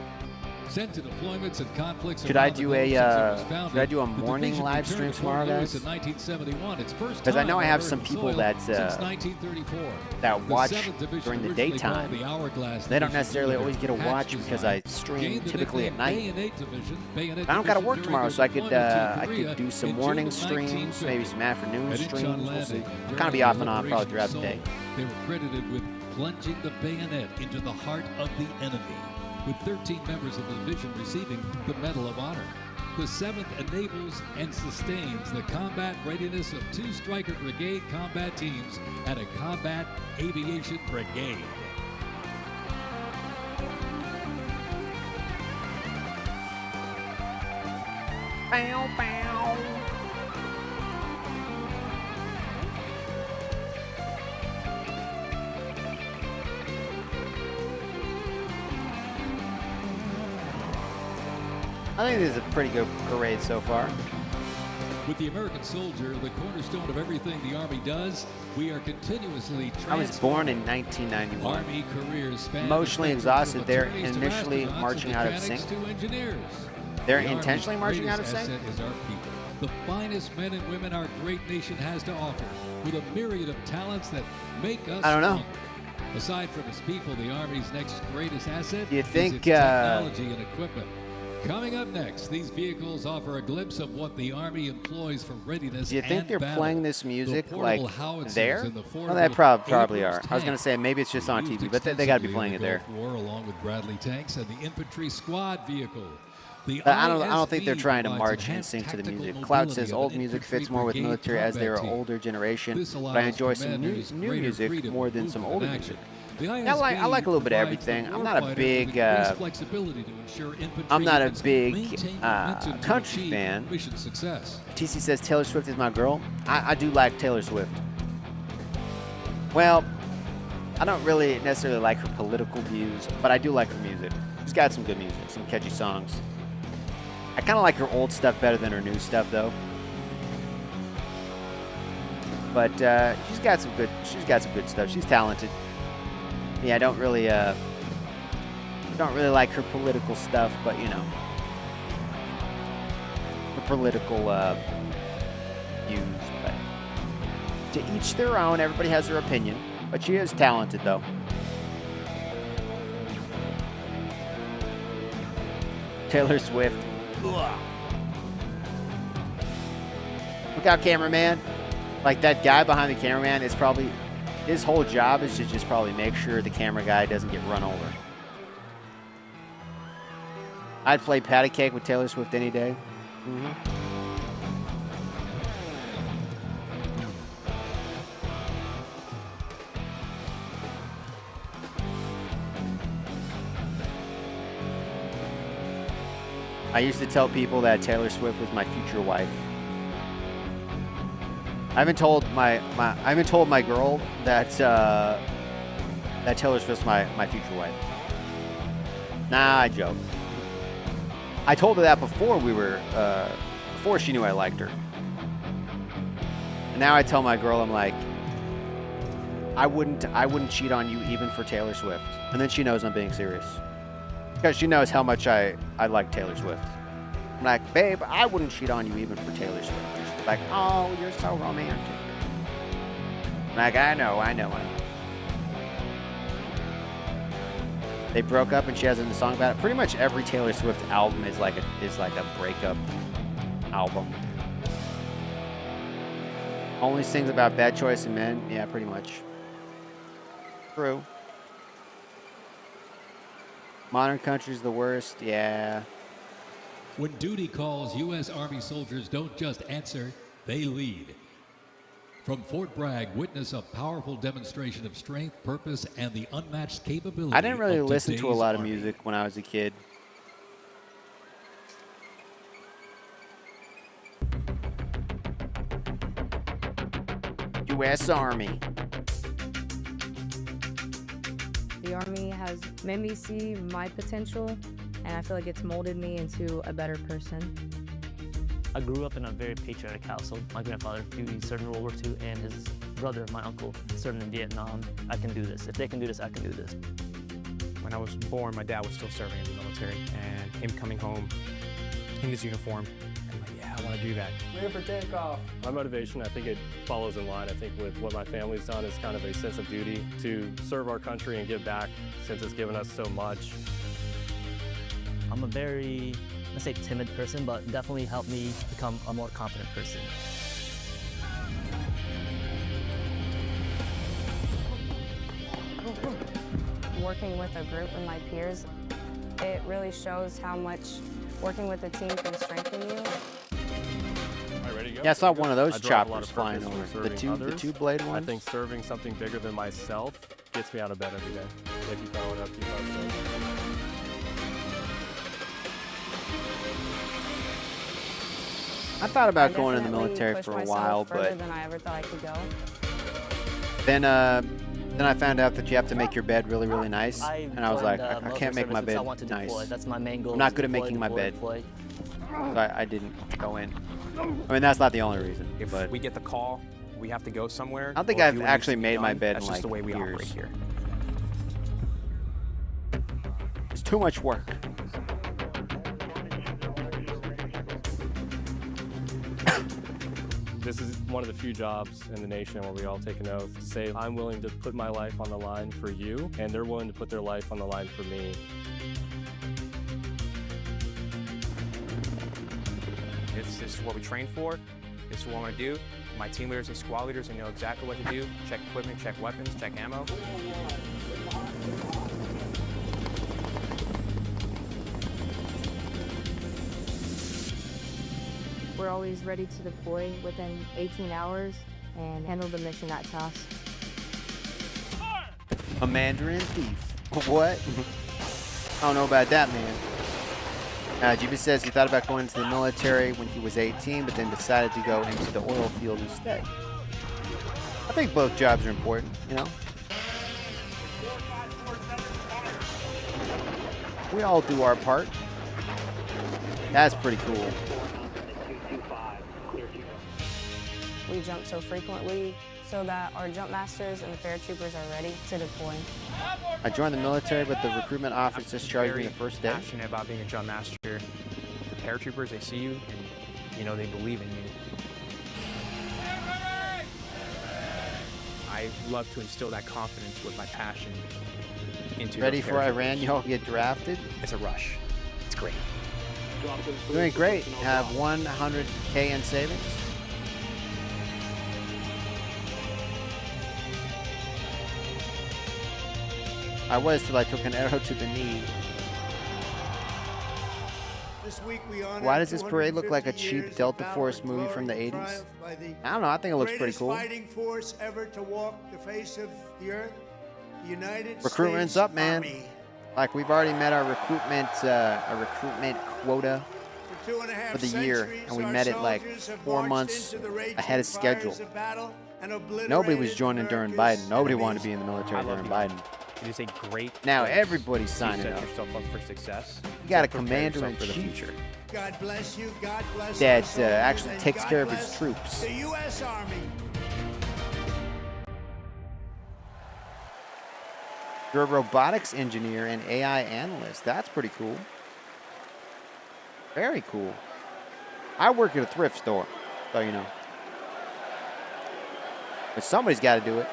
Sent to deployments and conflicts Should I around the do globe a since it was should founded, I do a the morning division live returned stream to tomorrow, Fort Lewis guys? in 1971, its first Because I time know I on have American some people soil that since 1934. that The watch 7th Division, during the originally daytime. called the Hourglass They don't Division, necessarily due to always get a their watch hatch because I design. stream Gained the typically at nickname night. Bayonet Division. Bayonet I don't got to Division work during tomorrow, their so I could deployment to Korea do some in morning June of streams, 1950. maybe some afternoon At Incheon streams. We'll see. Landing, I'll during kind of be the off and on probably liberation throughout the day. assault, they were credited with plunging the bayonet into the heart of the enemy, with 13 members of the division receiving the Medal of Honor. The 7th enables and sustains the combat readiness of 2 Stryker Brigade combat teams and a combat aviation brigade. Bow, bow. I think this is a pretty good parade so far. With the American soldier, the cornerstone of everything the Army does, we are continuously I was born in 1991. Army careers span Emotionally the spectrum exhausted. from They're attorneys to initially astronauts marching and out of mechanics sync. to engineers. They're The intentionally Army's marching out of greatest sync? asset is our people, the finest men and women our great nation has to offer, with a myriad of talents that make us I don't know. stronger. Aside from its people, the Army's next greatest asset Do you is think, its technology and equipment. Coming up next, these vehicles offer a glimpse of what the Army employs for readiness. Do you think and they're battle. playing this The music portable like howitzers there? and the Well, they affordable probably are. Abrams I was going tank to say maybe it's just on used TV, but they got to be extensively playing in it the there. Gulf War, along with Bradley tanks and the infantry squad vehicle. The I don't think they're ISV trying to provides march in enhanced sync to the tactical music. Cloud mobility says of old an music infantry fits more with brigade military as they're combat team. older generation, This but I allows enjoy some commanders new greater music freedom more of than some movement older and music. action. The Yeah, I like a little bit of provides the everything. I'm not a warfighter big with increased flexibility to ensure infantry I'm not a units big maintain momentum to country achieve fan. mission success. TC says Taylor Swift is my girl. I do like Taylor Swift. Well, I don't really necessarily like her political views, but I do like her music. She's got some good music, some catchy songs. I kind of like her old stuff better than her new stuff, though. But she's got some good stuff. She's talented. Yeah, I don't really like her political stuff, but you know, her political views. But to each their own. Everybody has their opinion. But she is talented, though. Taylor Swift. Ugh. Look out, cameraman. Like, that guy behind the cameraman is probably, his whole job is to just probably make sure the camera guy doesn't get run over. I'd play patty cake with Taylor Swift any day. I used to tell people that Taylor Swift was my future wife. I haven't told my girl that that Taylor Swift's my future wife. Nah, I joke. I told her that before before she knew I liked her. And now I tell my girl, I'm like, I wouldn't cheat on you even for Taylor Swift. And then she knows I'm being serious. Because she knows how much I like Taylor Swift. I'm like, babe, I wouldn't cheat on you even for Taylor Swift. She's like, oh, you're so romantic. I'm like, I know. They broke up and she has a song about it. Pretty much every Taylor Swift album is like a breakup album. Only sings about bad choice in men. Yeah, pretty much. True. Modern country's the worst. Yeah. When duty calls, U.S. Army soldiers don't just answer, they lead. From Fort Bragg, witness a powerful demonstration of strength, purpose, and the unmatched capability. I didn't really of listen to a today's lot of Army. music when I was a kid. U.S. Army. The Army has made me see my potential, and I feel like it's molded me into a better person. I grew up in a very patriotic household. My grandfather, he served in World War II, and his brother, my uncle, served in Vietnam. I can do this. If they can do this, I can do this. When I was born, my dad was still serving in the military, and him coming home in his uniform, I'm like, yeah, I want to do that. Clear for takeoff. My motivation, I think it follows in line. I think with what my family's done is kind of a sense of duty to serve our country and give back since it's given us so much. I'm a very, let's say, timid person, but definitely helped me become a more confident person. Working with a group and my peers, it really shows how much working with a team can strengthen you. Ready to go? Yeah, I saw one of those I derive a lot choppers of flying purpose from over. The serving others. two blade I ones. think serving something bigger than myself gets me out of bed every day. So keep going up, keep up. I thought about I going in the definitely military pushed for a myself while, further but than I ever thought I could go. then I found out that you have to make your bed really, really nice, and I was like, I can't make my bed I want to nice. deploy. That's my main goal. I'm not is good at deploy, making my deploy, bed. deploy. So I didn't go in. I mean, that's not the only reason. If But we get the call, we have to go somewhere. I don't think or I've do what needs actually to be made my done, bed that's in just like the way we years. operate here. It's too much work. This is one of the few jobs in the nation where we all take an oath to say, I'm willing to put my life on the line for you, and they're willing to put their life on the line for me. This is what we train for. This is what I want to do. My team leaders and squad leaders, they know exactly what to do. Check equipment, check weapons, check ammo. We're always ready to deploy within 18 hours and handle the mission at task. A Mandarin thief. What? I don't know about that, man. Jimmy says he thought about going into the military when he was 18, but then decided to go into the oil field instead. I think both jobs are important, you know? We all do our part. That's pretty cool. We jump so frequently so that our jump masters and the paratroopers are ready to deploy. I joined the military, but the recruitment office discharged me the first day. Passionate about being a jump master. The paratroopers, they see you and, you know, they believe in you. I love to instill that confidence with my passion into Ready those for paratroopers. Iran, y'all get drafted? It's a rush. It's great. Doing great. Have 100K in savings. I was till I took an arrow to the knee. This week we honor Why does this parade look like a cheap Delta Force movie from the 80s? I don't know. I think it looks pretty cool. Fighting force ever to walk the face of the earth. The United Recruitment's States up, man. Army. Like we've already met our recruitment quota for the year, and we met it like 4 months ahead of schedule. Nobody was joining during Biden. Nobody wanted to be in the military during Biden. It is a great. Now place everybody's to signing set up. yourself up for success. You got a Prepare yourself for the commander-in-chief future. God bless you. God bless that our soldiers, actually and takes God care of bless his troops. The U.S. Army. You're a robotics engineer and AI analyst. That's pretty cool. Very cool. I work at a thrift store, so you know. But somebody's got to do it.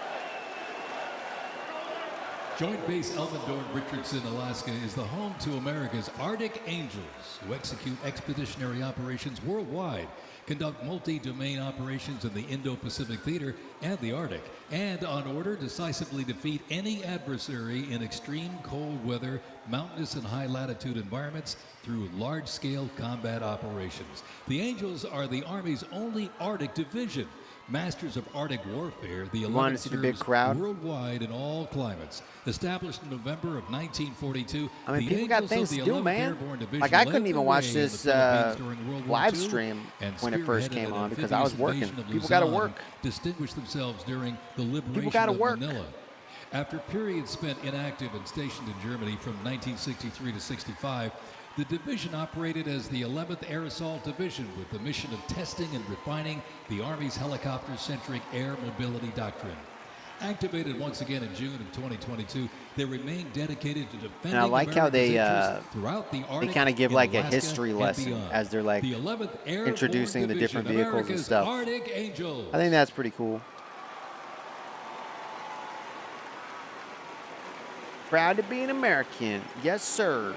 Joint Base Elmendorf, Richardson, Alaska is the home to America's Arctic Angels, who execute expeditionary operations worldwide, conduct multi-domain operations in the Indo-Pacific Theater and the Arctic, and on order decisively defeat any adversary in extreme cold weather, mountainous and high-latitude environments through large-scale combat operations. The Angels are the Army's only Arctic division. Masters of Arctic warfare, the 11th see the big crowd? worldwide in all climates. Established in November of 1942, I mean, the people got Angels things of to the do, 11th man. Airborne Division Like, I led couldn't the even way watch in the this Philippines during World War live II stream and when it first spearheaded came an on because I was amphibious working. invasion of People got to Luzon work. and distinguished themselves during the liberation gotta of work. Manila. After periods spent inactive and stationed in Germany from 1963 to 65, the division operated as the 11th Air Assault Division with the mission of testing and refining the Army's helicopter-centric air mobility doctrine. Activated once again in June of 2022, they remain dedicated to defending And I like how they America's interests throughout the Arctic, they kind of give in like a Alaska, history and lesson beyond. as they're like The 11th Airborne introducing the Division, different vehicles and America's stuff. Arctic Angels. I think that's pretty cool. Proud to be an American. Yes, sir.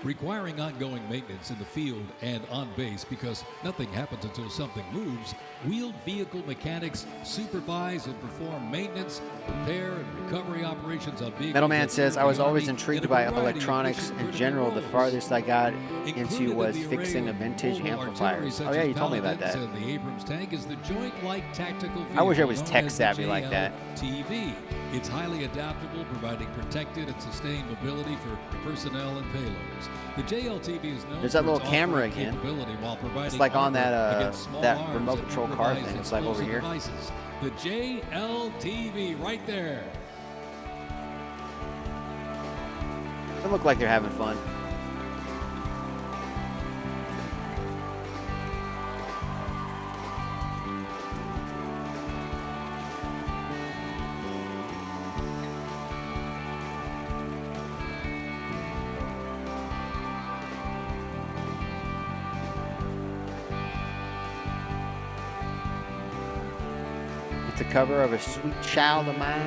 Requiring ongoing maintenance in the field and on base because nothing happens until something moves, wheeled vehicle mechanics supervise and perform maintenance, repair, and recovery operations on vehicles. Metalman that says, serve I was the always Army intrigued in a by variety of electronics in mission-critical general. The roles. farthest I got into Included was in the array fixing a of vintage mobile artillery amplifiers. such Oh, yeah, as you told me about that. Paladins and the Abrams tank is the joint-like tactical I wish I vehicle was known tech as the savvy like that. JLTV. It's highly adaptable, providing protected and sustained mobility for personnel and payloads. The JLTV is known There's for that little its camera off-road again. capability while providing It's like on armor that against small that arms remote and control car improvised thing. It's like over explosive here. devices. The JLTV right there. They look like they're having fun. It's a cover of A Sweet Child of Mine.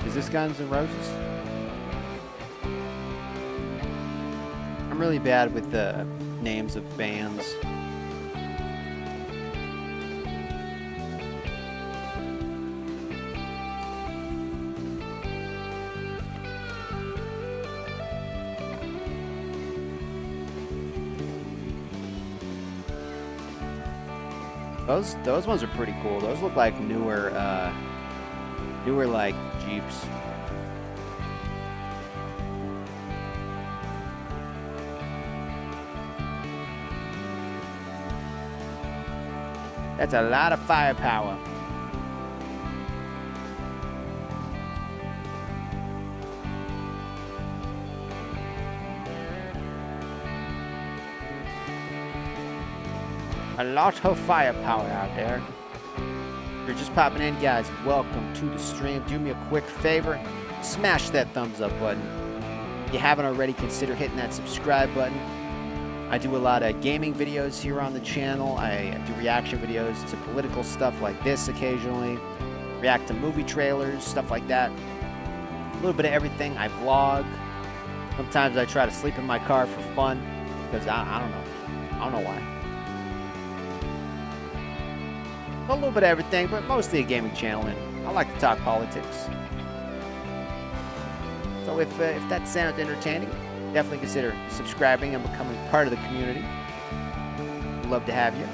Is this Guns N' Roses? I'm really bad with the names of bands. Those ones are pretty cool. Those look like newer like Jeeps. That's a lot of firepower. A lot of firepower out there. If you're just popping in, guys, welcome to the stream. Do me a quick favor, smash that thumbs up button. If you haven't already, consider hitting that subscribe button. I do a lot of gaming videos here on the channel. I do reaction videos to political stuff like this occasionally. React to movie trailers, stuff like that. A little bit of everything. I vlog. Sometimes I try to sleep in my car for fun because I don't know. I don't know why. A little bit of everything, but mostly a gaming channel, and I like to talk politics. So if that sounds entertaining, definitely consider subscribing and becoming part of the community. We'd love to have you.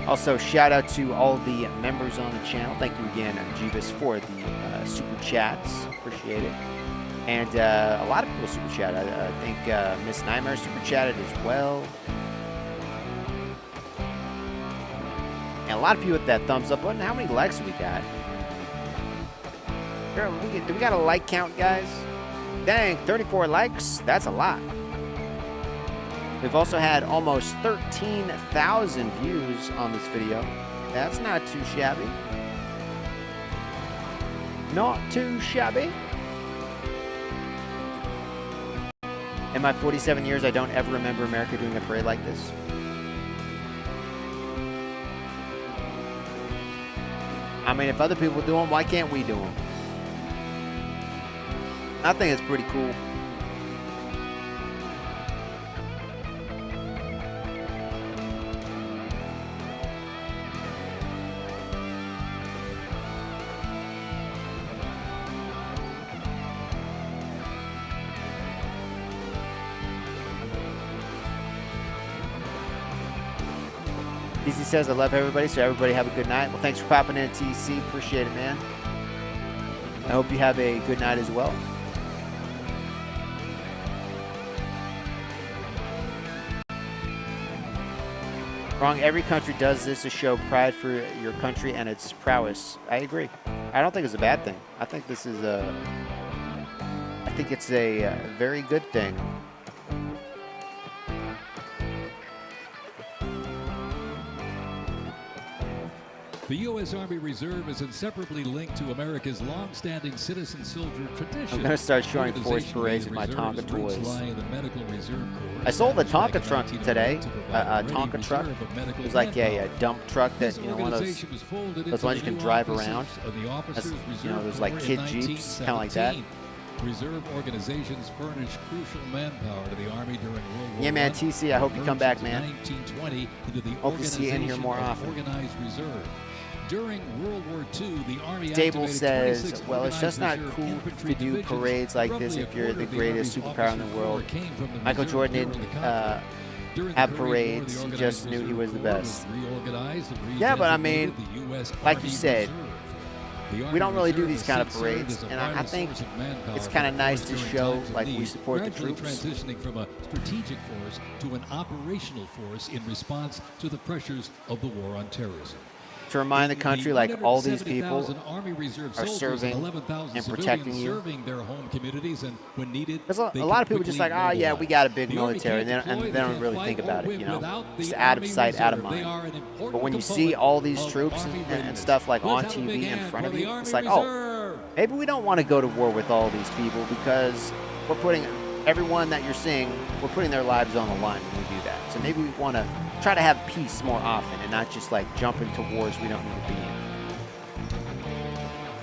Also, shout out to all the members on the channel. Thank you again, Jeebus, for the super chats. Appreciate it. And a lot of people super chatted. I think Miss Nightmare super chatted as well. And a lot of people with that thumbs up button. How many likes we got? Do we got a like count, guys? Dang, 34 likes? That's a lot. We've also had almost 13,000 views on this video. That's not too shabby. Not too shabby. In my 47 years, I don't ever remember America doing a parade like this. I mean, if other people do them, why can't we do them? I think it's pretty cool. TC says, I love everybody, so everybody have a good night. Well, thanks for popping in, TC. Appreciate it, man. I hope you have a good night as well. Wrong, every country does this to show pride for your country and its prowess. I agree. I don't think it's a bad thing. I think this is I think it's a very good thing. The U.S. Army Reserve is inseparably linked to America's long-standing citizen-soldier tradition. I'm going to start showing forest parades with my Tonka toys. I sold a Tonka truck today. A Tonka truck. It was like a dump truck that, you know, one of those ones you can drive around. That's, you know, those like kid Jeeps, kind of like that. Reserve organizations furnish crucial manpower to the Army during World War Yeah, man, TC, I hope you come back, man. 1920 into the hope to see you in here more often. Organized Reserve. During World War II, the Army Stable says, well, it's just not cool to do parades like this if you're the greatest superpower in the world. Michael Jordan didn't have parades. He just knew he was the best. Yeah, but I mean, like you said, we don't really do these kind of parades, and I think it's kind of nice to show, like, we support the troops. Transitioning from a strategic force to an operational force in response to the pressures of the war on terrorism. To remind the country, like, all these people are serving and protecting you. Serving their home communities, and when needed, there's a lot of people just like, oh yeah, we got a big military, and they don't really think about it, you know, just out of sight, out of mind. But when you see all these troops and stuff like on TV in front of you, it's like, oh, maybe we don't want to go to war with all these people because we're putting everyone that you're seeing, we're putting their lives on the line when we do that. So maybe we want to try to have peace more often and not just like jump into wars we don't need to be in.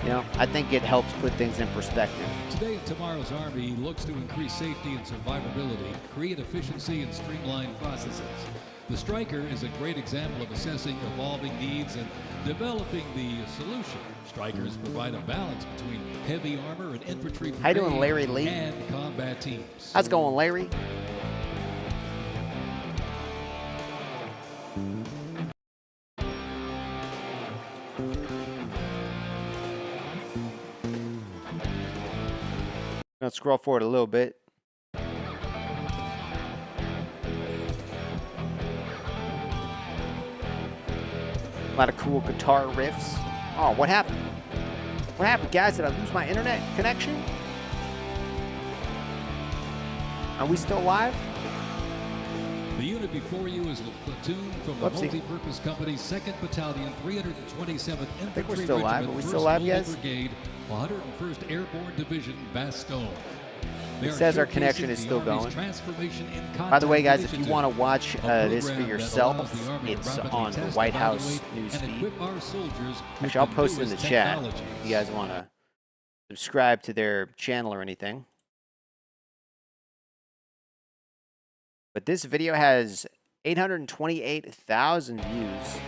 You know, I think it helps put things in perspective. Today and tomorrow's Army looks to increase safety and survivability, create efficiency, and streamline processes. The Striker is a great example of assessing evolving needs and developing the solution. Strikers provide a balance between heavy armor and infantry How you doing, Larry Lee? And combat teams. How's it going, Larry? Let's scroll forward a little bit. A lot of cool guitar riffs. Oh, what happened? What happened, guys? Did I lose my internet connection? Are we still live? The unit before you is a platoon from the multi-purpose company's 2nd Battalion, 327th Infantry I think we're still live. Are we still live, guys? Brigade, 101st Airborne Division, Bastogne. They It are says our showcasing connection is the still Army's going. transformation in By the way, guys, if content you want to watch this for program that yourself, allows the Army to it's rapidly on the test, White House evaluate, news and feed. equip our soldiers with Actually, I'll the post it in the newest chat technologies. if you guys want to subscribe to their channel or anything. But this video has 828,000 views.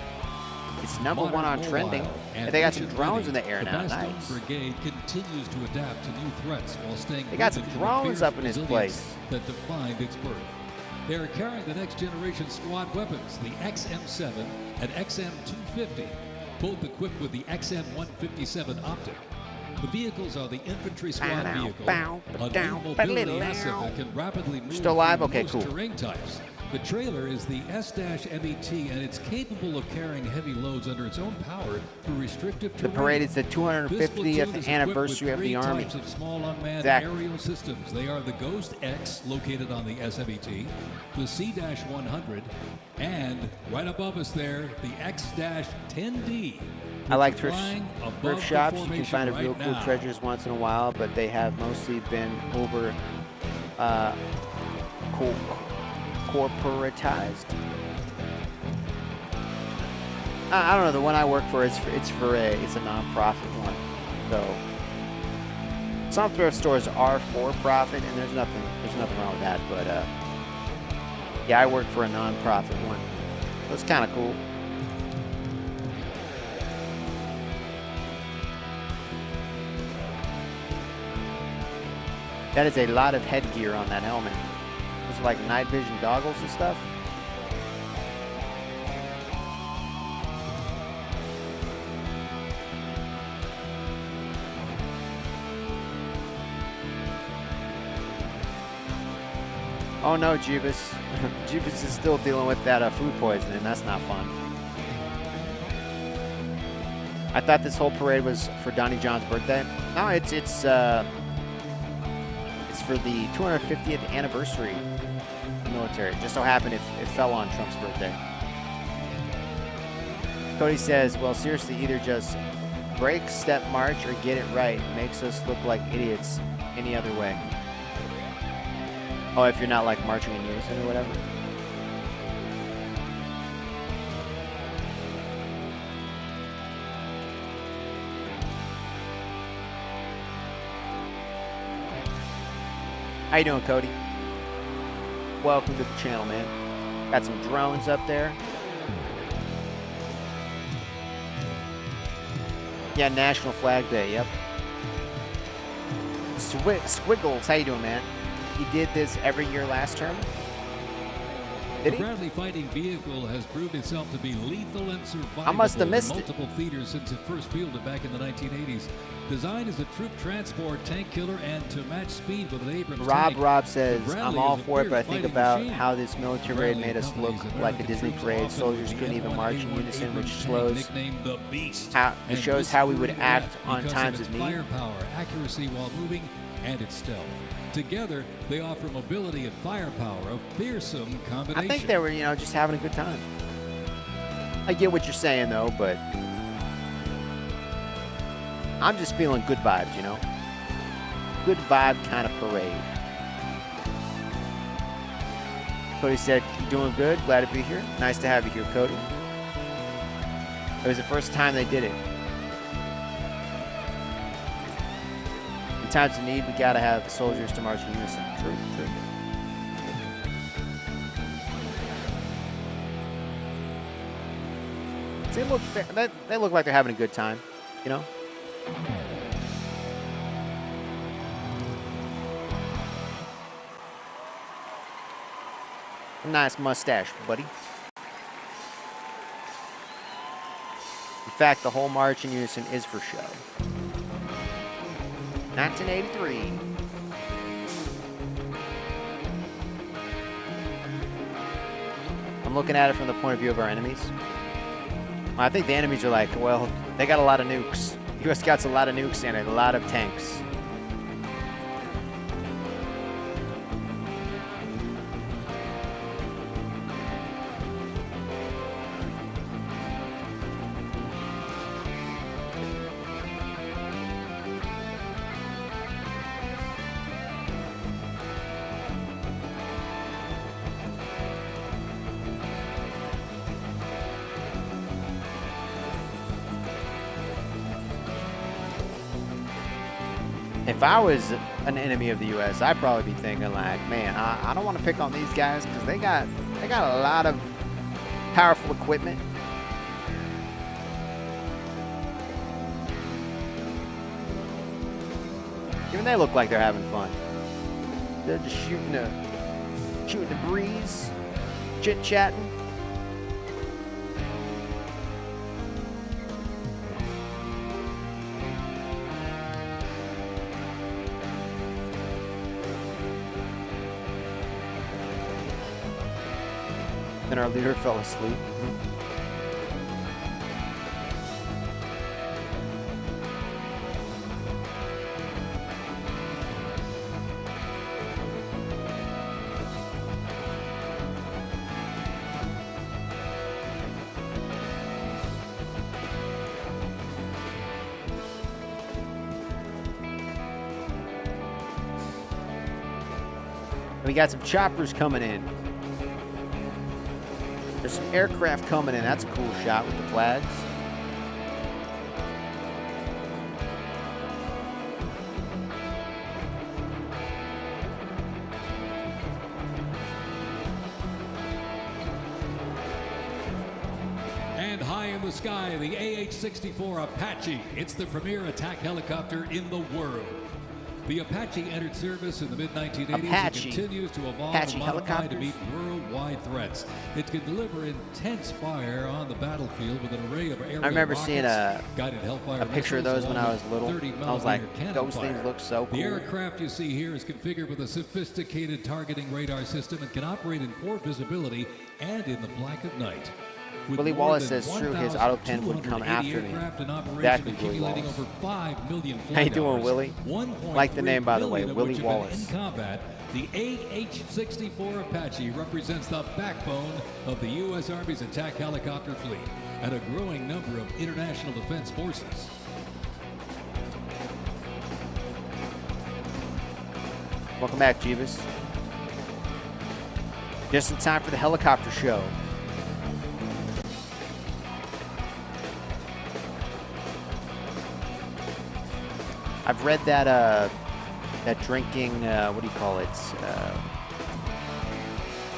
It's number one on trending. And they got some drones in the air now. Nice. Brigade continues to adapt to new threats while staying They got some rooted in the drones fierce up in this resilience place. that defined its birth. They are carrying the next generation squad weapons, the XM7 and XM250, both equipped with the XM157 optic. The vehicles are the infantry squad vehicle, a new mobility asset that can rapidly move Still alive? through Okay, most cool. terrain types. The trailer is the S-MET, and it's capable of carrying heavy loads under its own power through restrictive terrain. The parade is the This platoon 250th is anniversary of equipped with the three Army. types of small unmanned Exactly. aerial systems. They are the Ghost X, located on the S-MET, the C-100, and right above us there, the X-10D. I like thrift flying above the shops. You can formation find a right real cool now. treasures once in a while, but they have mostly been over corporatized. I don't know. The one I work for it's a non-profit one, so some thrift stores are for profit, and there's nothing wrong with that. But yeah, I work for a non-profit one. That's kind of cool. That is a lot of headgear on that helmet. Those are like night vision goggles and stuff. Oh no, Jeebus. Jeebus is still dealing with that food poisoning. That's not fun. I thought this whole parade was for Donnie John's birthday. No, it's for the 250th anniversary of the military. It just so happened it fell on Trump's birthday. Cody says, well, seriously, either just break, step, march, or get it right. Makes us look like idiots any other way. Oh, if you're not like marching in unison or whatever. How you doing, Cody? Welcome to the channel, man. Got some drones up there. Yeah, National Flag Day, yep. Squiggles, how you doing, man? He did this every year last term? Did The he? Bradley fighting vehicle has proved itself to be lethal and survivable I must have missed in it. multiple theaters since it first fielded back in the 1980s. Designed as a troop transport, tank killer, and to match speed with an Abrams tank, Rob says, the Bradley I'm all is a for it, but I fierce think fighting about machine. how this military parade Bradley made us look accompanies like a American Disney troops parade. often Soldiers with couldn't the even march in M1A1 unison, which Abrams tank shows nicknamed the Beast. how And it shows this how we would great act rat on because times of of its need. firepower, accuracy while moving, and its stealth. Together, they offer mobility and firepower, a fearsome combination. I think they were, just having a good time. I get what you're saying, though, but I'm just feeling good vibes, Good vibe kind of parade. Cody said, "You doing good? Glad to be here. Nice to have you here, Cody." It was the first time they did it. In times of need, we gotta have soldiers to march in unison. True. They look like they're having a good time, Nice mustache, buddy. In fact, the whole march in unison is for show. 1983. I'm looking at it from the point of view of our enemies. I think the enemies are like, well, they got a lot of nukes. U.S. got a lot of nukes and a lot of tanks. If I was an enemy of the U.S., I'd probably be thinking like, man, I don't want to pick on these guys because they got a lot of powerful equipment. Even they look like they're having fun. They're just shooting the breeze, chit-chatting. Then our leader fell asleep. We got some choppers coming in. There's some aircraft coming in. That's a cool shot with the flags. And high in the sky, the AH-64 Apache. It's the premier attack helicopter in the world. The Apache entered service in the mid-1980s and continues to evolve and modify to meet worldwide threats. It can deliver intense fire on the battlefield with an array of aerial I remember rockets, seeing a picture of those when I was little. I was like, those things look so cool. The aircraft you see here is configured with a sophisticated targeting radar system and can operate in poor visibility and in the black of night. With Willie more Wallace than says true, his auto pen would come 1,280 after me. aircraft in operation, Exactly, Willie accumulating Wallace. over 5 million How you flight doing, hours, Willie? 1.3 Like the name, by the way, billion of Willie which have been Wallace. In combat, the AH-64 Apache represents the backbone of the U.S. Army's attack helicopter fleet and a growing number of international defense forces. Welcome back, Jeebus. Just in time for the helicopter show. I've read that that drinking, what do you call it?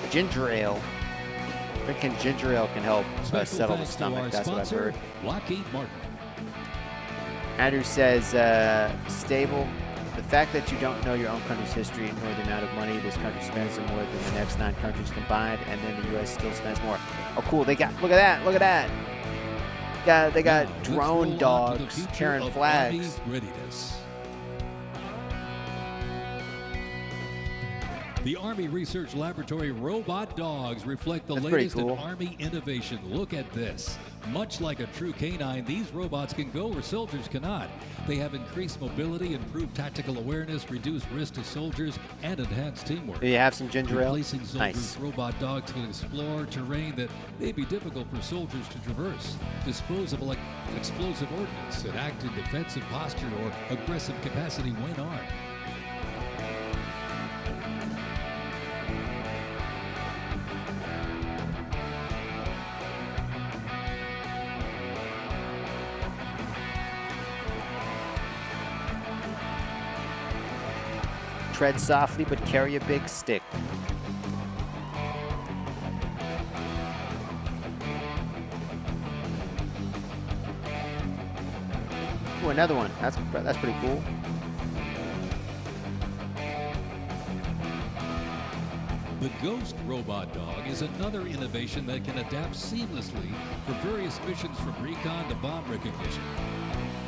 Ginger ale. Drinking ginger ale can help settle the stomach. That's what I've heard. Lockheed Martin. Andrew says, stable. The fact that you don't know your own country's history nor the amount of money this country spends more than the next 9 countries combined, and then the U.S. still spends more. Oh, cool. They got, look at that. They got drone dogs carrying flags. Readiness. The Army Research Laboratory robot dogs reflect the latest in Army innovation. Look at this. Much like a true canine, these robots can go where soldiers cannot. They have increased mobility, improved tactical awareness, reduced risk to soldiers, and enhanced teamwork. Do you have some ginger ale? Replacing soldiers, Nice. robot dogs can explore terrain that may be difficult for soldiers to traverse, dispose of explosive ordnance, and act in defensive posture or aggressive capacity when armed. Tread softly, but carry a big stick. Ooh, another one. That's pretty cool. The Ghost Robot Dog is another innovation that can adapt seamlessly for various missions from recon to bomb recognition.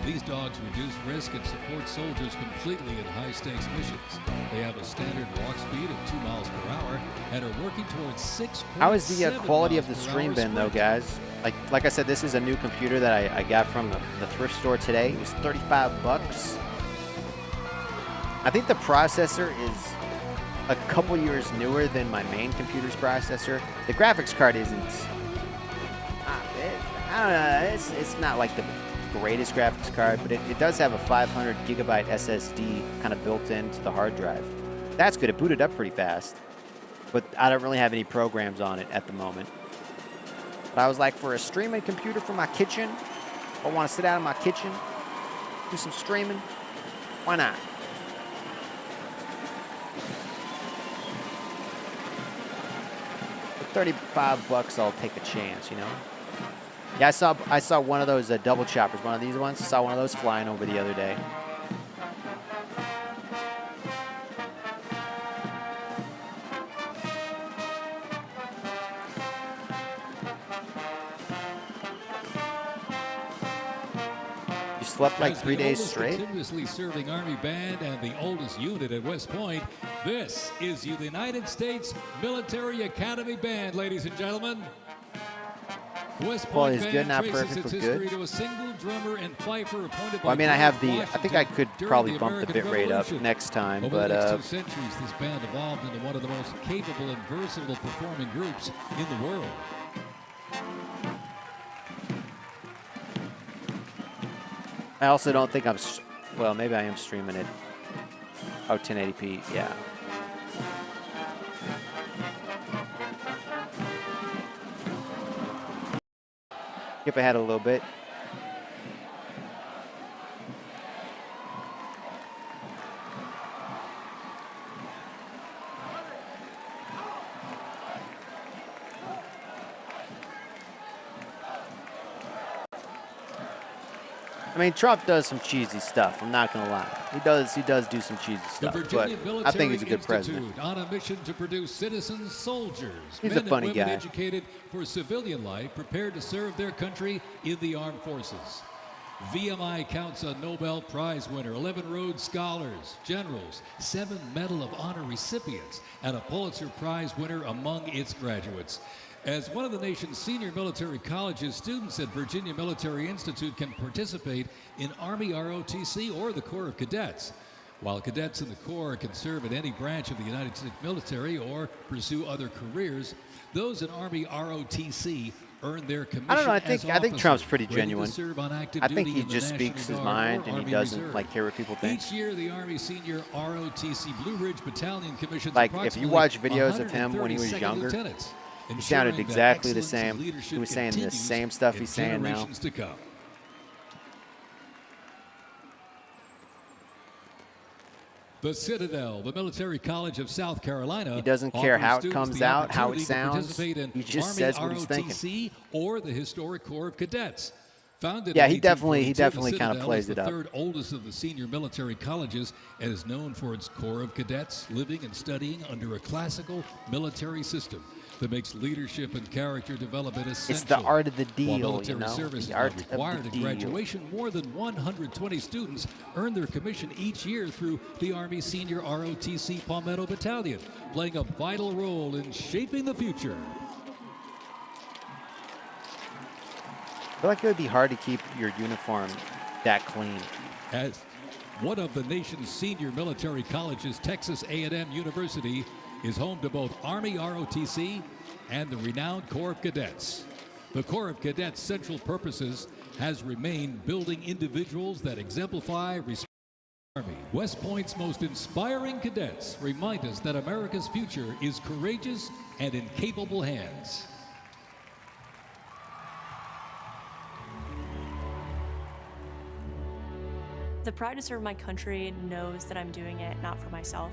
These dogs reduce risk and support soldiers completely in high-stakes missions. They have a standard walk speed of 2 miles per hour and are working towards 6. How is the quality of the stream been, though, guys? Like I said, this is a new computer that I got from the thrift store today. It was $35. I think the processor is a couple years newer than my main computer's processor. The graphics card isn't. I don't know. It's not like the greatest graphics card, but it does have a 500 gigabyte SSD kind of built into the hard drive. That's good. It booted up pretty fast, but I don't really have any programs on it at the moment. But I was like, for a streaming computer for my kitchen, I want to sit down in my kitchen, do some streaming. Why not? $35, I'll take a chance, you know. Yeah, I saw one of those double choppers, one of these ones. I saw one of those flying over the other day. You slept like 3 days straight? Continuously serving Army band and the oldest unit at West Point, this is the United States Military Academy Band, ladies and gentlemen. West Point Quality's good, not traces perfect, its but history good. to a single drummer and fifer appointed Well, I by mean, I have George the. I think I could Washington probably during bump the American bit rate up Revolution. next time, Over but the next 2 centuries, this band evolved into one of the most capable and versatile performing groups in the world. I also don't think I'm. Well, maybe I am streaming it. Oh, 1080p. Yeah. Skip ahead a little bit. I mean, Trump does some cheesy stuff. I'm not gonna lie. He does do some cheesy stuff, but I think he's a good president. On a mission to produce citizen soldiers, He's men a funny and women guy. educated for civilian life, prepared to serve their country in the armed forces. VMI counts a Nobel Prize winner, 11 Rhodes Scholars, generals, 7 Medal of Honor recipients, and a Pulitzer Prize winner among its graduates. As one of the nation's senior military colleges, students at Virginia Military Institute can participate in Army ROTC or the Corps of Cadets. While cadets in the Corps can serve in any branch of the United States military or pursue other careers, those in Army ROTC earn their commission. I don't know. I think Trump's pretty ready to genuine. serve on active I think duty he in the just National speaks his Guard mind or and he Army doesn't Reserve. like care what people think. Each year, the Army Senior ROTC Blue Ridge Battalion commissions Like if you approximately watch videos of him when he was 132 younger, lieutenants, he sounded ensuring that exactly the excellence in same. He leadership was saying the continues same stuff in he's saying now. generations to come. The Citadel, the Military College of South Carolina. He doesn't care offers how it students comes the out, how it opportunity to sounds. participate in He just Army says what he's thinking. ROTC or the Historic Corps of Cadets. Founded Yeah, in he definitely 1842, kind of the plays Citadel it is up. the third oldest of the senior military colleges and is known for its Corps of Cadets living and studying under a classical military system that makes leadership and character development essential. It's the art of the While deal, military you know? service The is art not of the required at deal. graduation, more than 120 students earn their commission each year through the Army Senior ROTC Palmetto Battalion, playing a vital role in shaping the future. I feel like it would be hard to keep your uniform that clean. As one of the nation's senior military colleges, Texas A&M University is home to both Army ROTC and the renowned Corps of Cadets. The Corps of Cadets' central purposes has remained building individuals that exemplify respect for the Army. West Point's most inspiring cadets remind us that America's future is courageous and in capable hands. The pride to serve my country knows that I'm doing it not for myself.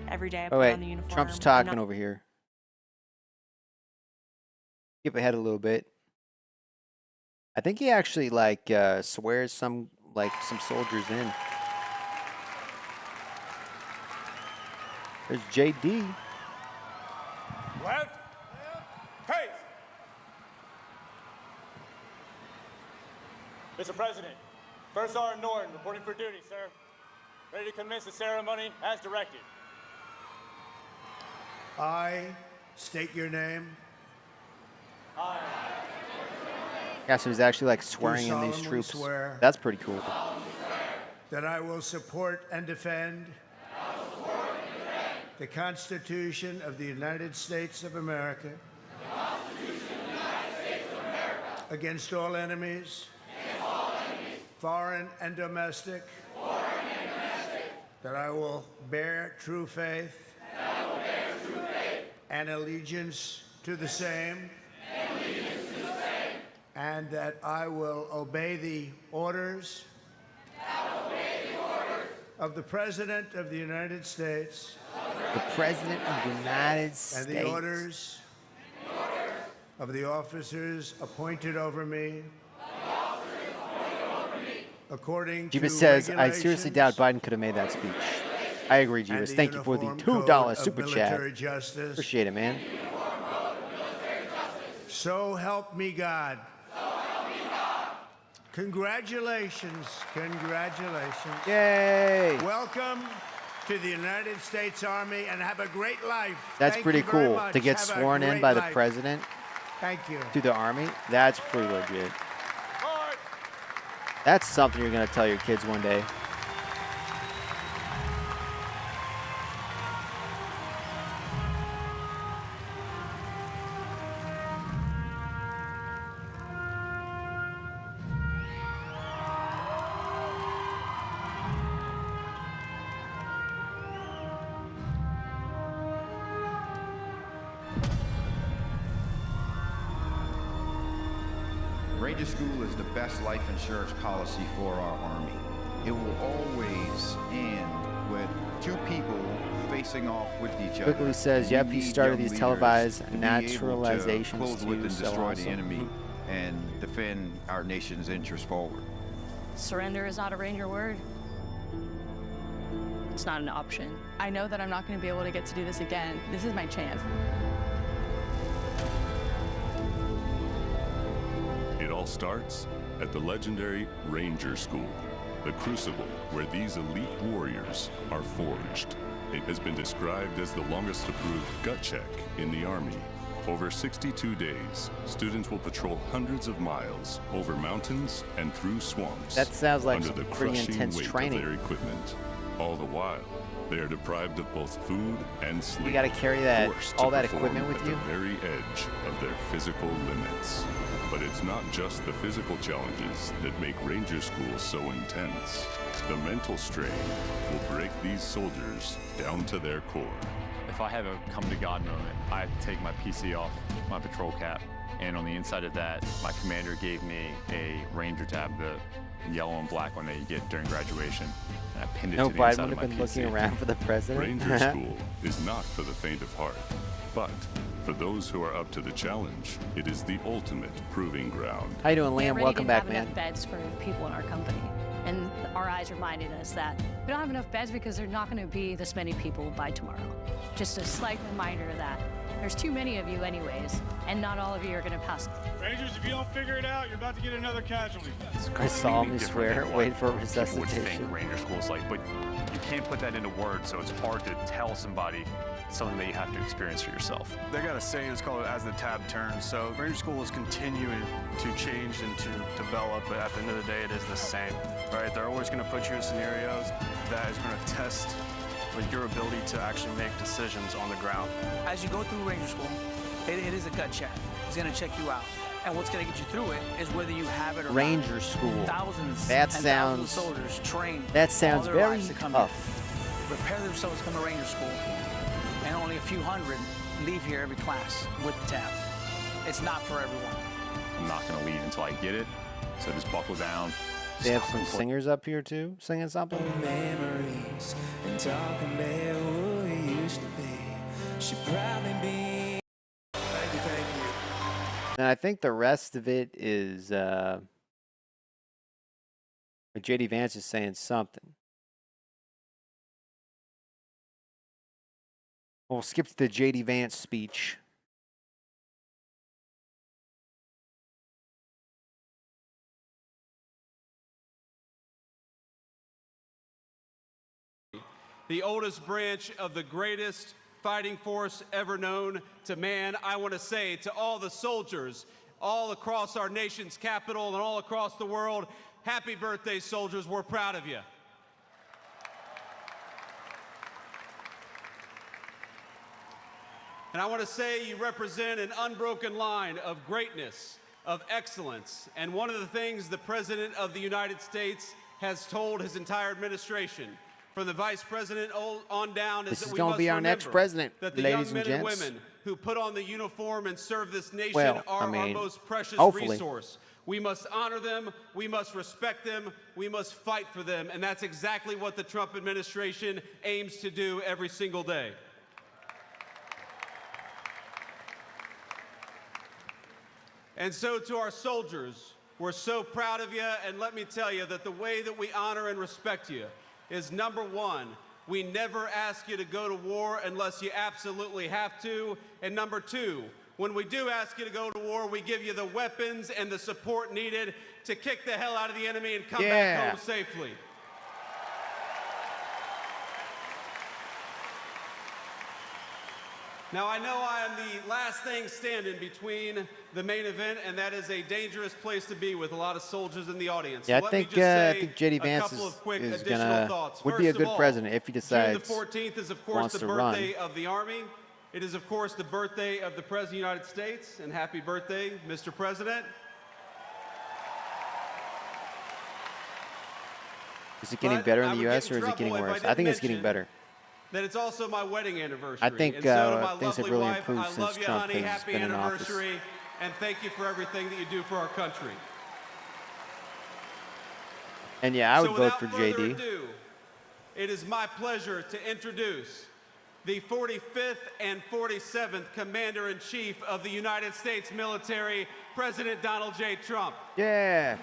Every day I Oh put wait, on the uniform. Trump's I'm talking not- over here. Skip ahead a little bit. I think he actually swears some soldiers in. There's JD. Left. Face. Mr. President, First Sergeant Norton reporting for duty, sir. Ready to commence the ceremony as directed. I state your name. Yeah, so he's actually swearing in these solemnly troops. swear That's pretty cool. That I will support and defend the Constitution of the United States of America against all enemies, foreign and domestic, that I will bear true faith and allegiance to the same, and that I will obey the orders of the President of the United States The President of the United and States. the orders of the officers appointed over me according to Jeebus says, I regulations seriously doubt Biden could have made that speech. I agree, and Jeebus. the Thank you for the Uniform $2 Code of super chat. Military Justice. Appreciate it, man. So help me God. Congratulations. Congratulations. Yay. Welcome to the United States Army and have a great life. That's Thank pretty you very cool much. to get Have a sworn in great by the life. president Thank you. to the army. That's pretty legit. That's something you're going to tell your kids one day. Ranger School is the best life insurance policy for our Army. It will always end with two people facing off with each other. Quickly says, We yep, he need started young these leaders televised to be able to naturalizations close with too, and so destroy the awesome. enemy and defend our nation's interests forward. Surrender is not a Ranger word. It's not an option. I know that I'm not going to be able to get to do this again. This is my chance. It all starts at the legendary Ranger School, the crucible where these elite warriors are forged. It has been described as the longest approved gut check in the Army. Over 62 days, students will patrol hundreds of miles over mountains and through swamps. That sounds like under some the pretty crushing intense weight training. of their equipment. All the while, they are deprived of both food and sleep. You got to carry that forced all to that perform equipment with at you. the very edge of their physical limits. But it's not just the physical challenges that make Ranger School so intense. The mental strain will break these soldiers down to their core. If I have a come to God moment, I have to take my PC off my patrol cap, and on the inside of that, my commander gave me a Ranger tab, the yellow and black one that you get during graduation, and I pinned it No, to the Biden inside would of have my been PC. looking around for the president. Ranger School is not for the faint of heart, but for those who are up to the challenge, it is the ultimate proving ground. How you doing, We Liam? already Welcome didn't back, have man. enough beds for people in our company. And our eyes reminded us that we don't have enough beds because there's not going to be this many people by tomorrow. Just a slight reminder that there's too many of you anyways, and not all of you are going to pass. Rangers, if you don't figure it out, you're about to get another casualty. I solemnly swear, wait for People would resuscitation. think Ranger School is like, but you can't put that into words, so it's hard to tell somebody something that you have to experience for yourself. They got a saying, it's called as the tab turns. So Ranger School is continuing to change and to develop, but at the end of the day, it is the same, right? They're always going to put you in scenarios that is going to test with your ability to actually make decisions on the ground. As you go through Ranger School, it is a gut check. It's going to check you out. And what's going to get you through it is whether you have it or Ranger not. School. Thousands That and thousands sounds. of soldiers trained That sounds all their very lives to come tough. here, prepare themselves to come to Ranger School, and only a few hundred leave here every class with the tab. It's not for everyone. I'm not going to leave until I get it, so just buckle down. They have some singers up here too, singing something. Memories and talking about who we used to be. Should probably be. Thank you, thank you. And I think the rest of it is JD Vance is saying something. We'll skip to the JD Vance speech. The oldest branch of the greatest fighting force ever known to man. I want to say to all the soldiers all across our nation's capital and all across the world, happy birthday, soldiers. We're proud of you. And I want to say you represent an unbroken line of greatness, of excellence. And one of the things the President of the United States has told his entire administration, from the Vice President on down, is This that is we going must to be our remember next president, that the ladies young and men and gents. women who put on the uniform and serve this nation Well, are I mean, our most precious hopefully. resource. We must honor them, we must respect them, we must fight for them, and that's exactly what the Trump administration aims to do every single day. And so to our soldiers, we're so proud of you, and let me tell you that the way that we honor and respect you is, number one, we never ask you to go to war unless you absolutely have to, and number two, when we do ask you to go to war, we give you the weapons and the support needed to kick the hell out of the enemy and come back home safely. Now, I know I am the last thing standing between the main event, and that is a dangerous place to be with a lot of soldiers in the audience. Yeah, So I think JD Vance is would be a good president if he decides June the 14th is, of course, wants the to birthday run. of the Army. It is, of course, the birthday of the President of the United States, and happy birthday, Mr. President. Is it getting better in the U.S. or is it getting worse? I think it's getting better. That it's also my wedding anniversary. I think and so to my things have lovely really wife, improved I since love you, Trump honey. has Happy been in office. anniversary, and thank you for everything that you do for our country. And yeah, I would So vote for without further JD. ado, it is my pleasure to introduce the 45th and 47th Commander-in-Chief of the United States military, President Donald J. Trump. Yeah.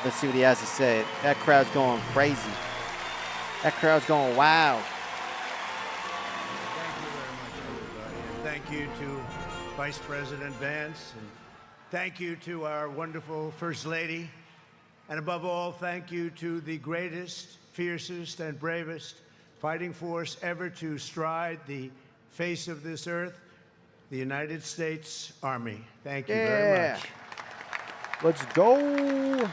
Let's see what he has to say. That crowd's going crazy. That crowd's going wow. Thank you to Vice President Vance, and thank you to our wonderful First Lady, and above all, thank you to the greatest, fiercest, and bravest fighting force ever to stride the face of this earth, the United States Army. Thank you very much. Let's go.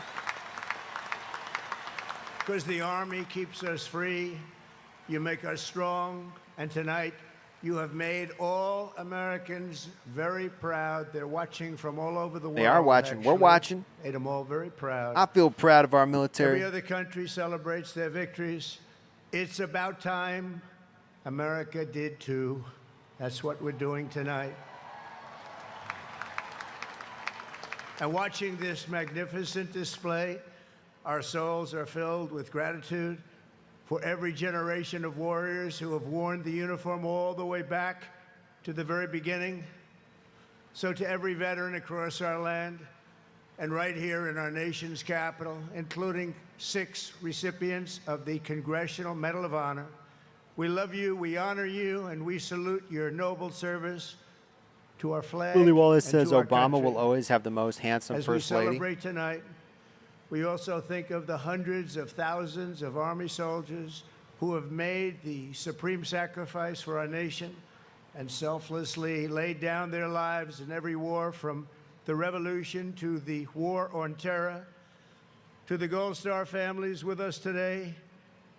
Because the Army keeps us free, you make us strong, and tonight you have made all Americans very proud. They're watching from all over the world. They are watching. We're actually. watching. Made them all very proud. I feel proud of our military. Every other country celebrates their victories. It's about time America did too. That's what we're doing tonight. And watching this magnificent display, our souls are filled with gratitude for every generation of warriors who have worn the uniform all the way back to the very beginning. So to every veteran across our land and right here in our nation's capital, including 6 recipients of the Congressional Medal of Honor, we love you, we honor you, and we salute your noble service to our flag. Willie Wallace and says to our Obama country. will always have the most handsome As First we Lady. celebrate tonight, we also think of the hundreds of thousands of Army soldiers who have made the supreme sacrifice for our nation and selflessly laid down their lives in every war, from the Revolution to the War on Terror. To the Gold Star families with us today,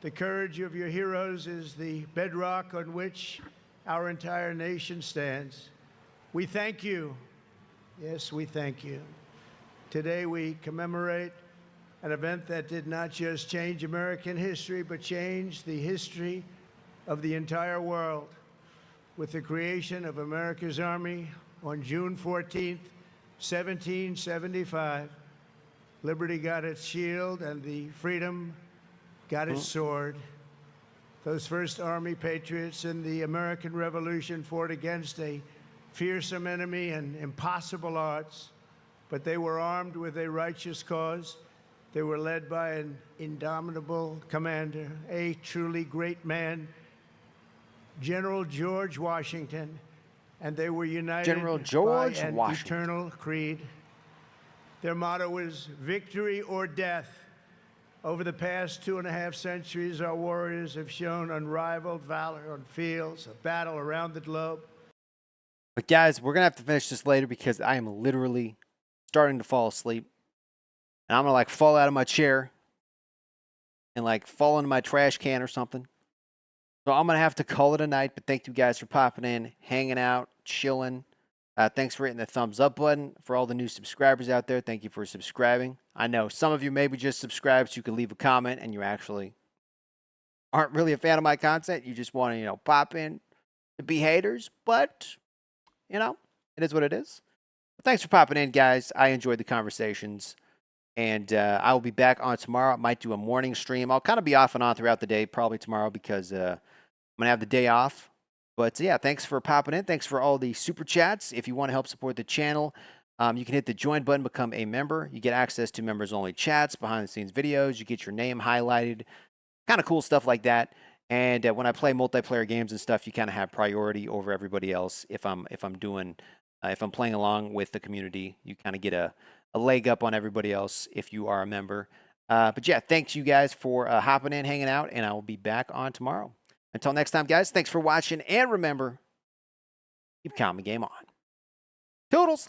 the courage of your heroes is the bedrock on which our entire nation stands. We thank you. Yes, we thank you. Today we commemorate an event that did not just change American history, but changed the history of the entire world. With the creation of America's Army on June 14th, 1775, liberty got its shield and the freedom got its sword. Those first Army patriots in the American Revolution fought against a fearsome enemy and impossible odds, but they were armed with a righteous cause. They were led by an indomitable commander, a truly great man, General George Washington, and they were united General George by an Washington. eternal creed. Their motto is victory or death. Over the past 2.5 centuries, our warriors have shown unrivaled valor on fields of battle around the globe. But guys, we're going to have to finish this later because I am literally starting to fall asleep. And I'm going to like fall out of my chair and like fall into my trash can or something. So I'm going to have to call it a night. But thank you guys for popping in, hanging out, chilling. Thanks for hitting the thumbs up button. For all the new subscribers out there, thank you for subscribing. I know some of you maybe just subscribed so you could leave a comment and you actually aren't really a fan of my content. You just want to, pop in to be haters. But, it is what it is. But thanks for popping in, guys. I enjoyed the conversations. And I will be back on tomorrow. I might do a morning stream. I'll kind of be off and on throughout the day, probably tomorrow, because I'm going to have the day off. But yeah, thanks for popping in. Thanks for all the super chats. If you want to help support the channel, you can hit the join button, become a member. You get access to members only chats, behind the scenes videos. You get your name highlighted, kind of cool stuff like that. And when I play multiplayer games and stuff, you kind of have priority over everybody else. If I'm playing along with the community, you kind of get a leg up on everybody else if you are a member. But yeah, thanks you guys for hopping in, hanging out, and I will be back on tomorrow. Until next time, guys, thanks for watching, and remember, keep calm and game on. Toodles!